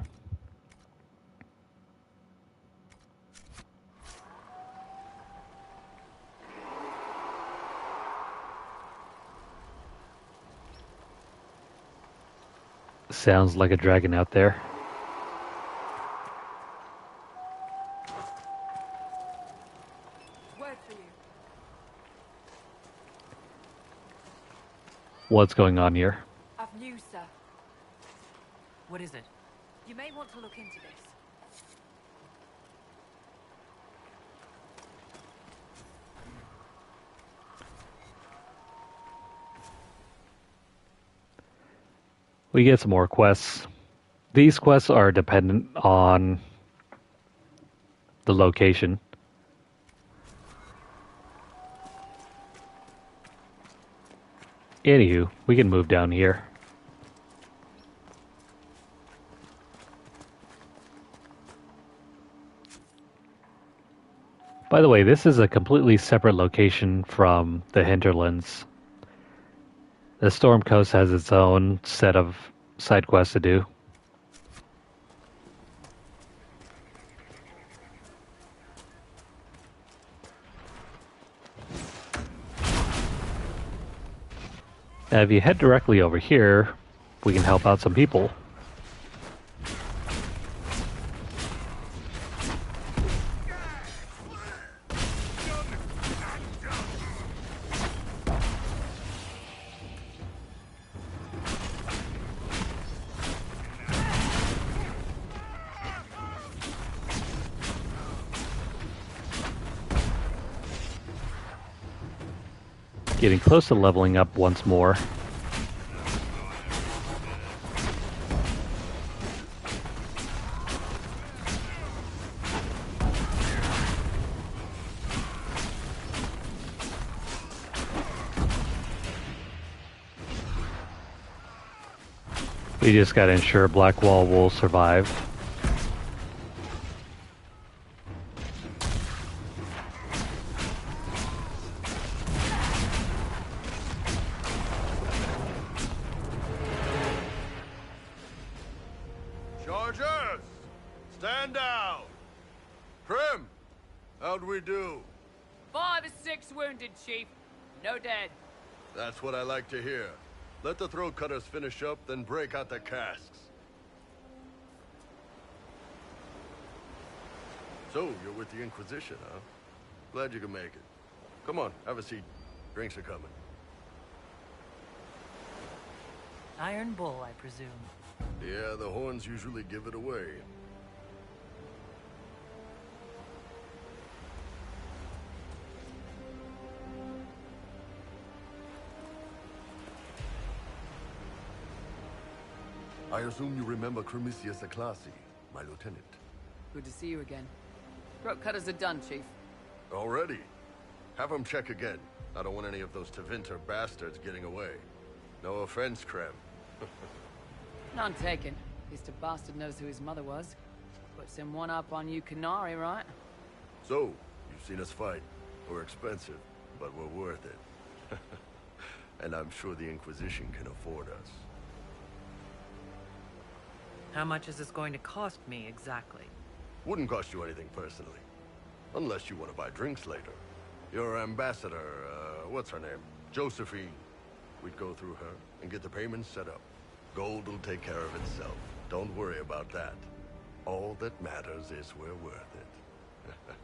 Sounds like a dragon out there. What's going on here? I've news, sir. What is it? You may want to look into this. We get some more quests. These quests are dependent on the location. Anywho, we can move down here. By the way, this is a completely separate location from the hinterlands. The Storm Coast has its own set of side quests to do. Now, if you head directly over here, we can help out some people. Getting close to leveling up once more. We just gotta ensure Blackwall will survive. Chargers! Stand down! Prim! How'd we do? 5 or 6 wounded, Chief. No dead. That's what I like to hear. Let the throat cutters finish up, then break out the casks. So, you're with the Inquisition, huh? Glad you can make it. Come on, have a seat. Drinks are coming. Iron Bull, I presume. Yeah, the horns usually give it away. I assume you remember Cremisius Aclassi, my lieutenant. Good to see you again. Throat cutters are done, Chief. Already? Have him check again. I don't want any of those Tevinter bastards getting away. No offense, Krem. None taken. At least a bastard knows who his mother was. Puts him one up on you Canary, right? So, you've seen us fight. We're expensive, but we're worth it. And I'm sure the Inquisition can afford us. How much is this going to cost me, exactly? Wouldn't cost you anything personally. Unless you want to buy drinks later. Your ambassador, what's her name? Josephine. We'd go through her and get the payments set up. Gold will take care of itself. Don't worry about that. All that matters is we're worth it.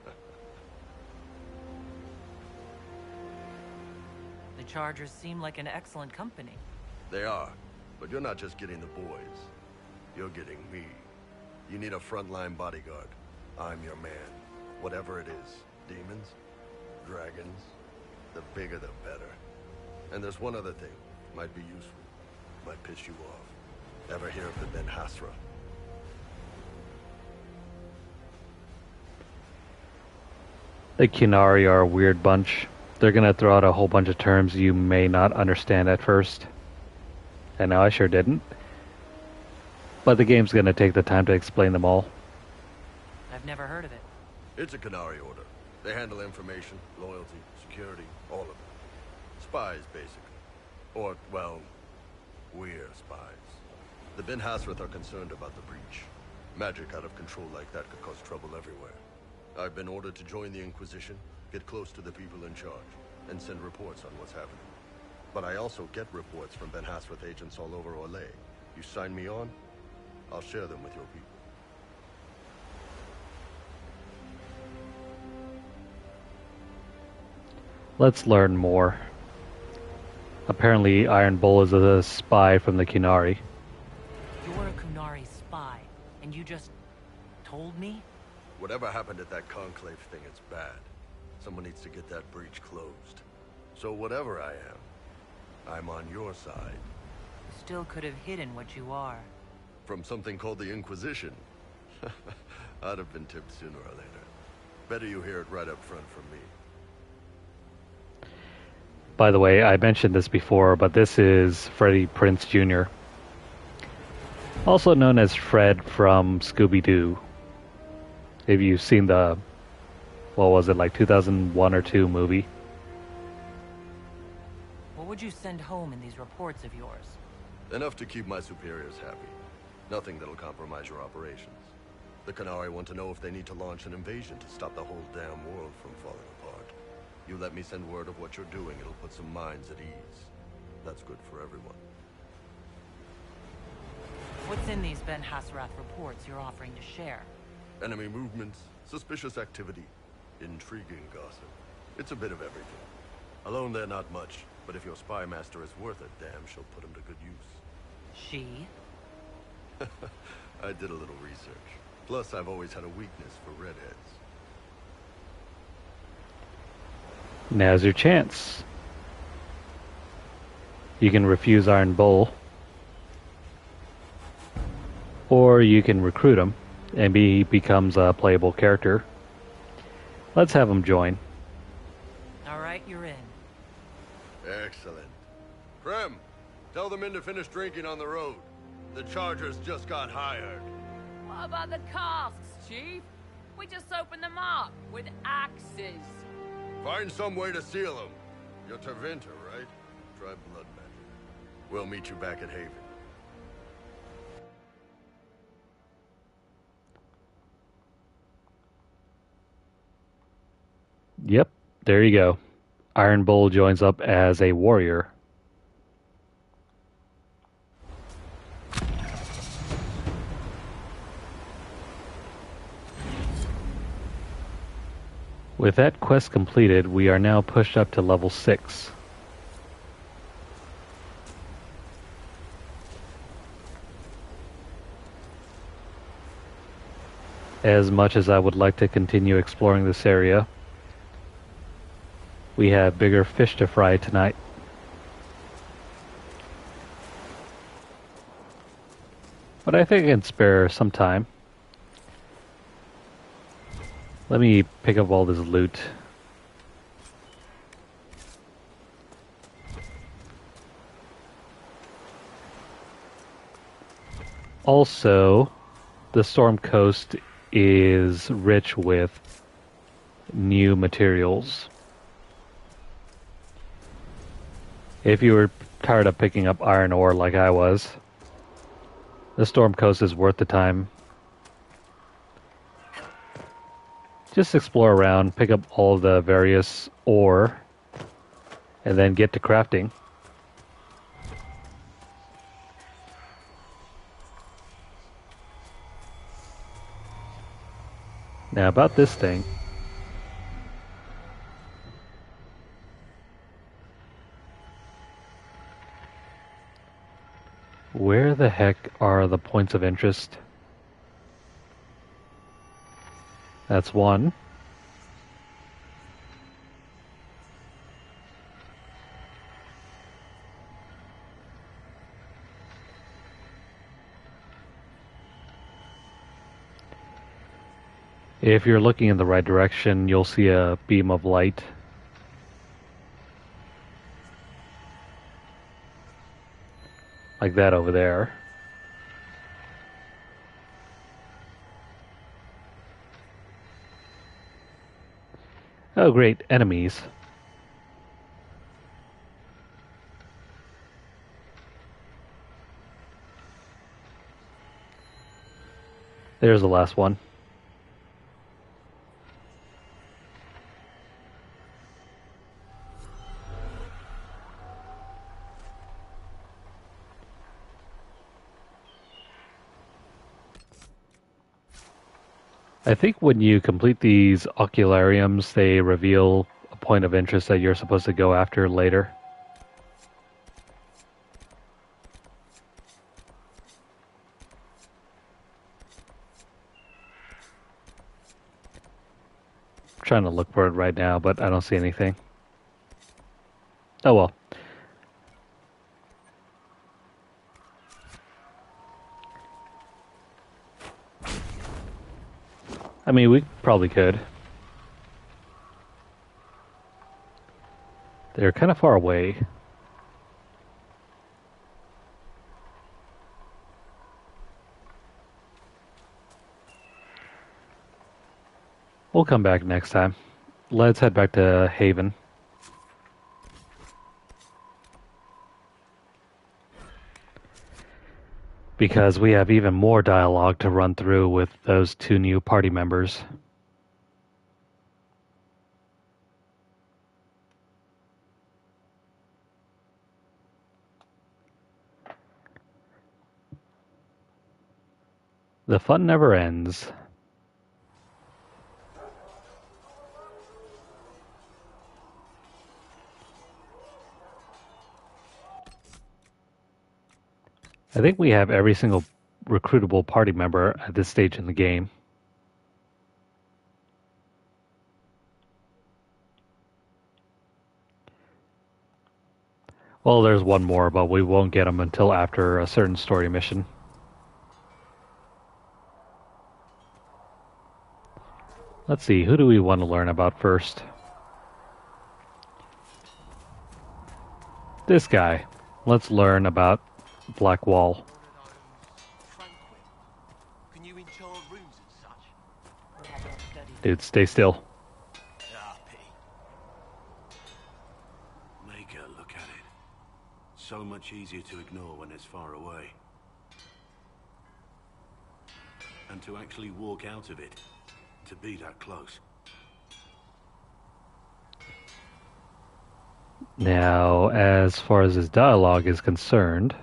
The Chargers seem like an excellent company. They are, but you're not just getting the boys. You're getting me. You need a frontline bodyguard. I'm your man. Whatever it is. Demons? Dragons? The bigger the better. And there's one other thing. Might be useful. Might piss you off. Ever hear of the Ben Hasra? The Qunari are a weird bunch. They're gonna throw out a whole bunch of terms you may not understand at first. I know I sure didn't. But the game's gonna take the time to explain them all. I've never heard of it. It's a Qunari order. They handle information, loyalty, security, all of it. Spies, basically. Or, well, we're spies. The Ben Hasrath are concerned about the breach. Magic out of control like that could cause trouble everywhere. I've been ordered to join the Inquisition, get close to the people in charge, and send reports on what's happening. But I also get reports from Ben Hasrath agents all over Orlais. You sign me on, I'll share them with your people. Let's learn more. Apparently, Iron Bull is a spy from the Qunari. You're a Qunari spy, and you just told me? Whatever happened at that Conclave thing, it's bad. Someone needs to get that breach closed. So whatever I am, I'm on your side. Still could have hidden what you are. From something called the Inquisition. I'd have been tipped sooner or later. Better you hear it right up front from me. By the way, I mentioned this before, but this is Freddie Prinze Jr., also known as Fred from Scooby-Doo. If you've seen the, what was it, like 2001 or 2 movie? What would you send home in these reports of yours? Enough to keep my superiors happy. Nothing that'll compromise your operations. The Qunari want to know if they need to launch an invasion to stop the whole damn world from falling apart. You let me send word of what you're doing, it'll put some minds at ease. That's good for everyone. What's in these Ben Hasrath reports you're offering to share? Enemy movements, suspicious activity, intriguing gossip. It's a bit of everything. Alone they're not much, but if your spy master is worth a damn, she'll put him to good use. She? I did a little research. Plus, I've always had a weakness for redheads. Now's your chance. You can refuse Iron Bull, or you can recruit him, and he becomes a playable character. Let's have him join. Alright, you're in. Excellent. Krem, tell the men to finish drinking on the road. The Chargers just got hired. What about the casks, Chief? We just opened them up with axes. Find some way to seal them. You're Tevinter, right? Try blood magic. We'll meet you back at Haven. Yep, there you go. Iron Bull joins up as a warrior. With that quest completed, we are now pushed up to level 6. As much as I would like to continue exploring this area, we have bigger fish to fry tonight. But I think I can spare some time. Let me pick up all this loot. Also, the Storm Coast is rich with new materials. If you were tired of picking up iron ore like I was, the Storm Coast is worth the time. Just explore around, pick up all the various ore, and then get to crafting. Now about this thing. Where the heck are the points of interest? That's one. If you're looking in the right direction, you'll see a beam of light. Like that over there. Oh great, enemies. There's the last one. I think when you complete these oculariums, they reveal a point of interest that you're supposed to go after later. I'm trying to look for it right now, but I don't see anything. Oh well. I mean, we probably could. They're kind of far away. We'll come back next time. Let's head back to Haven. Because we have even more dialogue to run through with those two new party members. The fun never ends. I think we have every single recruitable party member at this stage in the game. Well, there's one more, but we won't get them until after a certain story mission. Let's see, who do we want to learn about first? This guy. Let's learn about Black Wall. Dude, stay still. Make her look at it. So much easier to ignore when it's far away. And to actually walk out of it. To be that close. Now, as far as his dialogue is concerned,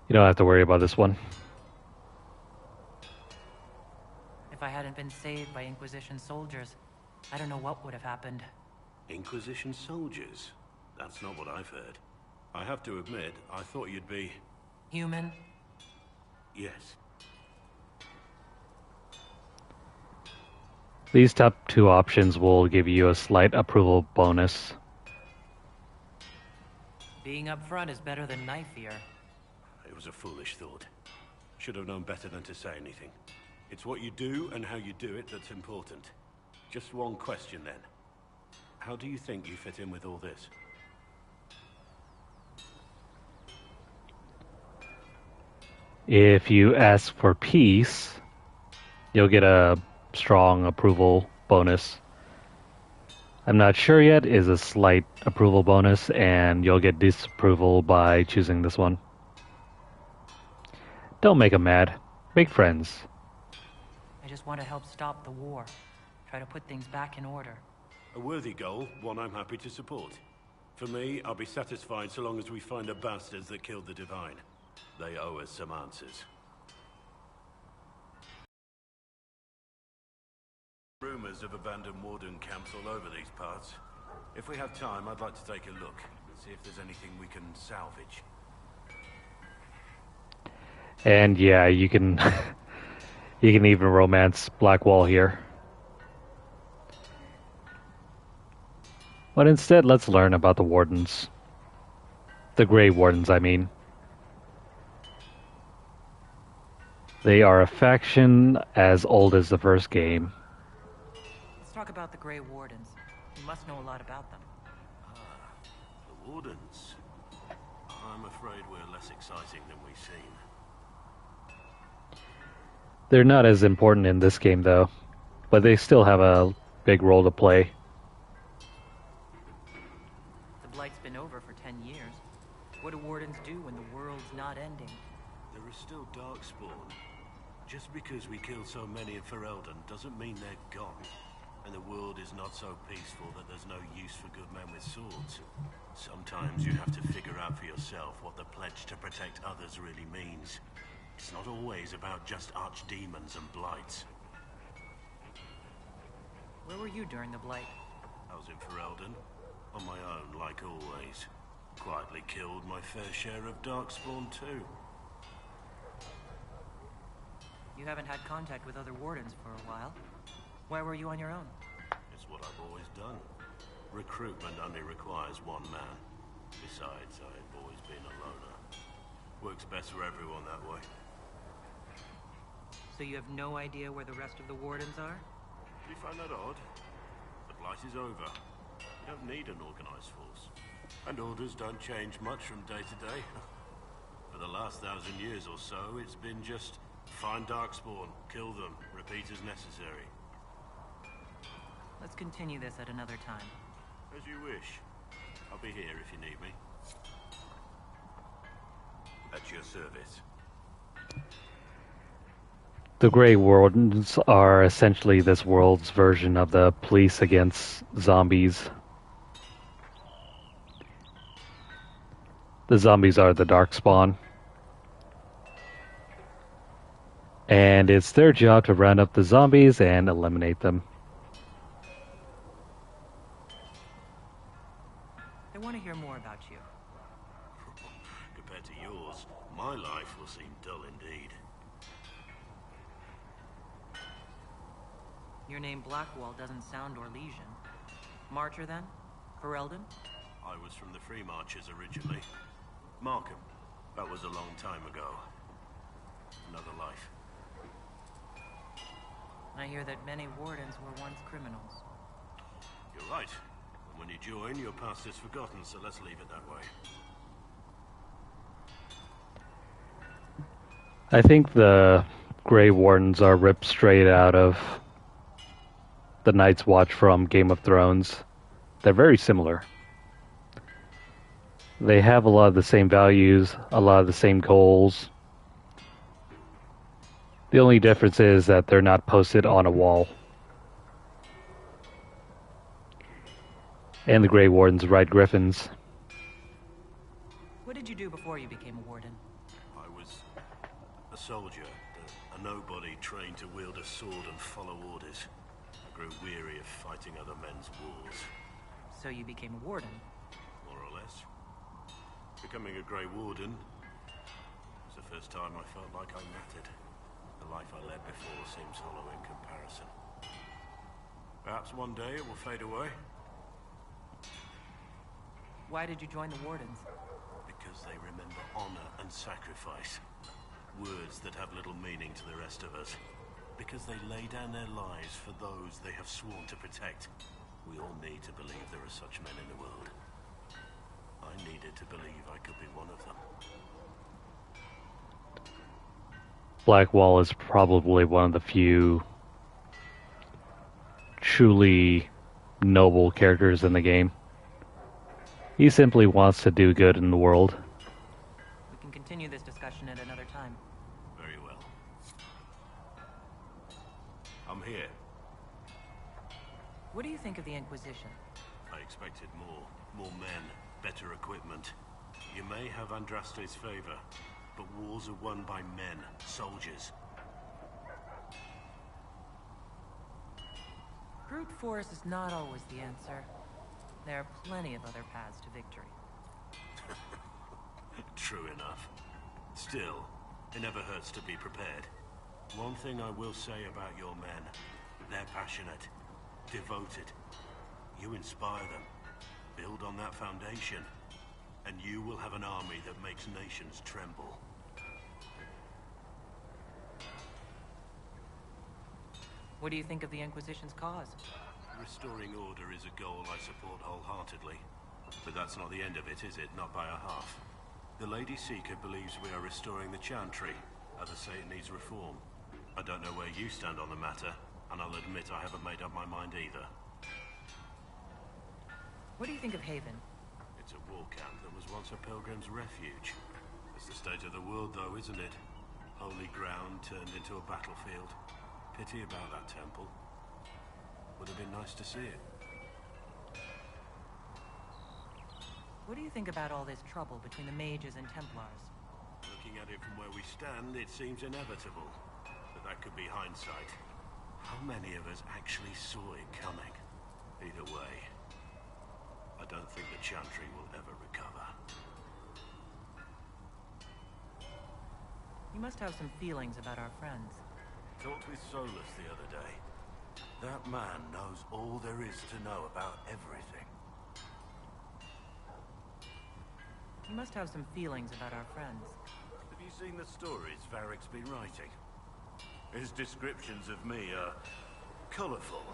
you don't have to worry about this one. If I hadn't been saved by Inquisition soldiers, I don't know what would have happened. Inquisition soldiers? That's not what I've heard. I have to admit, I thought you'd be... Human? Yes. These top two options will give you a slight approval bonus. Being up front is better than knife fear. It was a foolish thought. Should have known better than to say anything. It's what you do and how you do it that's important. Just one question then. How do you think you fit in with all this? If you ask for peace, you'll get a strong approval bonus. I'm not sure yet is a slight approval bonus, and you'll get disapproval by choosing this one. Don't make them mad. Make friends. I just want to help stop the war. Try to put things back in order. A worthy goal, one I'm happy to support. For me, I'll be satisfied so long as we find the bastards that killed the Divine. They owe us some answers. Rumors of abandoned warden camps all over these parts. If we have time, I'd like to take a look, see if there's anything we can salvage. And yeah, you can you can even romance Blackwall here. But instead, let's learn about the Wardens. The Grey Wardens, I mean. They are a faction as old as the first game. Let's talk about the Grey Wardens. You must know a lot about them. The Wardens. I'm afraid we're less exciting than we seem. They're not as important in this game, though. But they still have a big role to play. The Blight's been over for 10 years. What do Wardens do when the world's not ending? There is still Darkspawn. Just because we killed so many in Ferelden doesn't mean they're gone. And the world is not so peaceful that there's no use for good men with swords. Sometimes you have to figure out for yourself what the pledge to protect others really means. It's not always about just archdemons and blights. Where were you during the Blight? I was in Ferelden, on my own like always. Quietly killed my fair share of Darkspawn too. You haven't had contact with other Wardens for a while. Why were you on your own? It's what I've always done. Recruitment only requires one man. Besides, I've always been a loner. Works best for everyone that way. So you have no idea where the rest of the Wardens are? Do you find that odd? The Blight is over. You don't need an organized force. And orders don't change much from day to day. For the last 1,000 years or so, it's been just find Darkspawn, kill them, repeat as necessary. Let's continue this at another time. As you wish. I'll be here if you need me. At your service. The Grey Wardens are essentially this world's version of the police against zombies. The zombies are the Darkspawn. And it's their job to round up the zombies and eliminate them. I want to hear more about you. Compared to yours, my life will seem dull indeed. Your name Blackwall doesn't sound Orlesian. Marcher then? Ferelden? I was from the Free Marchers originally. Markham. That was a long time ago. Another life. I hear that many Wardens were once criminals. You're right. And when you join, your past is forgotten, so let's leave it that way. I think the Grey Wardens are ripped straight out of the Night's Watch from Game of Thrones. They're very similar. They have a lot of the same values, a lot of the same goals. The only difference is that they're not posted on a wall. And the Grey Wardens ride griffins. What did you do before you became a Warden? I was a soldier, a nobody trained to wield a sword and follow orders. I grew weary of fighting other men's wars. So you became a warden? More or less. Becoming a Grey Warden was the first time I felt like I mattered. The life I led before seems hollow in comparison. Perhaps one day it will fade away. Why did you join the Wardens? Because they remember honor and sacrifice. Words that have little meaning to the rest of us. Because they lay down their lives for those they have sworn to protect. We all need to believe there are such men in the world. I needed to believe I could be one of them. Blackwall is probably one of the few truly noble characters in the game. He simply wants to do good in the world. We can continue this discussion at another time. Very well. I'm here. What do you think of the Inquisition? I expected more men, better equipment. You may have Andraste's favor, but wars are won by men, soldiers. Brute force is not always the answer. There are plenty of other paths to victory. True enough. Still, it never hurts to be prepared. One thing I will say about your men, they're passionate, devoted. You inspire them. Build on that foundation, and you will have an army that makes nations tremble. What do you think of the Inquisition's cause? Restoring order is a goal I support wholeheartedly. But that's not the end of it, is it? Not by a half. The Lady Seeker believes we are restoring the Chantry. Others say it needs reform. I don't know where you stand on the matter, and I'll admit I haven't made up my mind either. What do you think of Haven? It's a war camp that was once a pilgrim's refuge. It's the state of the world, though, isn't it? Holy ground turned into a battlefield. Pity about that temple. Would have been nice to see it. What do you think about all this trouble between the mages and Templars? Looking at it from where we stand, it seems inevitable. But that could be hindsight. How many of us actually saw it coming? Either way, I don't think the Chantry will ever recover. You must have some feelings about our friends. Talked with Solus the other day. That man knows all there is to know about everything. You must have some feelings about our friends. Have you seen the stories Varric's been writing? His descriptions of me are colourful,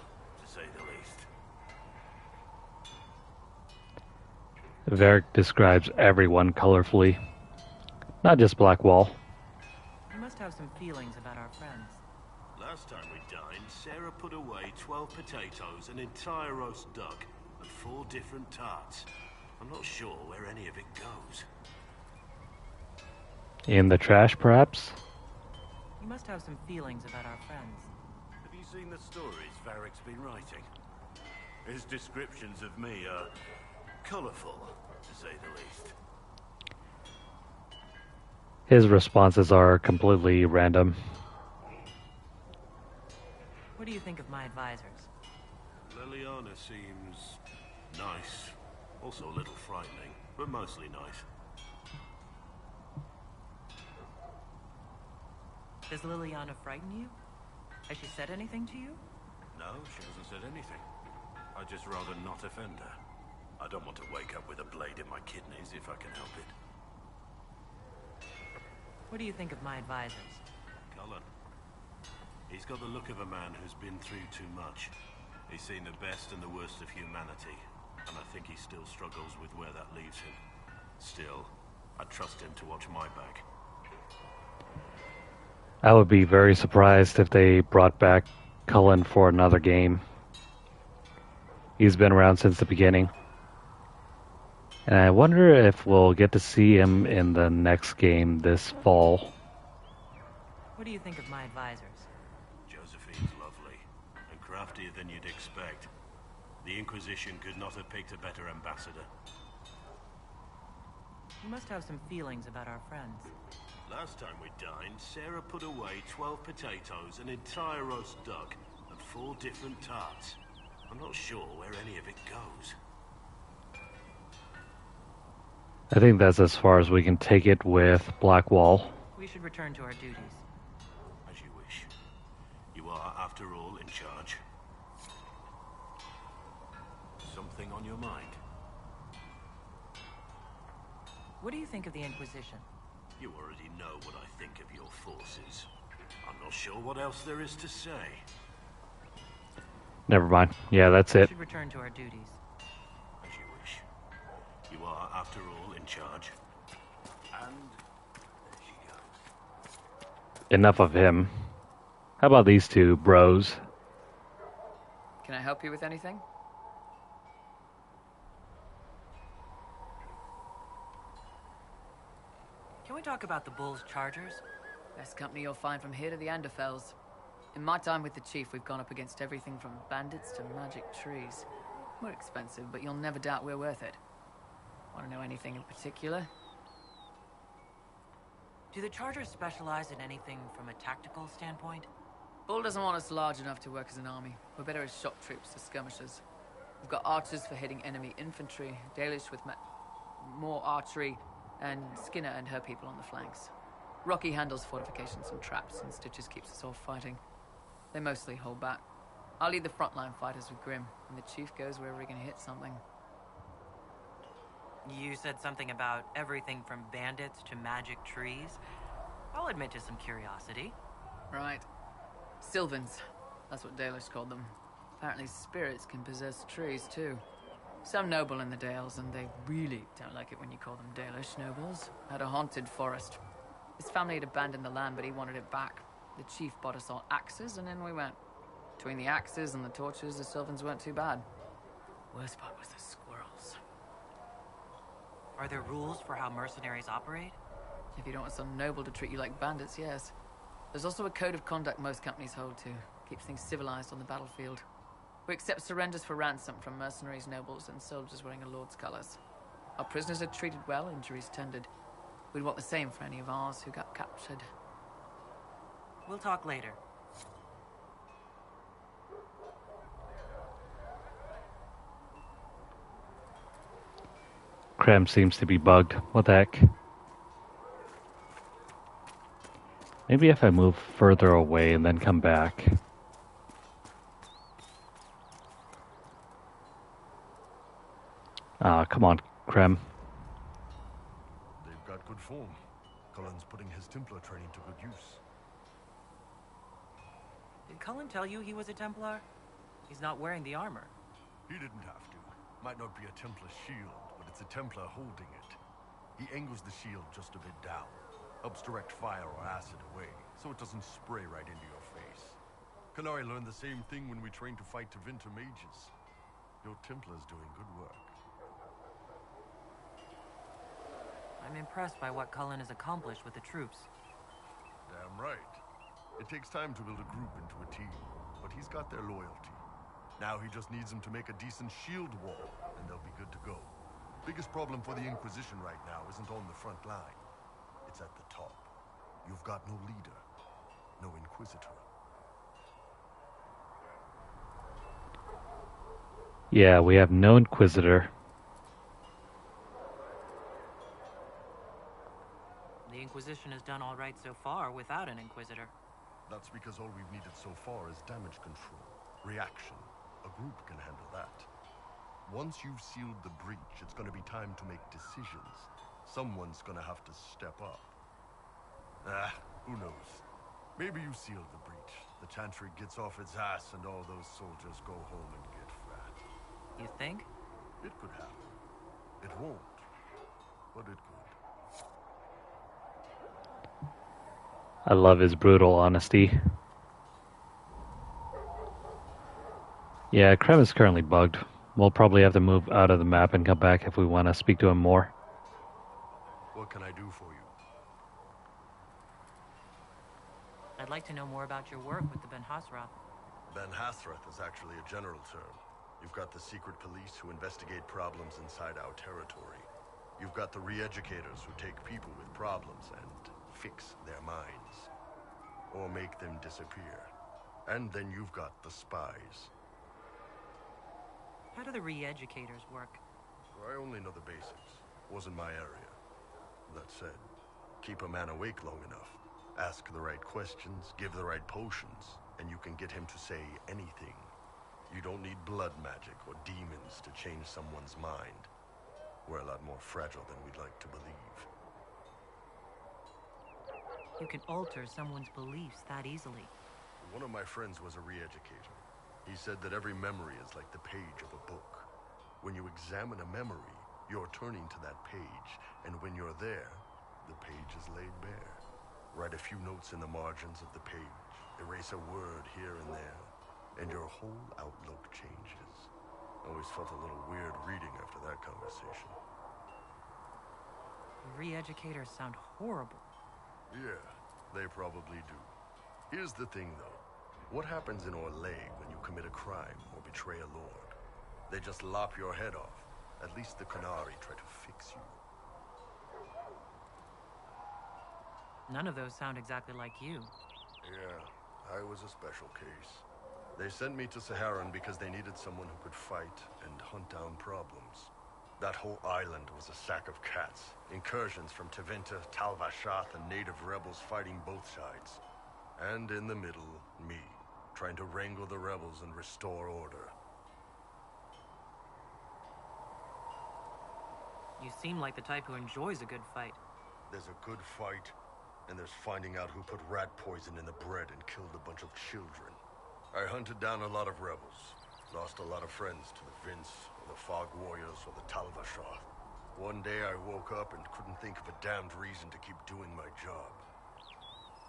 to say the least. Varric describes everyone colorfully. Not just Blackwall. You must have some feelings about our friends. Last time we dined, Sarah put away 12 potatoes, an entire roast duck, and 4 different tarts. I'm not sure where any of it goes. In the trash, perhaps? You must have some feelings about our friends. Have you seen the stories Varric's been writing? His descriptions of me are colourful, to say the least. His responses are completely random. What do you think of my advisors? Liliana seems nice. Also a little frightening, but mostly nice. Does Liliana frighten you? Has she said anything to you? No, she hasn't said anything. I'd just rather not offend her. I don't want to wake up with a blade in my kidneys if I can help it. What do you think of my advisors? Cullen. He's got the look of a man who's been through too much. He's seen the best and the worst of humanity, and I think he still struggles with where that leaves him. Still, I trust him to watch my back. I would be very surprised if they brought back Cullen for another game. He's been around since the beginning. And I wonder if we'll get to see him in the next game this fall. What do you think of my advisors? Josephine's lovely, and craftier than you'd expect. The Inquisition could not have picked a better ambassador. You must have some feelings about our friends. Last time we dined, Sarah put away 12 potatoes, an entire roast duck, and 4 different tarts. I'm not sure where any of it goes. I think that's as far as we can take it with Blackwall. We should return to our duties. As you wish. You are, after all, in charge. Something on your mind? What do you think of the Inquisition? You already know what I think of your forces. I'm not sure what else there is to say. Never mind. Yeah, that's We it. should return to our duties. As you wish. You are, after all, in charge. And there she goes. Enough of him. How about these two bros? Can I help you with anything? Can we talk about the Bull's Chargers? Best company you'll find from here to the Anderfells. In my time with the Chief, we've gone up against everything from bandits to magic trees. We're expensive, but you'll never doubt we're worth it. Want to know anything in particular? Do the Chargers specialize in anything from a tactical standpoint? Bull doesn't want us large enough to work as an army. We're better as shock troops to skirmishers. We've got archers for hitting enemy infantry, Dalish with more archery, and Skinner and her people on the flanks. Rocky handles fortifications and traps, and Stitches keeps us all fighting. They mostly hold back. I'll lead the frontline fighters with Grim, and the Chief goes wherever he can hit something. You said something about everything from bandits to magic trees. I'll admit to some curiosity. Right. Sylvans. That's what Dalish called them. Apparently spirits can possess trees, too. Some noble in the Dales, and they really don't like it when you call them Dalish nobles, had a haunted forest. His family had abandoned the land, but he wanted it back. The Chief bought us all axes, and in we went. Between the axes and the torches, the Sylvans weren't too bad. Worst part was the squirrels. Are there rules for how mercenaries operate? If you don't want some noble to treat you like bandits, yes. There's also a code of conduct most companies hold to. Keeps things civilized on the battlefield. We accept surrenders for ransom from mercenaries, nobles, and soldiers wearing a lord's colors. Our prisoners are treated well, injuries tended. We'd want the same for any of ours who got captured. We'll talk later. Krem seems to be bugged. What the heck? Maybe if I move further away and then come back. Ah, come on, Krem. They've got good form. Cullen's putting his Templar training to good use. Did Cullen tell you he was a Templar? He's not wearing the armor. He didn't have to. Might not be a Templar shield, but it's a Templar holding it. He angles the shield just a bit down. Helps direct fire or acid away, so it doesn't spray right into your face. Canary learned the same thing when we trained to fight Tevinter mages. Your Templar's doing good work. I'm impressed by what Cullen has accomplished with the troops. Damn right. It takes time to build a group into a team, but he's got their loyalty. Now he just needs them to make a decent shield wall, and they'll be good to go. Biggest problem for the Inquisition right now isn't on the front line. It's at the top. You've got no leader, no Inquisitor. Yeah, we have no Inquisitor. The Inquisition has done all right so far without an Inquisitor. That's because all we've needed so far is damage control, reaction. A group can handle that. Once you've sealed the breach, it's gonna be time to make decisions. Someone's gonna have to step up. Who knows? Maybe you sealed the breach. The Chantry gets off its ass and all those soldiers go home and get fat. You think? It could happen. It won't, but it could. I love his brutal honesty. Yeah, Krem is currently bugged. We'll probably have to move out of the map and come back if we want to speak to him more. What can I do for you? I'd like to know more about your work with the Ben Hasrath. Ben Hasrath is actually a general term. You've got the secret police who investigate problems inside our territory. You've got the re-educators who take people with problems and fix their minds. Or make them disappear. And then you've got the spies. How do the re-educators work? I only know the basics. Wasn't my area. That said, keep a man awake long enough. Ask the right questions, give the right potions, and you can get him to say anything. You don't need blood magic or demons to change someone's mind. We're a lot more fragile than we'd like to believe. You can alter someone's beliefs that easily. One of my friends was a re-educator. He said that every memory is like the page of a book. When you examine a memory, you're turning to that page, and when you're there, the page is laid bare. Write a few notes in the margins of the page, erase a word here and there, and your whole outlook changes. Always felt a little weird reading after that conversation. Re-educators sound horrible. Yeah, they probably do. Here's the thing, though. What happens in Orlais when you commit a crime or betray a lord? They just lop your head off. At least the Qunari try to fix you. None of those sound exactly like you. Yeah, I was a special case. They sent me to Saharan because they needed someone who could fight and hunt down problems. That whole island was a sack of cats. Incursions from Tevinter, Tal Vashath, and native rebels fighting both sides. And in the middle, me, trying to wrangle the rebels and restore order. You seem like the type who enjoys a good fight. There's a good fight, and there's finding out who put rat poison in the bread and killed a bunch of children. I hunted down a lot of rebels. Lost a lot of friends to the Vince, or the Fog Warriors, or the Tal Vashath. One day I woke up and couldn't think of a damned reason to keep doing my job.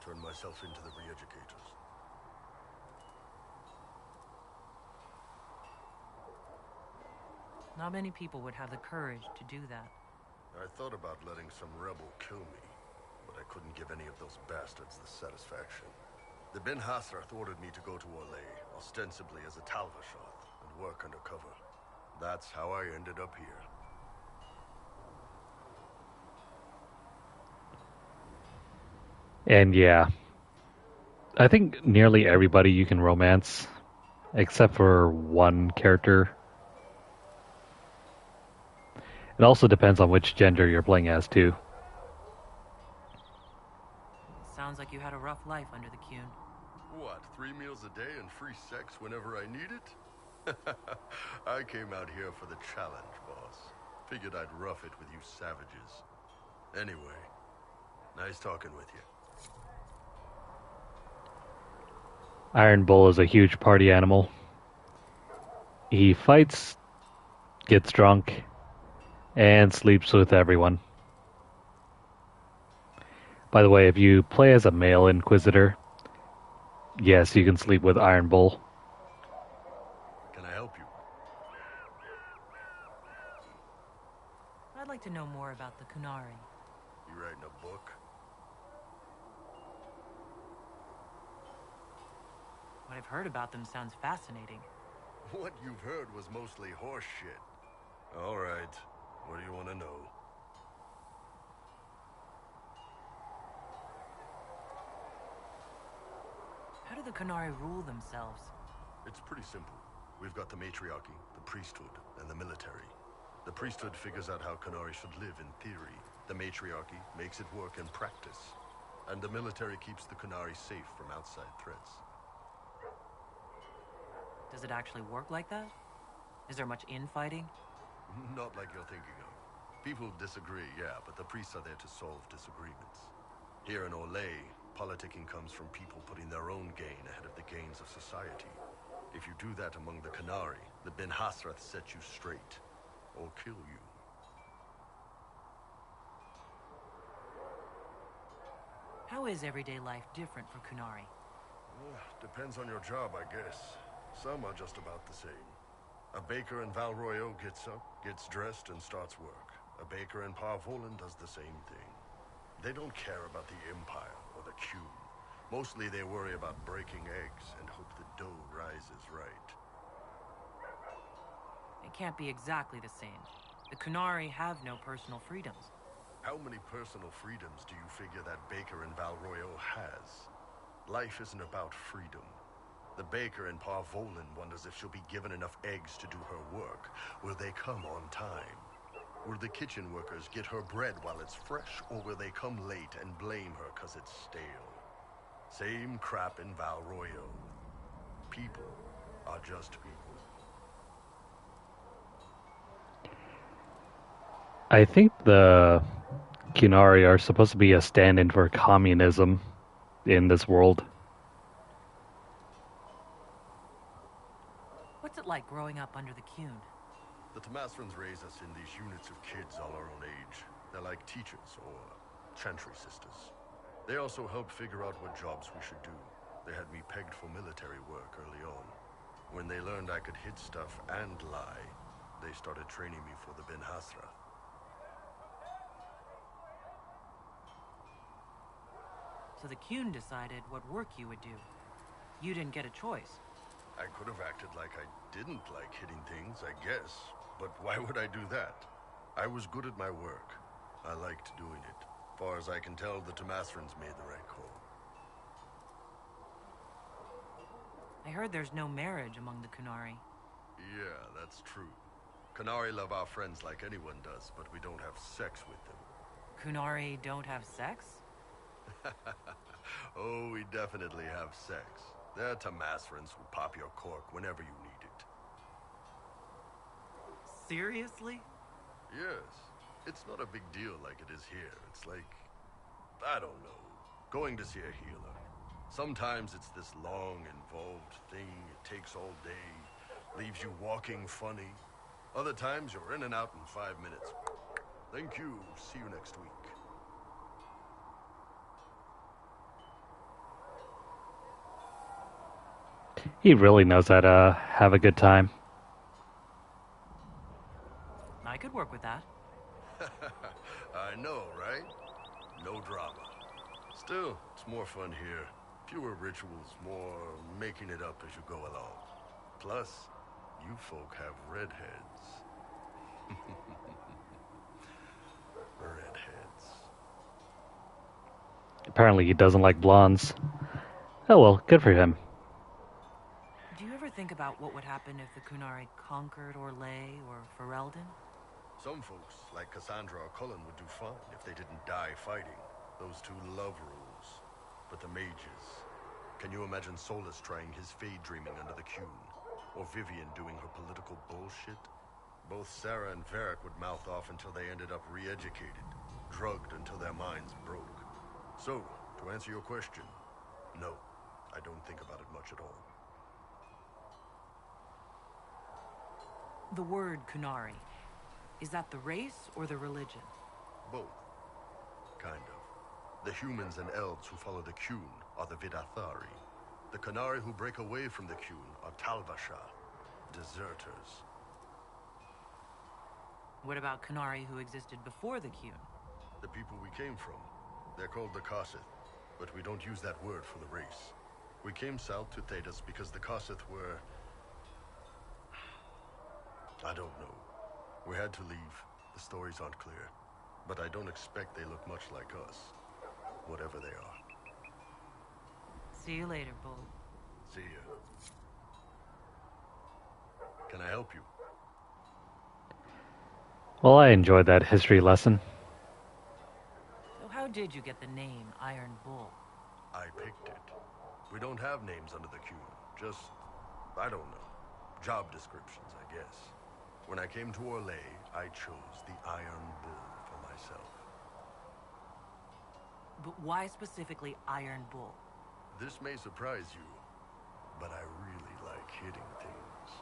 Turned myself into the re-educators. Not many people would have the courage to do that. I thought about letting some rebel kill me, but I couldn't give any of those bastards the satisfaction. The Ben Hasrath ordered me to go to Orlais, ostensibly as a Tal Vashath, and work undercover. That's how I ended up here. And yeah, I think nearly everybody you can romance, except for one character. It also depends on which gender you're playing as, too. Sounds like you had a rough life under the Qun. What, 3 meals a day and free sex whenever I need it? I came out here for the challenge, boss. Figured I'd rough it with you savages. Anyway, nice talking with you. Iron Bull is a huge party animal. He fights, gets drunk, and sleeps with everyone. By the way, if you play as a male Inquisitor, yes, you can sleep with Iron Bull. Can I help you? I'd like to know more about the Qunari. You writing a book? What I've heard about them sounds fascinating. What you've heard was mostly horse shit. All right. What do you want to know? How do the Qunari rule themselves? It's pretty simple. We've got the matriarchy, the priesthood, and the military. The priesthood figures out how Qunari should live in theory. The matriarchy makes it work in practice. And the military keeps the Qunari safe from outside threats. Does it actually work like that? Is there much infighting? Not like you're thinking of. People disagree, yeah, but the priests are there to solve disagreements. Here in Orlais, politicking comes from people putting their own gain ahead of the gains of society. If you do that among the Qunari, the Ben Hasrath set you straight, or kill you. How is everyday life different for Qunari? Depends on your job, I guess. Some are just about the same. A baker in Val Royeaux gets up, gets dressed, and starts work. A baker in Parvolan does the same thing. They don't care about the Empire or the Qun. Mostly they worry about breaking eggs and hope the dough rises right. It can't be exactly the same. The Qunari have no personal freedoms. How many personal freedoms do you figure that baker in Valroyo has? Life isn't about freedom. The baker in Parvolin wonders if she'll be given enough eggs to do her work. Will they come on time? Will the kitchen workers get her bread while it's fresh, or will they come late and blame her because it's stale? Same crap in Valroyo. People are just people. I think the Qunari are supposed to be a stand-in for communism in this world. What's it like growing up under the Qun? The Tamasrans raise us in these units of kids all our own age. They're like teachers or chantry sisters. They also help figure out what jobs we should do. They had me pegged for military work early on. When they learned I could hit stuff and lie, they started training me for the Ben Hasra. So the Qun decided what work you would do. You didn't get a choice. I could have acted like I didn't like hitting things, I guess. But why would I do that? I was good at my work. I liked doing it. Far as I can tell, the Tamasrans made the right call. I heard there's no marriage among the Qunari. Yeah, that's true. Qunari love our friends like anyone does, but we don't have sex with them. Qunari don't have sex? Oh, we definitely have sex. They're Tamasrans who pop your cork whenever you need it. Seriously? Yes. It's not a big deal like it is here. It's like, I don't know, going to see a healer. Sometimes it's this long, involved thing. It takes all day, leaves you walking funny. Other times you're in and out in 5 minutes. Thank you. See you next week. He really knows how to have a good time. I could work with that. I know, right? No drama. Still, it's more fun here. Fewer rituals, more making it up as you go along. Plus, you folk have redheads. Redheads. Apparently he doesn't like blondes. Oh well, good for him. Do you ever think about what would happen if the Qunari conquered Orlais or Ferelden? Some folks, like Cassandra or Cullen, would do fine if they didn't die fighting. Those two love rules. But the mages... Can you imagine Solus trying his fade dreaming under the Qun? Or Vivian doing her political bullshit? Both Sarah and Varric would mouth off until they ended up re-educated, drugged until their minds broke. So, to answer your question, no, I don't think about it much at all. The word Qunari, is that the race or the religion? Both. Kind of. The humans and elves who follow the Qun are the Vidathari. The Qunari who break away from the Qun are Talvasha, deserters. What about Qunari who existed before the Qun? The people we came from. They're called the Kossith, but we don't use that word for the race. We came south to Thedas because the Kossith were... I don't know. We had to leave. The stories aren't clear. But I don't expect they look much like us. Whatever they are. See you later, Bull. See ya. Can I help you? Well, I enjoyed that history lesson. So how did you get the name Iron Bull? I picked it. We don't have names under the Qun. Just, I don't know. Job descriptions, I guess. When I came to Orlais, I chose the Iron Bull for myself. But why specifically Iron Bull? This may surprise you, but I really like hitting things.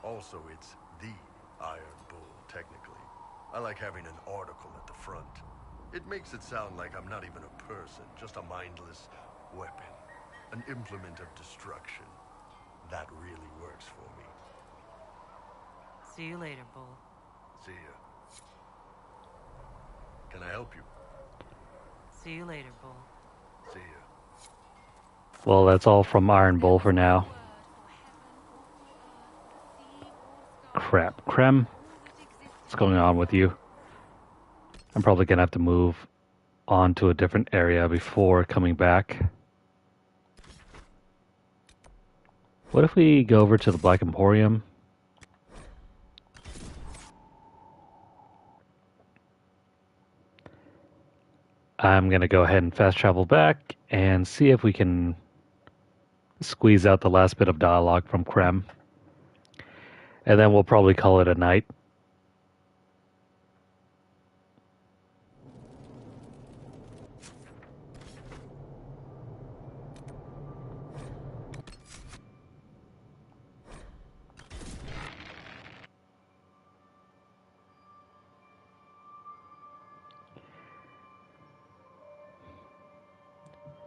Also, it's the Iron Bull, technically. I like having an article at the front. It makes it sound like I'm not even a person, just a mindless weapon. An implement of destruction. That really works for me. See you later, Bull. See ya. Can I help you? See you later, Bull. See ya. Well, that's all from Iron Bull for now. Crap. Krem? What's going on with you? I'm probably gonna have to move on to a different area before coming back. What if we go over to the Black Emporium? I'm gonna go ahead and fast travel back and see if we can squeeze out the last bit of dialogue from Krem. And then we'll probably call it a night.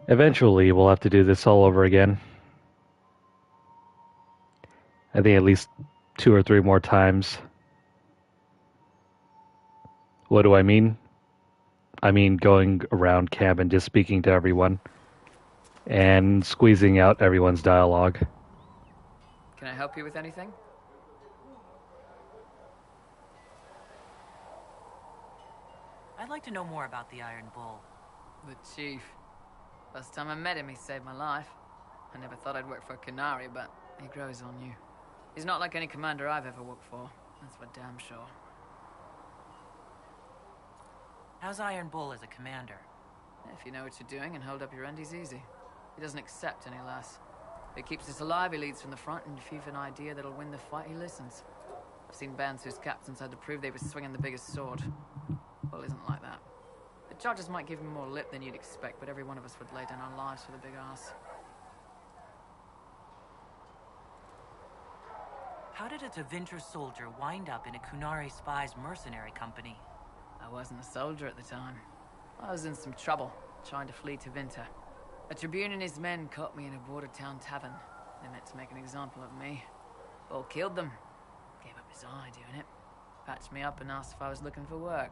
Eventually, we'll have to do this all over again. I think at least 2 or 3 more times. What do I mean? I mean going around camp and just speaking to everyone and squeezing out everyone's dialogue. Can I help you with anything? I'd like to know more about the Iron Bull. The Chief. First time I met him, he saved my life. I never thought I'd work for a Canary, but he grows on you. He's not like any commander I've ever worked for. That's for damn sure. How's Iron Bull as a commander? If you know what you're doing and hold up your end, he's easy. He doesn't accept any less. If he keeps us alive, he leads from the front, and if you've an idea that'll win the fight, he listens. I've seen bands whose captains had to prove they were swinging the biggest sword. Bull isn't like that. The Chargers might give him more lip than you'd expect, but every one of us would lay down our lives for the big ass. How did a Tevinter soldier wind up in a Kunari spy's mercenary company? I wasn't a soldier at the time. I was in some trouble, trying to flee Tevinter. A Tribune and his men caught me in a border town tavern. They meant to make an example of me. Bull killed them. Gave up his eye doing it. Patched me up and asked if I was looking for work.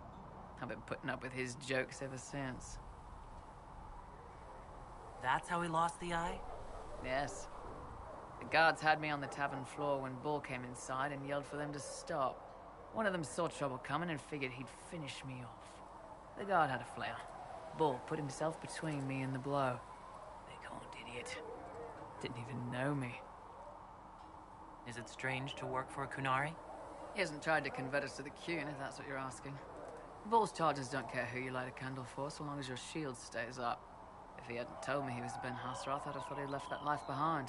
I've been putting up with his jokes ever since. That's how he lost the eye? Yes. The guards had me on the tavern floor when Bull came inside and yelled for them to stop. One of them saw trouble coming and figured he'd finish me off. The guard had a flare. Bull put himself between me and the blow. Big-horned idiot. Didn't even know me. Is it strange to work for a Kunari? He hasn't tried to convert us to the Qun, if that's what you're asking. Bull's charges don't care who you light a candle for, so long as your shield stays up. If he hadn't told me he was Ben Hasrath, I'd have thought he'd left that life behind.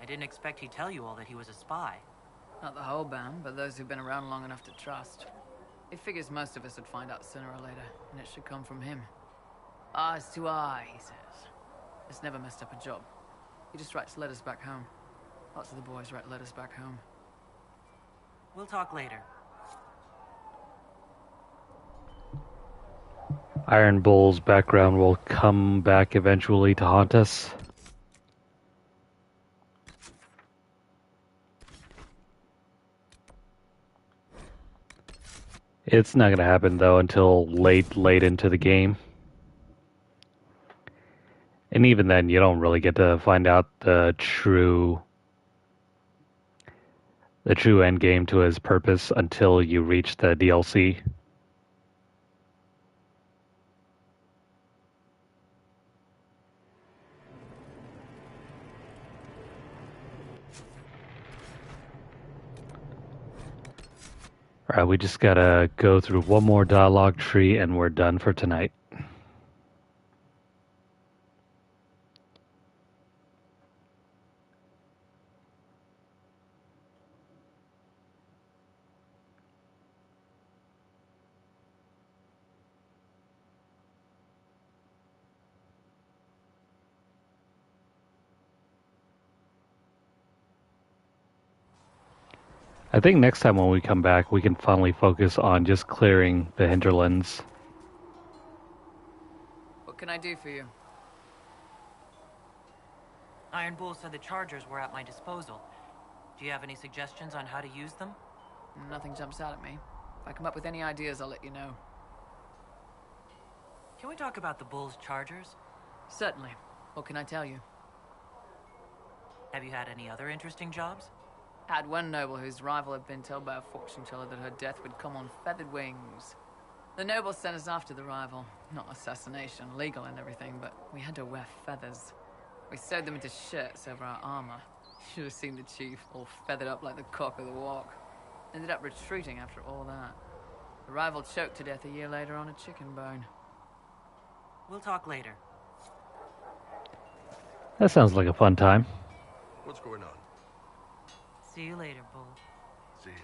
I didn't expect he'd tell you all that he was a spy. Not the whole band, but those who've been around long enough to trust. He figures most of us would find out sooner or later, and it should come from him. Eyes to eye, he says. It's never messed up a job. He just writes letters back home. Lots of the boys write letters back home. We'll talk later. Iron Bull's background will come back eventually to haunt us. It's not going to happen though until late into the game. And even then you don't really get to find out the true end game to his purpose until you reach the DLC. Alright, we just gotta go through one more dialogue tree and we're done for tonight. I think next time when we come back, we can finally focus on just clearing the hinterlands. What can I do for you? Iron Bull said the chargers were at my disposal. Do you have any suggestions on how to use them? Nothing jumps out at me. If I come up with any ideas, I'll let you know. Can we talk about the Bull's chargers? Certainly. What can I tell you? Have you had any other interesting jobs? Had one noble whose rival had been told by a fortune teller that her death would come on feathered wings. The noble sent us after the rival. Not assassination, legal and everything, but we had to wear feathers. We sewed them into shirts over our armor. Should have seen the chief, all feathered up like the cock of the walk. Ended up retreating after all that. The rival choked to death a year later on a chicken bone. We'll talk later. That sounds like a fun time. What's going on? See you later, Bull. See you.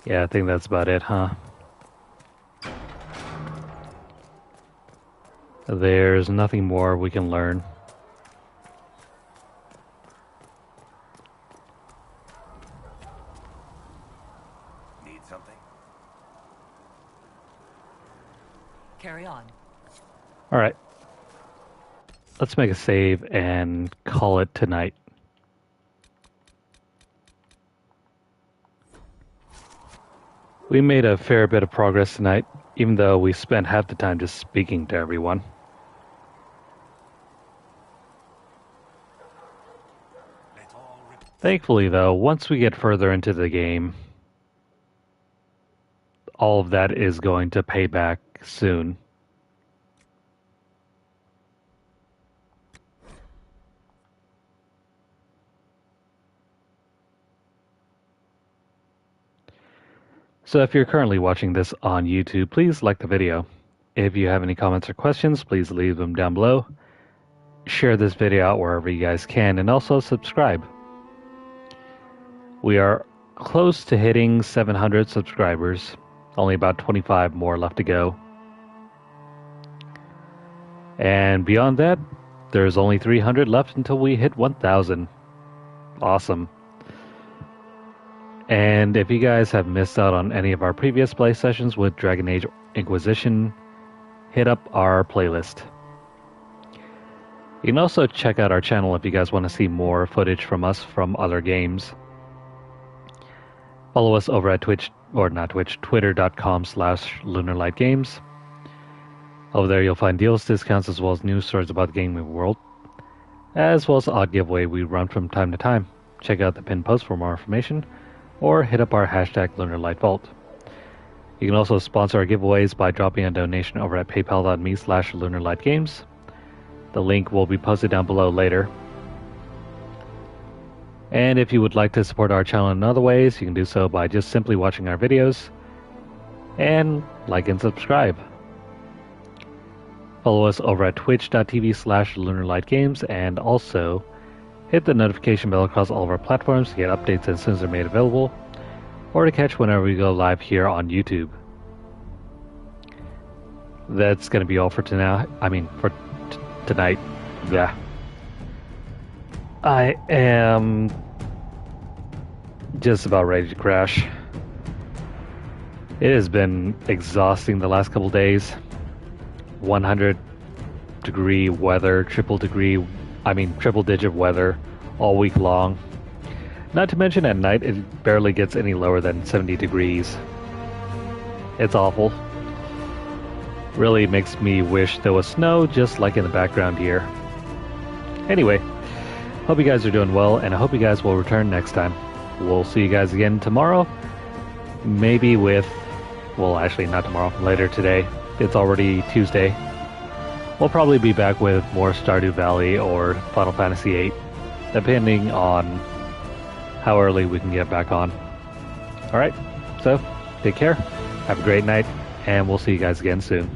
Yeah, I think that's about it, huh? There's nothing more we can learn. Need something? Carry on. Alright. Let's make a save and call it tonight. We made a fair bit of progress tonight, even though we spent half the time just speaking to everyone. Thankfully, though, once we get further into the game, all of that is going to pay back soon. So if you're currently watching this on YouTube, please like the video. If you have any comments or questions, please leave them down below. Share this video out wherever you guys can, and also subscribe. We are close to hitting 700 subscribers. Only about 25 more left to go. And beyond that, there's only 300 left until we hit 1,000. Awesome. And if you guys have missed out on any of our previous play sessions with Dragon Age Inquisition, hit up our playlist. You can also check out our channel if you guys want to see more footage from us from other games. Follow us over at twitter.com/LunarlightGames. Over there you'll find deals, discounts, as well as news stories about the gaming world, as well as odd giveaway we run from time to time. Check out the pinned post for more information, or hit up our hashtag LunarlightVault. You can also sponsor our giveaways by dropping a donation over at paypal.me/LunarlightGames. The link will be posted down below later. And if you would like to support our channel in other ways, you can do so by just simply watching our videos and like and subscribe. Follow us over at twitch.tv/LunarlightGames, and also hit the notification bell across all of our platforms to get updates as soon as they're made available, or to catch whenever we go live here on YouTube. That's going to be all for tonight. Tonight. Yeah. I am just about ready to crash. It has been exhausting the last couple days. 100-degree weather, triple digit weather all week long. Not to mention at night it barely gets any lower than 70 degrees. It's awful. Really makes me wish there was snow just like in the background here. Anyway, hope you guys are doing well, and I hope you guys will return next time. We'll see you guys again tomorrow. Maybe with, well, actually not tomorrow, later today. It's already Tuesday. We'll probably be back with more Stardew Valley or Final Fantasy VIII, depending on how early we can get back on. Alright, so take care, have a great night, and we'll see you guys again soon.